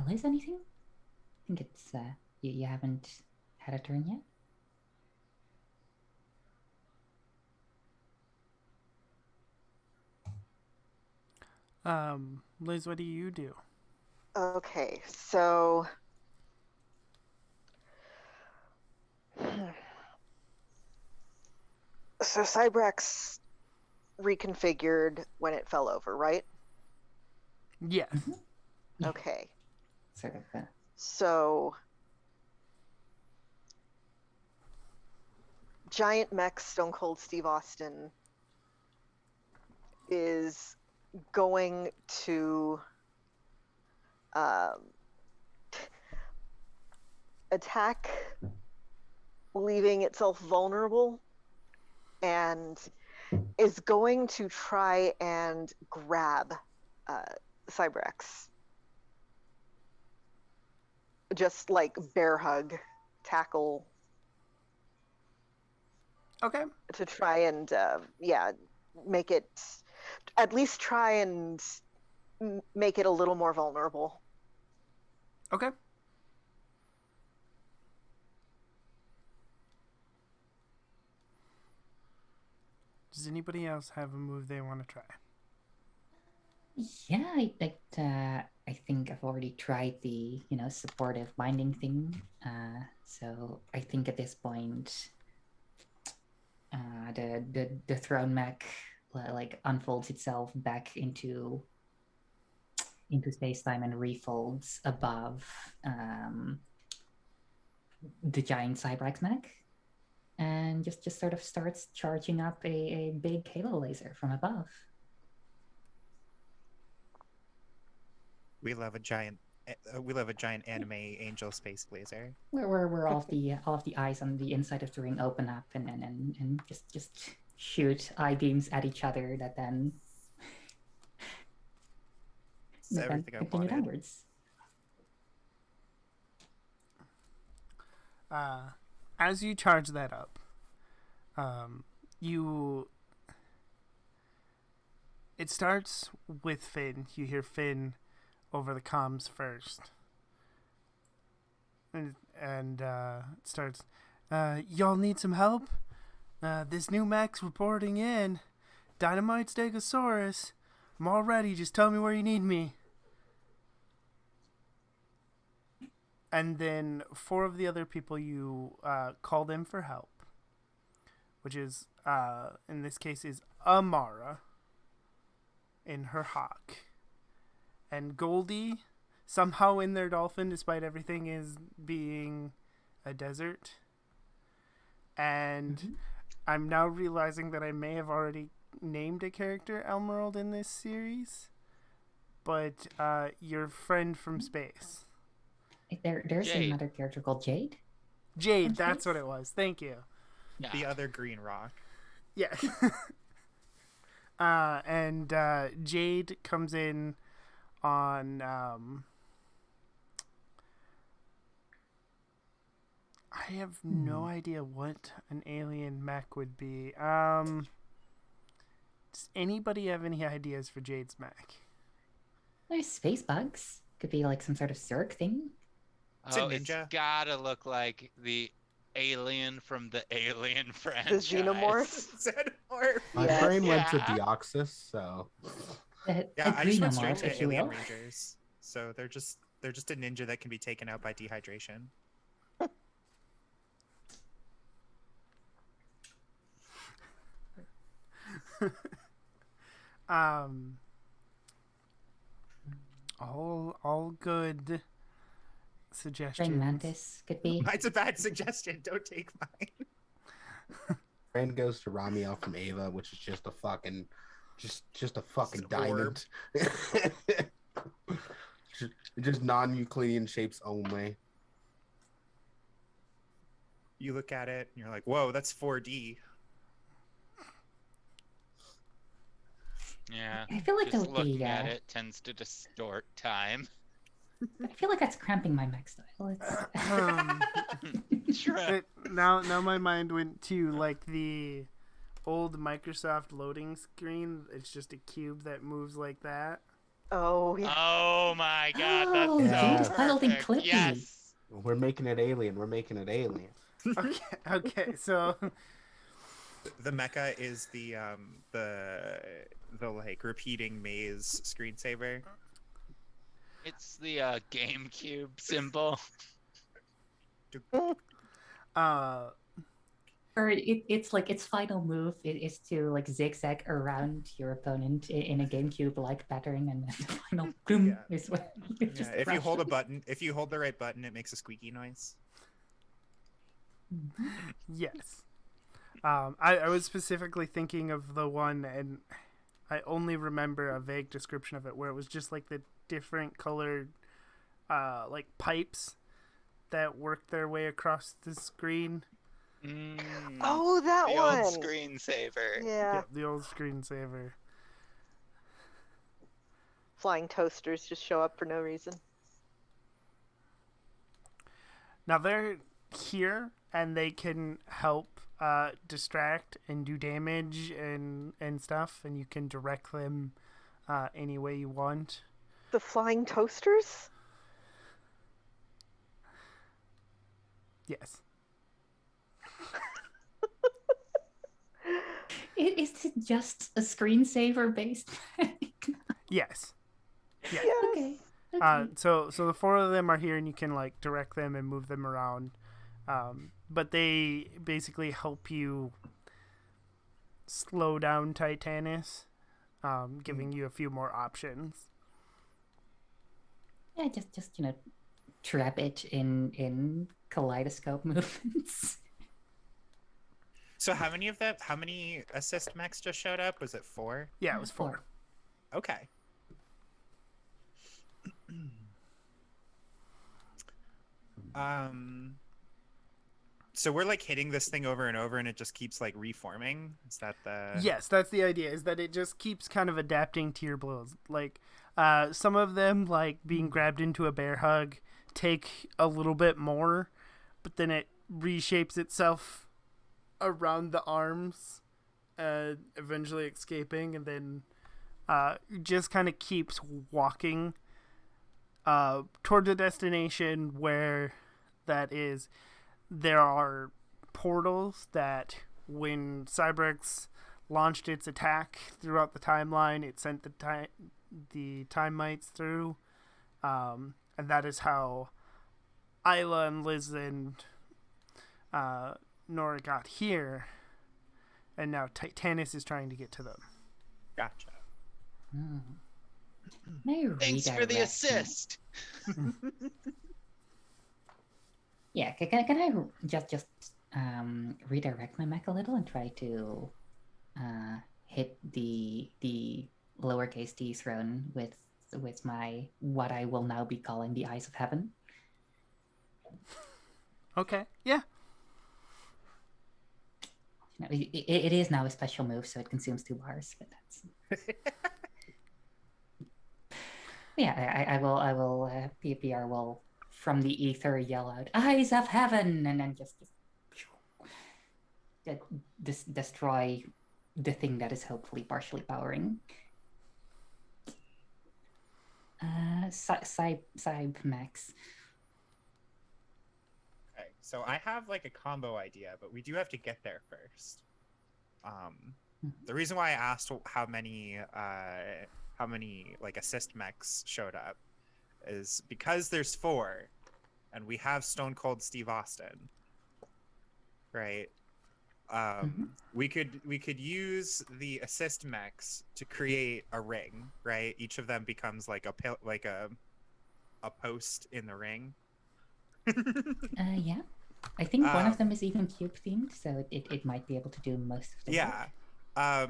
Liz, anything? I think it's you haven't had a turn yet. Liz, what do you do? Okay, so Cybrex reconfigured when it fell over, right? Yes. Mm-hmm. Yeah. Okay. Sort of. So giant mech Stone Cold Steve Austin is going to attack, leaving itself vulnerable, and is going to try and grab Cybrex. Just like bear hug, tackle. Okay. to try and make it, at least try and make it a little more vulnerable. Okay. Does anybody else have a move they want to try? Yeah, I think I've already tried the supportive binding thing. So I think at this point, the throne mech like unfolds itself back into space time and refolds above the giant Cybrax mech, and just sort of starts charging up a big halo laser from above. We love a giant anime angel space blazer. Where all of the eyes on the inside of the ring open up and just shoot eye beams at each other that then It's everything I continue wanted. downwards. As you charge that up, it starts with Finn. You hear Finn over the comms first. And it starts, y'all need some help? This new mech's reporting in. Dynamite Stegosaurus. I'm all ready. Just tell me where you need me. And then 4 of the other people you call them for help, which is, in this case, is Amara in her hawk. And Goldie, somehow in their dolphin, despite everything, is being a desert. And I'm now realizing that I may have already named a character Elmerald in this series, but your friend from space. There's Jade. another character called Jade. Jade, From that's space? what it was. Thank you. Yeah. The other green rock. Yeah. And Jade comes in on I have no idea what an alien mech would be. Does anybody have any ideas for Jade's mech? There's space bugs. Could be like some sort of Zerg thing. It's a Oh, it's ninja. gotta look like the alien from the Alien The franchise. xenomorphs. Xenomorph. My Yes. brain went to Yeah. Deoxys, so A Yeah, I just went greenomorph, straight if to you Alien will. Rangers. So they're just a ninja that can be taken out by dehydration. All good suggestions. Praying mantis could be. Mine's a bad suggestion. Don't take mine. brain goes to Ramiel from Ava, which is just a fucking just a fucking Just an orb. diamond. just non-Euclidean shapes only. You look at it and you're like, "Whoa, that's 4D." Yeah. I feel like that Just would be. looking at it tends to distort time. I feel like that's cramping my mech style. It's... Sure. Now my mind went to like the old Microsoft loading screen. It's just a cube that moves like that. Oh, yeah. Oh my god, that's Oh, Yeah. so Jade's piloting perfect. Clippy. Yes. We're making it alien. We're making it alien. Okay, so The mecha is the like repeating maze screensaver. It's the GameCube symbol. Or it's like its final move is to like zigzag around your opponent in a GameCube-like pattern, and then the final boom Yeah. is when you just Yeah, if you hold a crush button, if you hold the right button, it makes a squeaky noise. it. yes. I was specifically thinking of the one, and I only remember a vague description of it, where it was just like the different colored like pipes that worked their way across the screen. Oh, that the one. old screensaver. Yeah. The old screensaver. Flying toasters just show up for no reason. Now they're here and they can help distract and do damage and stuff, and you can direct them any way you want. The flying toasters? Yes. Is it just a screensaver based? Yes. Yeah. Yes. Okay. So the four of them are here, and you can like direct them and move them around. But they basically help you slow down Titanus, giving you a few more options. Yeah, just trap it in kaleidoscope movements. So how many assist mechs just showed up? Was it 4? Yeah, it was 4. Okay. So we're like hitting this thing over and over and it just keeps like reforming? Is that the Yes, that's the idea, is that it just keeps kind of adapting to your blows. Like, some of them, like being grabbed into a bear hug, take a little bit more, but then it reshapes itself around the arms, eventually escaping, and then just kind of keeps walking toward the destination where that is. There are portals that, when Cybrex launched its attack throughout the timeline, it sent the time mites through, and that is how Isla and Liz and Nora got here, and now Titanus is trying to get to them. Gotcha. May I Thanks for the redirect assist. Yeah, can I just redirect my mech a little and try to hit the lowercase t throne with my what I will now be calling the Eyes of Heaven? Okay, yeah. It is now a special move, so it consumes 2 bars. But that's yeah. I will. PPR will from the ether yell out "Eyes of Heaven" and then just destroy the thing that is hopefully partially powering. Cyb Max. Okay. So I have like a combo idea, but we do have to get there first. The reason why I asked how many like assist mechs showed up is because there's 4 and we have Stone Cold Steve Austin, right? We could use the assist mechs to create a ring, right? Each of them becomes like a post in the ring. Yeah. I think one of them is even cube themed, so it might be able to do most of the work. Yeah.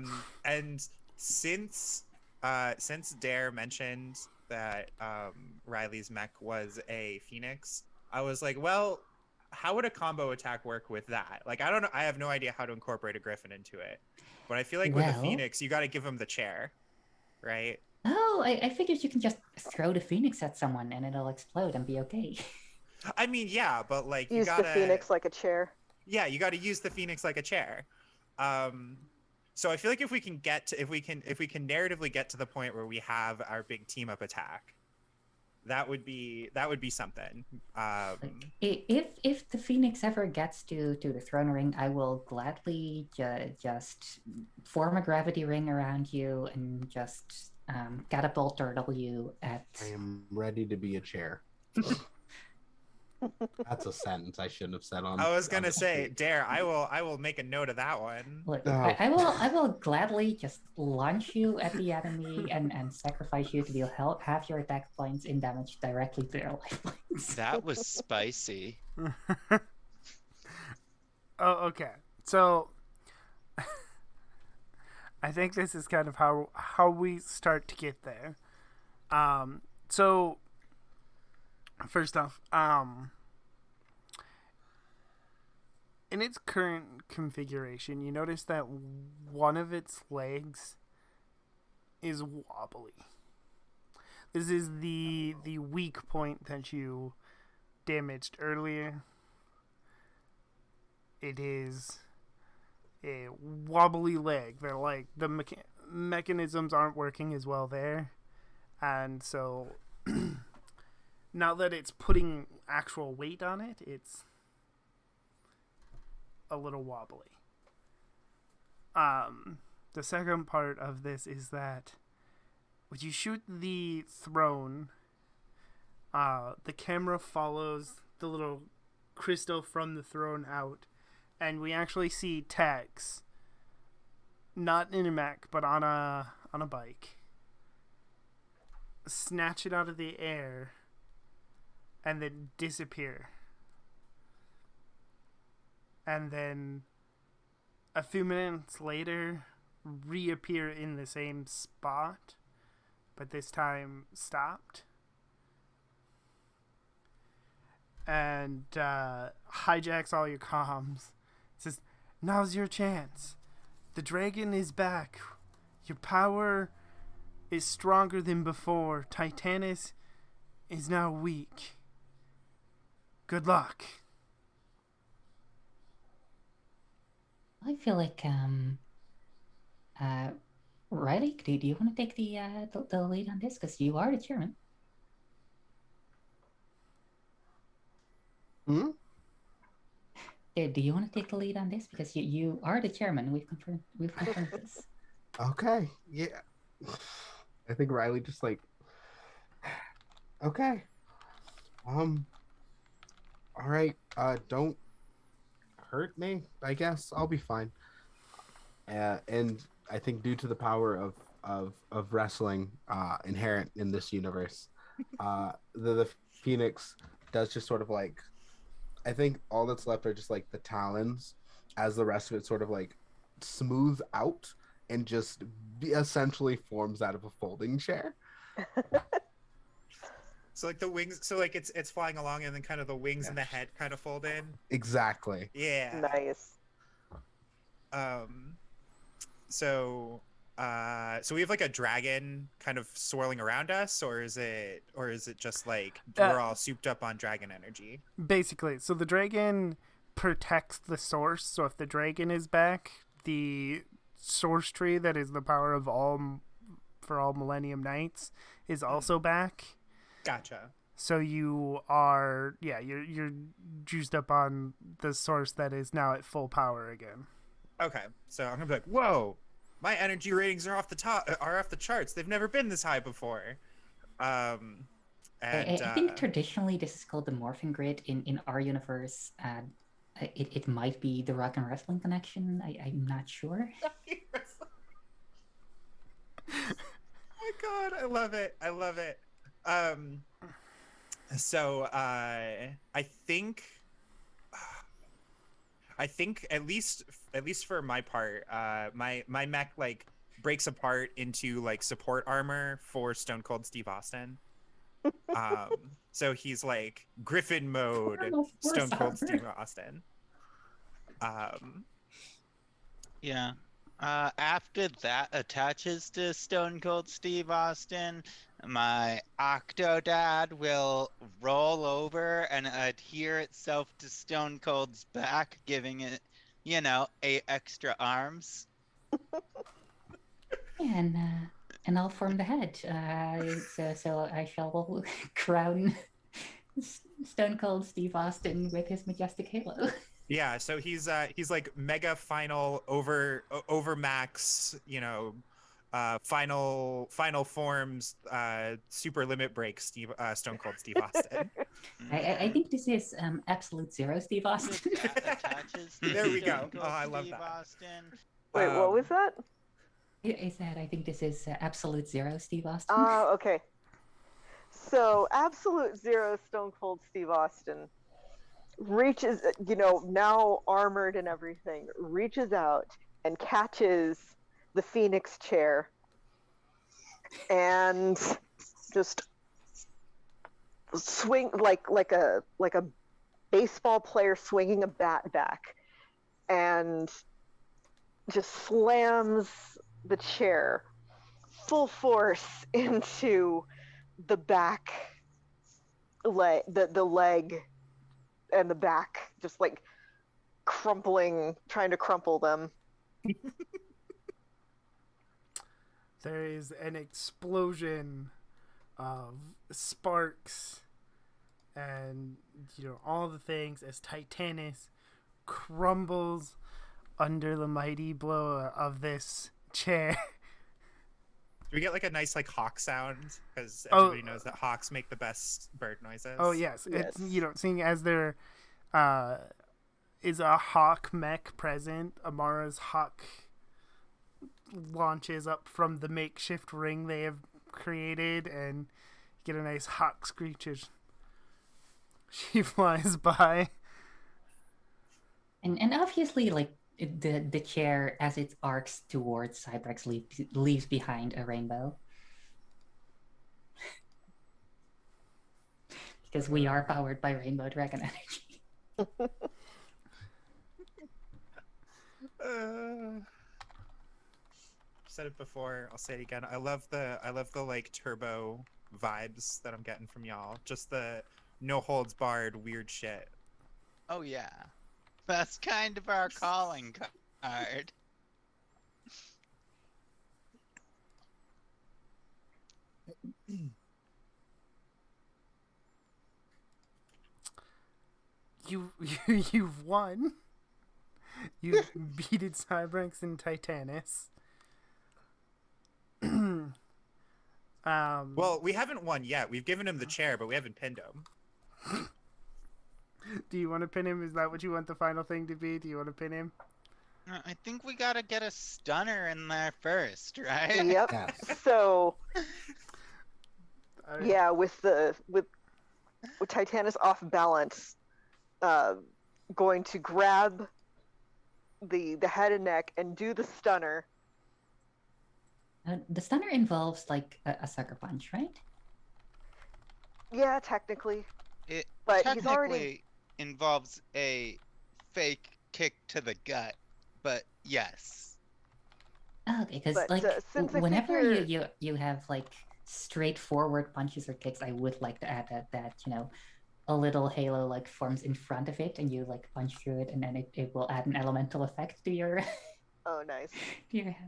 And since Dare mentioned that Riley's mech was a Phoenix, I was like, well, how would a combo attack work with that? Like, I don't know. I have no idea how to incorporate a Griffin into it. But I feel like with a Phoenix, you got to give him the chair, right? Oh, I figured you can just throw the Phoenix at someone and it'll explode and be okay. I mean, yeah, but like Use the Phoenix like a chair. Yeah, you got to use the Phoenix like a chair. So I feel like if we can narratively get to the point where we have our big team up attack, that would be something. If the Phoenix ever gets to the throne ring, I will gladly just form a gravity ring around you and just catapult or W at. I am ready to be a chair. That's a sentence I shouldn't have said on. I was gonna say, Dare, I will make a note of that one. Look, I will gladly just launch you at the enemy and sacrifice you to deal half your attack points in damage directly to their life points. That was spicy. Oh, okay. So I think this is kind of how we start to get there. So first off, in its current configuration, you notice that one of its legs is wobbly. This is the weak point that you damaged earlier. It is a wobbly leg. They're like the mechanisms aren't working as well there, and so now that it's putting actual weight on it, it's a little wobbly. The second part of this is that when you shoot the throne, the camera follows the little crystal from the throne out, and we actually see Tex, not in a mech, but on a bike, snatch it out of the air, and then disappear. And then a few minutes later, reappear in the same spot, but this time stopped. And hijacks all your comms. Says, now's your chance. The dragon is back. Your power is stronger than before. Titanus is now weak. Good luck. I feel like Riley, do you want to take the lead on this? Because you are the chairman. Hmm? Do you want to take the lead on this? Because you are the chairman. We've confirmed this. Okay. Yeah. I think Riley just like. Okay. All right. Don't hurt me. I guess I'll be fine. And I think due to the power of wrestling inherent in this universe, the Phoenix does just sort of like. I think all that's left are just like the talons, as the rest of it sort of like smooth out and just essentially forms out of a folding chair. So like the wings, so like it's flying along, and then kind of the wings and the head kind of fold in. Exactly. Yeah. Nice. So we have like a dragon kind of swirling around us, or is it just like we're all souped up on dragon energy? Basically, so the dragon protects the source. So if the dragon is back, the source tree that is the power of all Millennium Knights is also back. Gotcha. So you are, you're juiced up on the source that is now at full power again. Okay, so I'm gonna be like, whoa, my energy ratings are off the charts. They've never been this high before. I think traditionally this is called the morphing grid in our universe. It might be the rock and wrestling connection. I'm not sure. Oh my god, I love it. So I think at least for my part, my mech like breaks apart into like support armor for Stone Cold Steve Austin. So he's like Griffin mode Stone Cold Steve Austin. Yeah. After that attaches to Stone Cold Steve Austin, my Octodad will roll over and adhere itself to Stone Cold's back, giving it, 8 extra arms. And I'll form the head. So I shall crown Stone Cold Steve Austin with his majestic halo. Yeah, so he's like mega final over max, final forms, super limit break Stone Cold Steve Austin. I think this is absolute zero Steve Austin. There we go. Oh, I love that. Austin. Wait, what was that? I said I think this is absolute zero Steve Austin. Okay. So absolute zero Stone Cold Steve Austin reaches, now armored and everything, reaches out and catches the Phoenix chair and just swing like a baseball player swinging a bat back, and just slams the chair full force into the back leg, the leg and the back, just like trying to crumple them There is an explosion of sparks and all the things as Titanus crumbles under the mighty blow of this chair. Do we get like a nice like hawk sound? Because Oh. everybody knows that hawks make the best bird noises. Oh yes, it's Yes. seeing as there is a hawk mech present, Amara's hawk launches up from the makeshift ring they have created, and get a nice hawk screech as she flies by. And obviously, like the chair as it arcs towards Cybrex leaves behind a rainbow. Because we are powered by rainbow dragon energy. Said it before, I'll say it again. I love the like turbo vibes that I'm getting from y'all. Just the no holds barred weird shit. Oh yeah, that's kind of our calling card. You've won. You've beaten Cybrex and Titanus. Well, we haven't won yet. We've given him the chair, but we haven't pinned him. Do you want to pin him? Is that what you want the final thing to be? Do you want to pin him? I think we gotta get a stunner in there first, right? Yep. Yes. So I- yeah, with Titanus off balance, going to grab the head and neck and do the stunner. The stunner involves like a sucker punch, right? Yeah, technically. It But technically he's already involves a fake kick to the gut, but yes. Okay, because But, like since I whenever figure- you have like straightforward punches or kicks, I would like to add that a little halo like forms in front of it, and you like punch through it, and then it will add an elemental effect to your Oh, nice.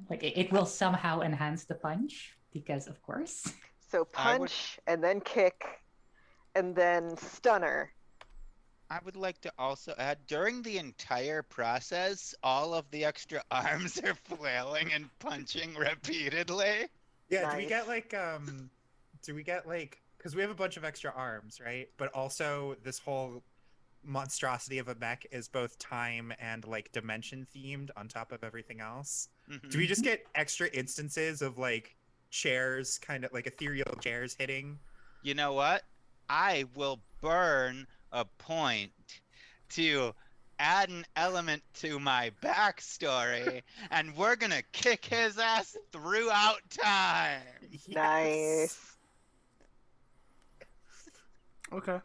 like it will somehow enhance the punch because of course. So I would- punch and then kick and then stunner. I would like to also add, during the entire process, all of the extra arms are flailing and punching repeatedly. Yeah, do we Nice. get like because we have a bunch of extra arms, right? But also this whole monstrosity of a mech is both time and like dimension themed on top of everything else. Mhm. Do we just get extra instances of like chairs, kind of like ethereal chairs hitting? You know what? I will burn a point to add an element to my backstory, and we're gonna kick his ass throughout time. Nice. Okay.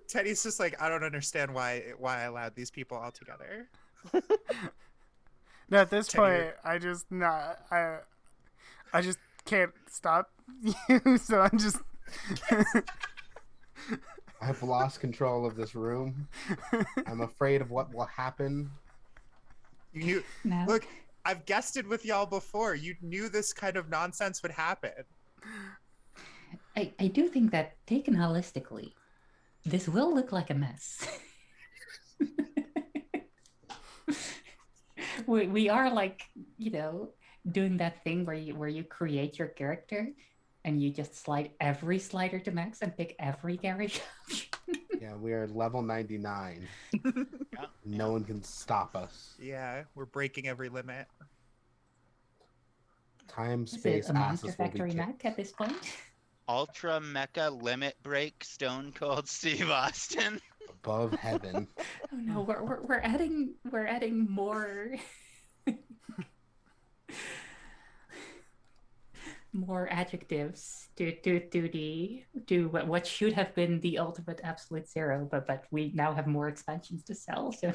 Teddy's just like, I don't understand why I allowed these people all together. Now at this Tenure. point, I just can't stop you, so I'm just. I've lost control of this room. I'm afraid of what will happen. You knew. No. Look, I've guested with y'all before. You knew this kind of nonsense would happen. I do think that taken holistically, this will look like a mess. we are like, doing that thing where you create your character and you just slide every slider to max and pick every garage option. Yeah, we are level 99. No one can stop us. Yeah, we're breaking every limit. Time, Is it space, a Monster asses will be Factory kicked. mech at this point? Ultra Mecha Limit Break Stone Cold Steve Austin. Above heaven. Oh no, we're adding more more adjectives to what should have been the ultimate absolute zero, but we now have more expansions to sell. So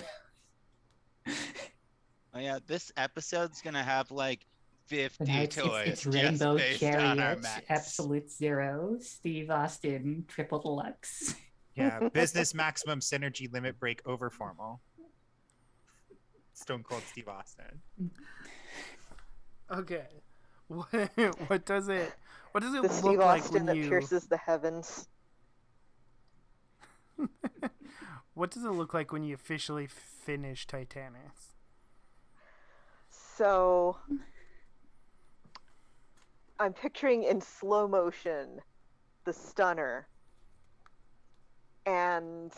Oh yeah, this episode's gonna have like 50 now toys it's just Rainbow based on our Chariot, mechs. Absolute Zero, Steve Austin, Triple Deluxe. Yeah, business maximum synergy limit break over formal. Stone Cold Steve Austin. Okay. What does it The look Steve like Austin when that you pierces the heavens. what does it look like when you officially finish Titanis? So I'm picturing in slow motion the stunner, and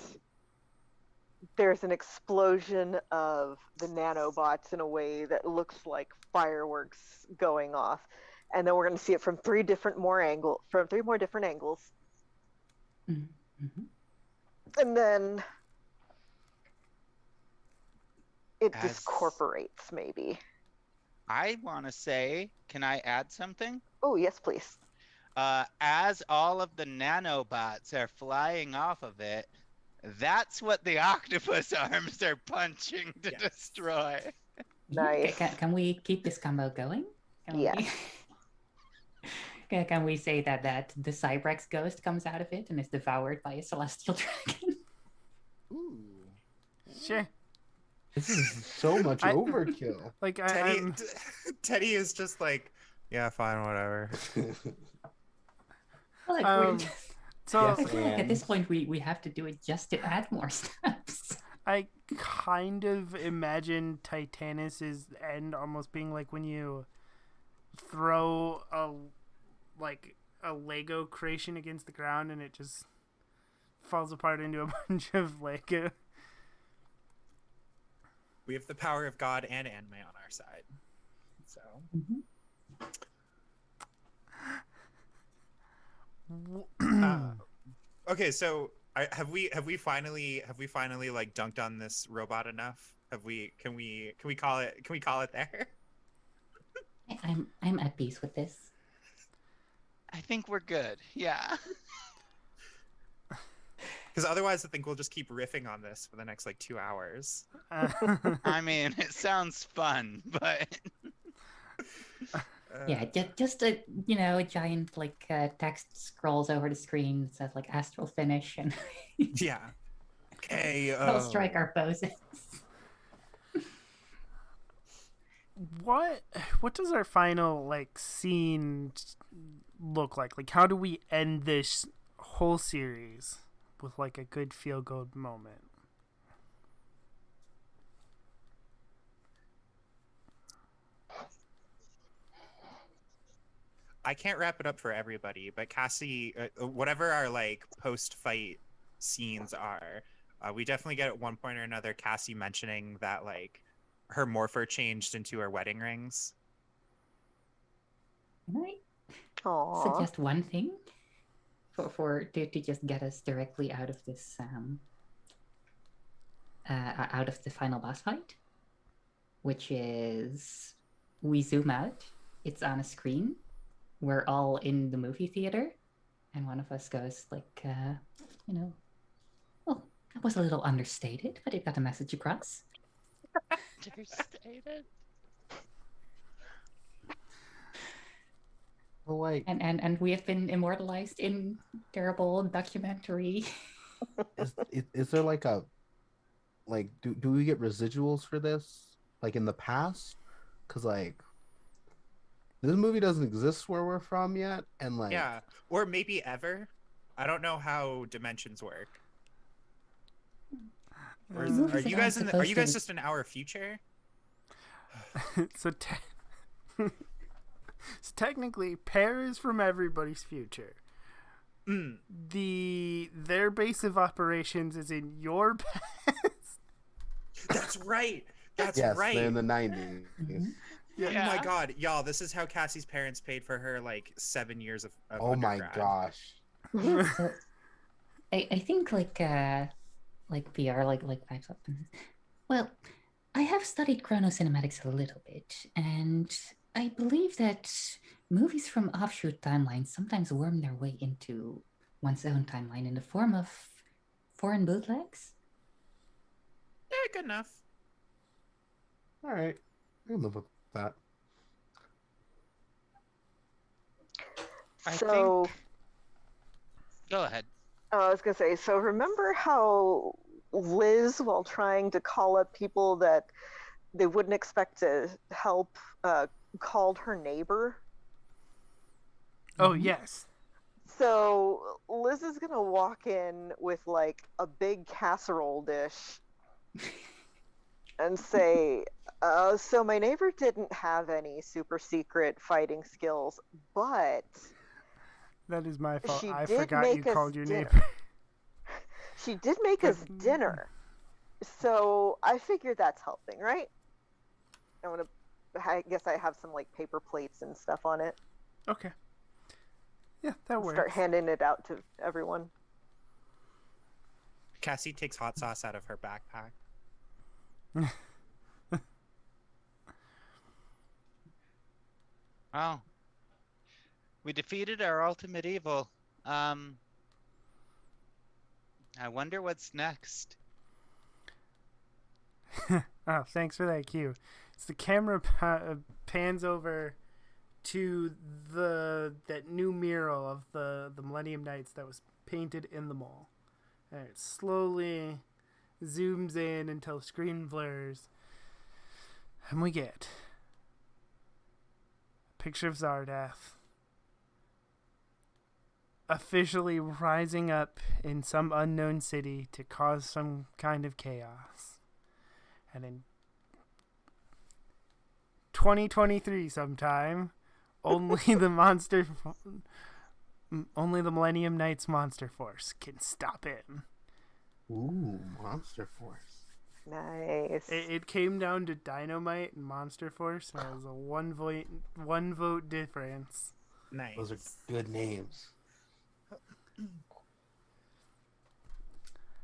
there's an explosion of the nanobots in a way that looks like fireworks going off, and then we're going to see it from three more different angles, Mm-hmm. and then it As- discorporates maybe. I want to say, can I add something? Oh yes, please. As all of the nanobots are flying off of it, that's what the octopus arms are punching to Yes. destroy. Nice. Can we keep this combo going? Can Yes. Can we say that the Cybrex ghost comes out of it and is devoured by a celestial dragon? Ooh. Sure. This is so much I- overkill. Like Teddy, I'm Teddy is just like, yeah, fine, whatever. Like, Um, so I feel like at this and- point we have to do it just to add more steps. I kind of imagine Titanis's end almost being like when you throw a Lego creation against the ground and it just falls apart into a bunch of Lego. We have the power of God and anime on our side. So okay, so have we finally like dunked on this robot enough? Can we call it there? I'm at peace with this. I think we're good. Yeah. Because otherwise, I think we'll just keep riffing on this for the next like 2 hours. I mean, it sounds fun, but Yeah, just a giant like text scrolls over the screen that says like astral finish and yeah. Okay. we'll strike our poses. what does our final like scene look like? Like how do we end this whole series with like a good feel good moment? I can't wrap it up for everybody, but Cassie, whatever our like post-fight scenes are, we definitely get at one point or another Cassie mentioning that like her morpher changed into her wedding rings. Can I Aww. suggest one thing to just get us directly out of this out of the final boss fight, which is we zoom out, it's on a screen, we're all in the movie theater, and one of us goes like well, that was a little understated, but it got the message across. understated. Well, like, And we have been immortalized in terrible documentary. is there like a do we get residuals for this like in the past? Because like this movie doesn't exist where we're from yet, and like Yeah, or maybe ever. I don't know how dimensions work. Or is, Movies are you that guys aren't are you supposed guys to- just an hour future? so, so technically, Pear is from everybody's future. Mm. Their base of operations is in your past. That's right. That's yes, right. they're in the 90s. Mhm. Oh my Yeah. god, y'all! This is how Cassie's parents paid for her like 7 years of Oh my undergrad. gosh. Yeah, so I think like PR like pipes up. Well, I have studied Chrono cinematics a little bit, and I believe that movies from offshoot timelines sometimes worm their way into one's own timeline in the form of foreign bootlegs. Yeah, good enough. All right, I'll live with that. I So think. Go ahead. I was gonna say, so remember how Liz, while trying to call up people that they wouldn't expect to help called her neighbor. Oh, Mhm. yes. So Liz is gonna walk in with like a big casserole dish and say, so my neighbor didn't have any super secret fighting skills, but That is my fault. she I did forgot you make us called your dinner. neighbor. She did make us dinner. So I figure that's helping, right? I guess I have some like paper plates and stuff on it. Okay. Yeah, that works. Start handing it out to everyone. Cassie takes hot sauce out of her backpack. Oh, we defeated our ultimate evil. I wonder what's next. Oh, thanks for that cue. So the camera pans over to that new mural of the Millennium Knights that was painted in the mall. And it slowly zooms in until screen blurs. And we get a picture of Zardath officially rising up in some unknown city to cause some kind of chaos. And in 2023 sometime, only the Millennium Knights Monster Force can stop him. Ooh, Monster Force. Nice. It came down to Dynamite and Monster Force, and it was a one vote difference. Nice. Those are good names.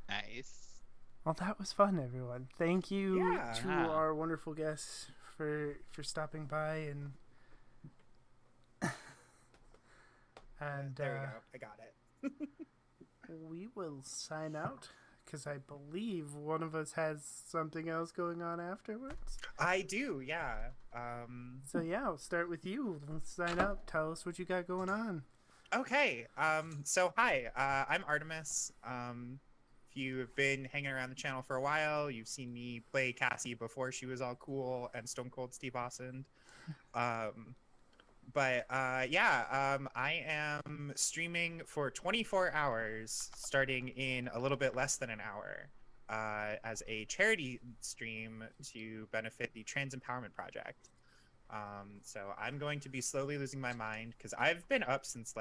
Nice. Well, that was fun, everyone. Thank you Yeah. to our wonderful guests for stopping by and There we go. I got it. we will sign out because I believe one of us has something else going on afterwards. I do, yeah. So yeah, I'll start with you. Let's sign up. Tell us what you got going on. Okay. So hi, I'm Artemis. If you've been hanging around the channel for a while, you've seen me play Cassie before she was all cool and Stone Cold Steve Austin. I am streaming for 24 hours, starting in a little bit less than an hour, as a charity stream to benefit the Trans Empowerment Project. So I'm going to be slowly losing my mind because I've been up since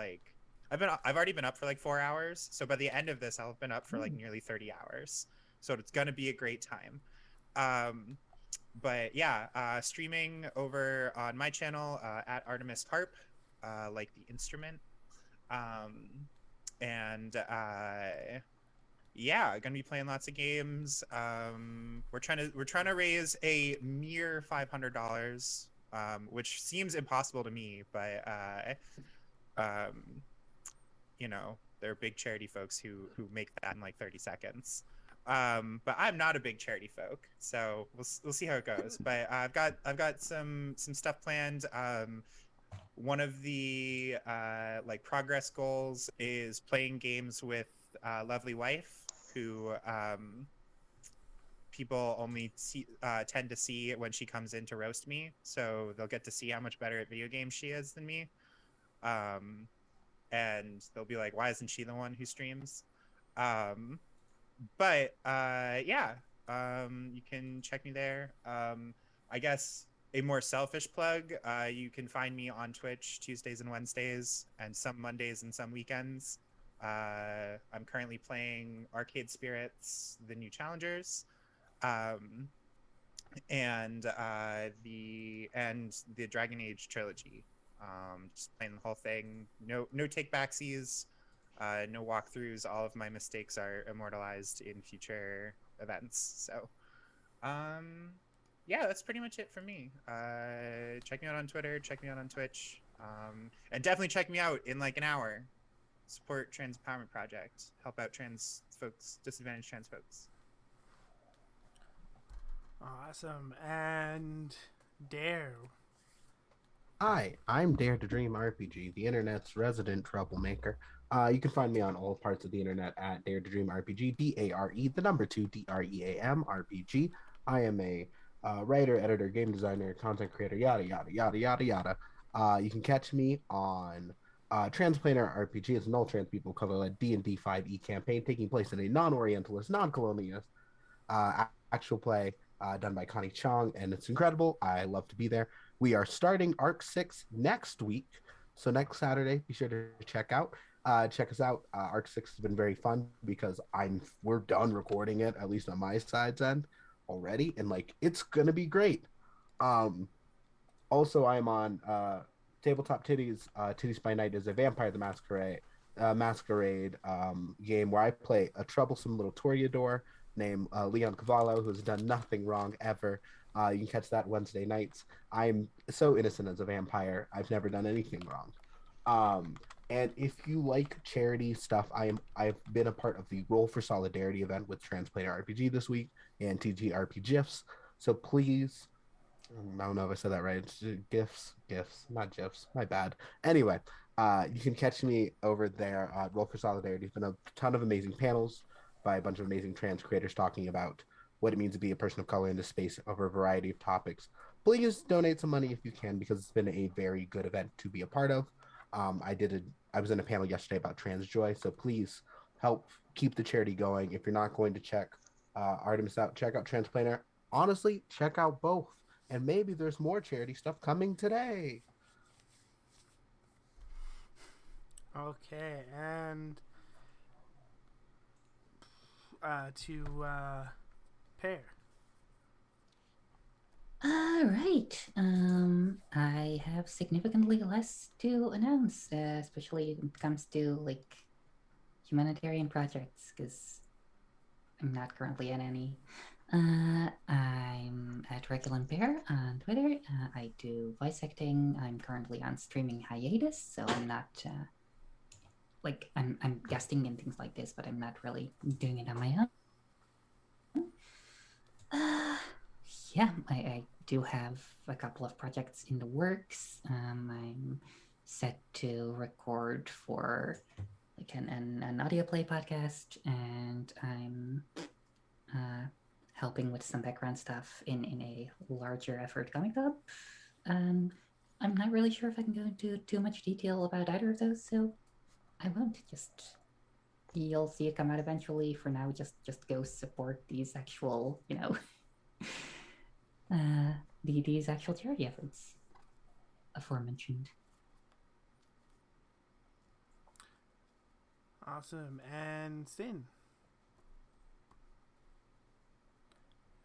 I've already been up for like 4 hours. So by the end of this, I'll have been up for like nearly 30 hours. So it's gonna be a great time. Streaming over on my channel at Artemis Harp, like the instrument. Gonna be playing lots of games. We're trying to raise a mere $500, which seems impossible to me, but there are big charity folks who make that in like 30 seconds. But I'm not a big charity folk, so we'll see how it goes. But I've got some stuff planned. One of the progress goals is playing games with Lovely Wife, who people only tend to see when she comes in to roast me, so they'll get to see how much better at video games she is than me. And they'll be like, why isn't she the one who streams? You can check me there. I guess a more selfish plug, you can find me on Twitch Tuesdays and Wednesdays, and some Mondays and some weekends. I'm currently playing Arcade Spirits, the new Challengers, and the Dragon Age trilogy. Just playing the whole thing. No take backsies, no walkthroughs. All of my mistakes are immortalized in future events. So, that's pretty much it for me. Check me out on Twitter. Check me out on Twitch. And definitely check me out in like an hour. Support Trans Empowerment Project. Help out trans folks, disadvantaged trans folks. Awesome. And Dare. Hi, I'm Dare to Dream RPG, the internet's resident troublemaker. You can find me on all parts of the internet at Dare to Dream RPG, DARE, the number 2 DREAM RPG. I am a writer, editor, game designer, content creator, yada yada yada yada yada. You can catch me on Transplanar RPG. It's an all trans people color-led D&D 5e campaign taking place in a non-orientalist, non-colonialist actual play done by Connie Chong, and it's incredible. I love to be there. We are starting Arc 6 next week, so next Saturday, be sure to check us out. Arc 6 has been very fun because we're done recording it, at least on my side's end already, and like it's gonna be great. Also, I'm on Tabletop Titties. Titties by Night is a Vampire the Masquerade game where I play a troublesome little toreador named Leon Cavallo, who's done nothing wrong ever. You can catch that Wednesday nights. I'm so innocent as a vampire. I've never done anything wrong. And if you like charity stuff, I've been a part of the Roll for Solidarity event with Transplanar RPG this week and TGRP GIFs. So please, I don't know if I said that right. It's GIFs, not GIFs. My bad. Anyway, you can catch me over there at Roll for Solidarity. There's been a ton of amazing panels by a bunch of amazing trans creators talking about what it means to be a person of color in this space over a variety of topics. Please donate some money if you can, because it's been a very good event to be a part of. I was in a panel yesterday about trans joy, so please help keep the charity going. If you're not going to check Artemis out, check out Transplanar. Honestly, check out both, and maybe there's more charity stuff coming today. Okay, and to Pear. All right. I have significantly less to announce, especially when it comes to like humanitarian projects, because I'm not currently in any. I'm at Regular Bear on Twitter. I do voice acting. I'm currently on streaming hiatus, so I'm not I'm guesting and things like this, but I'm not really doing it on my own. Yeah, I do have a couple of projects in the works. I'm set to record for like an audio play podcast, and I'm helping with some background stuff in a larger effort coming up. I'm not really sure if I can go into too much detail about either of those, so I won't. Just you'll see it come out eventually. For now, just go support these actual, these actual charity efforts aforementioned. Awesome. And Sin.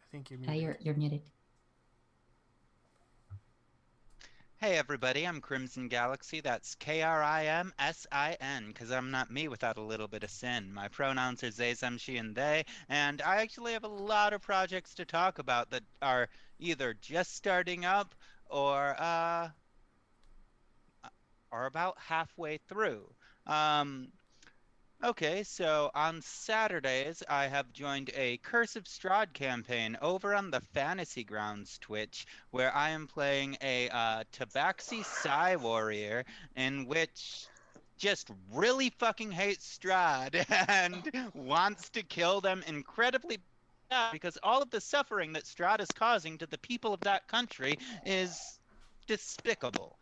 I think you're muted. You're muted. Hey everybody, I'm Crimson Galaxy. That's Krimsin, because I'm not me without a little bit of sin. My pronouns are they, them, she, and they, and I actually have a lot of projects to talk about that are either just starting up or about halfway through. Okay, so on Saturdays, I have joined a Curse of Strahd campaign over on the Fantasy Grounds Twitch, where I am playing a Tabaxi Psy warrior in which just really fucking hates Strahd and wants to kill them incredibly bad because all of the suffering that Strahd is causing to the people of that country is despicable.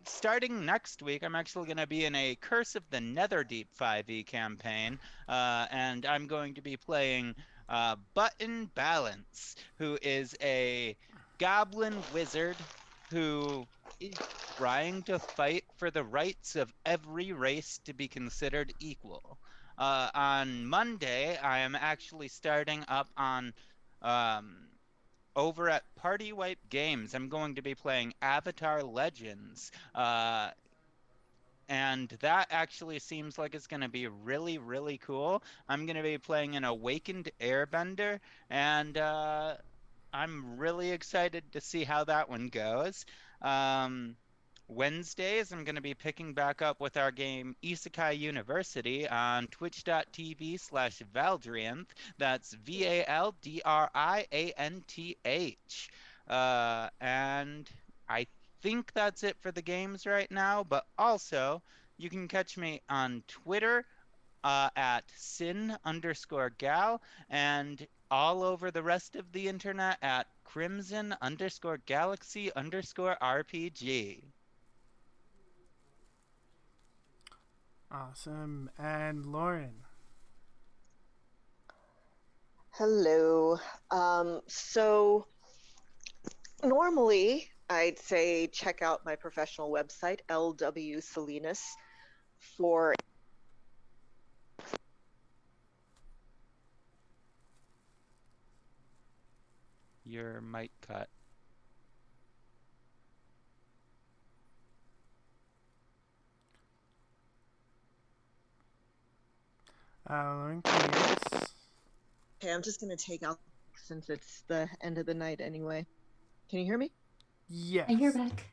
Starting next week, I'm actually going to be in a Curse of the Netherdeep 5e campaign, and I'm going to be playing Button Balance, who is a goblin wizard who is trying to fight for the rights of every race to be considered equal. On Monday, I am actually starting up on over at Party Wipe Games. I'm going to be playing Avatar Legends. And that actually seems like it's going to be really, really cool. I'm going to be playing an Awakened Airbender, and I'm really excited to see how that one goes. Wednesdays, I'm going to be picking back up with our game Isekai University on twitch.tv/Valdrianth. That's VALDRIANTH. And I think that's it for the games right now, but also you can catch me on Twitter at sin_gal, and all over the rest of the internet at crimson_galaxy_RPG. Awesome. And Lauren. Hello. So normally I'd say check out my professional website, LW Salinas, for Your mic cut. Lauren, can you hear us? Okay, I'm just gonna take out since it's the end of the night anyway. Can you hear me? Yes. You're back.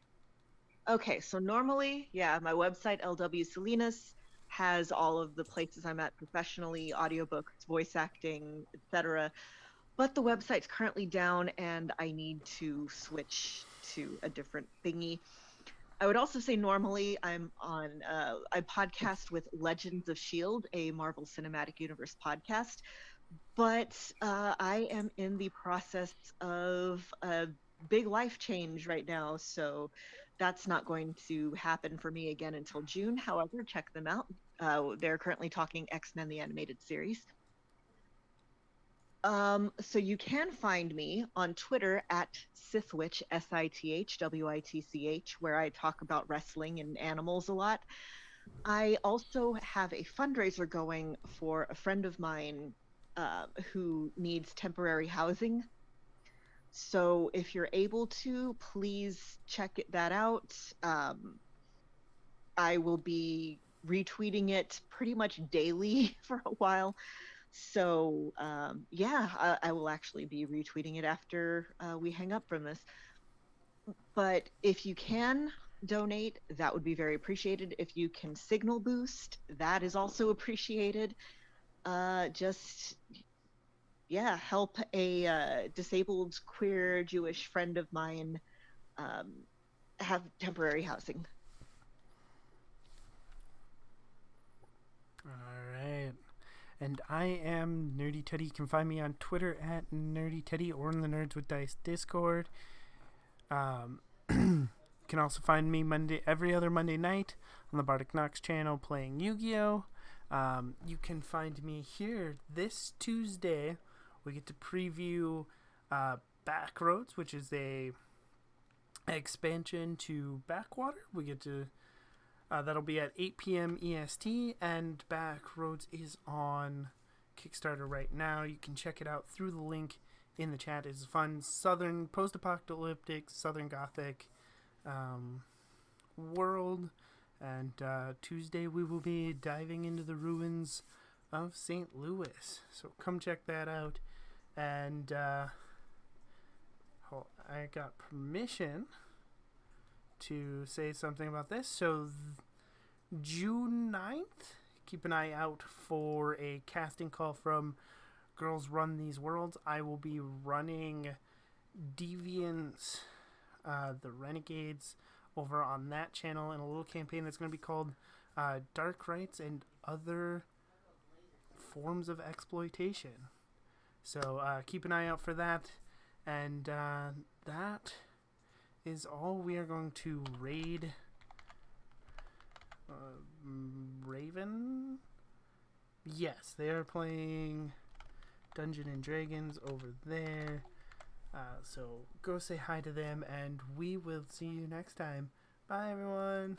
Okay, so normally, yeah, my website, LW Salinas, has all of the places I'm at professionally, audiobooks, voice acting, etc. But the website's currently down and I need to switch to a different thingy. I would also say normally I'm on, I podcast with Legends of S.H.I.E.L.D., a Marvel Cinematic Universe podcast. But I am in the process of a big life change right now. So that's not going to happen for me again until June. However, check them out. They're currently talking X-Men, the animated series. So you can find me on Twitter at Sithwitch, SITHWITCH, where I talk about wrestling and animals a lot. I also have a fundraiser going for a friend of mine who needs temporary housing. So if you're able to, please check that out. I will be retweeting it pretty much daily for a while. So yeah, I will actually be retweeting it after we hang up from this. But if you can donate, that would be very appreciated. If you can signal boost, that is also appreciated. Just yeah, help a disabled queer Jewish friend of mine have temporary housing. All right. And I am Nerdy Teddy. You can find me on Twitter at Nerdy Teddy or in the Nerds with Dice Discord. You can also find me every other Monday night on the Bardic Knox channel playing Yu-Gi-Oh! You can find me here this Tuesday. We get to preview Backroads, which is a expansion to Backwater. We get to that'll be at 8 p.m. EST, and Backroads is on Kickstarter right now. You can check it out through the link in the chat. It's a fun southern post-apocalyptic southern gothic world, and Tuesday we will be diving into the ruins of St. Louis, so come check that out. And I got permission to say something about this. So June 9th, keep an eye out for a casting call from Girls Run These Worlds. I will be running Deviants, the Renegades, over on that channel in a little campaign that's going to be called Dark Rights and Other Forms of Exploitation. So keep an eye out for that. And that is all we are going to raid. Raven? Yes, they are playing Dungeons and Dragons over there. So go say hi to them, and we will see you next time. Bye, everyone.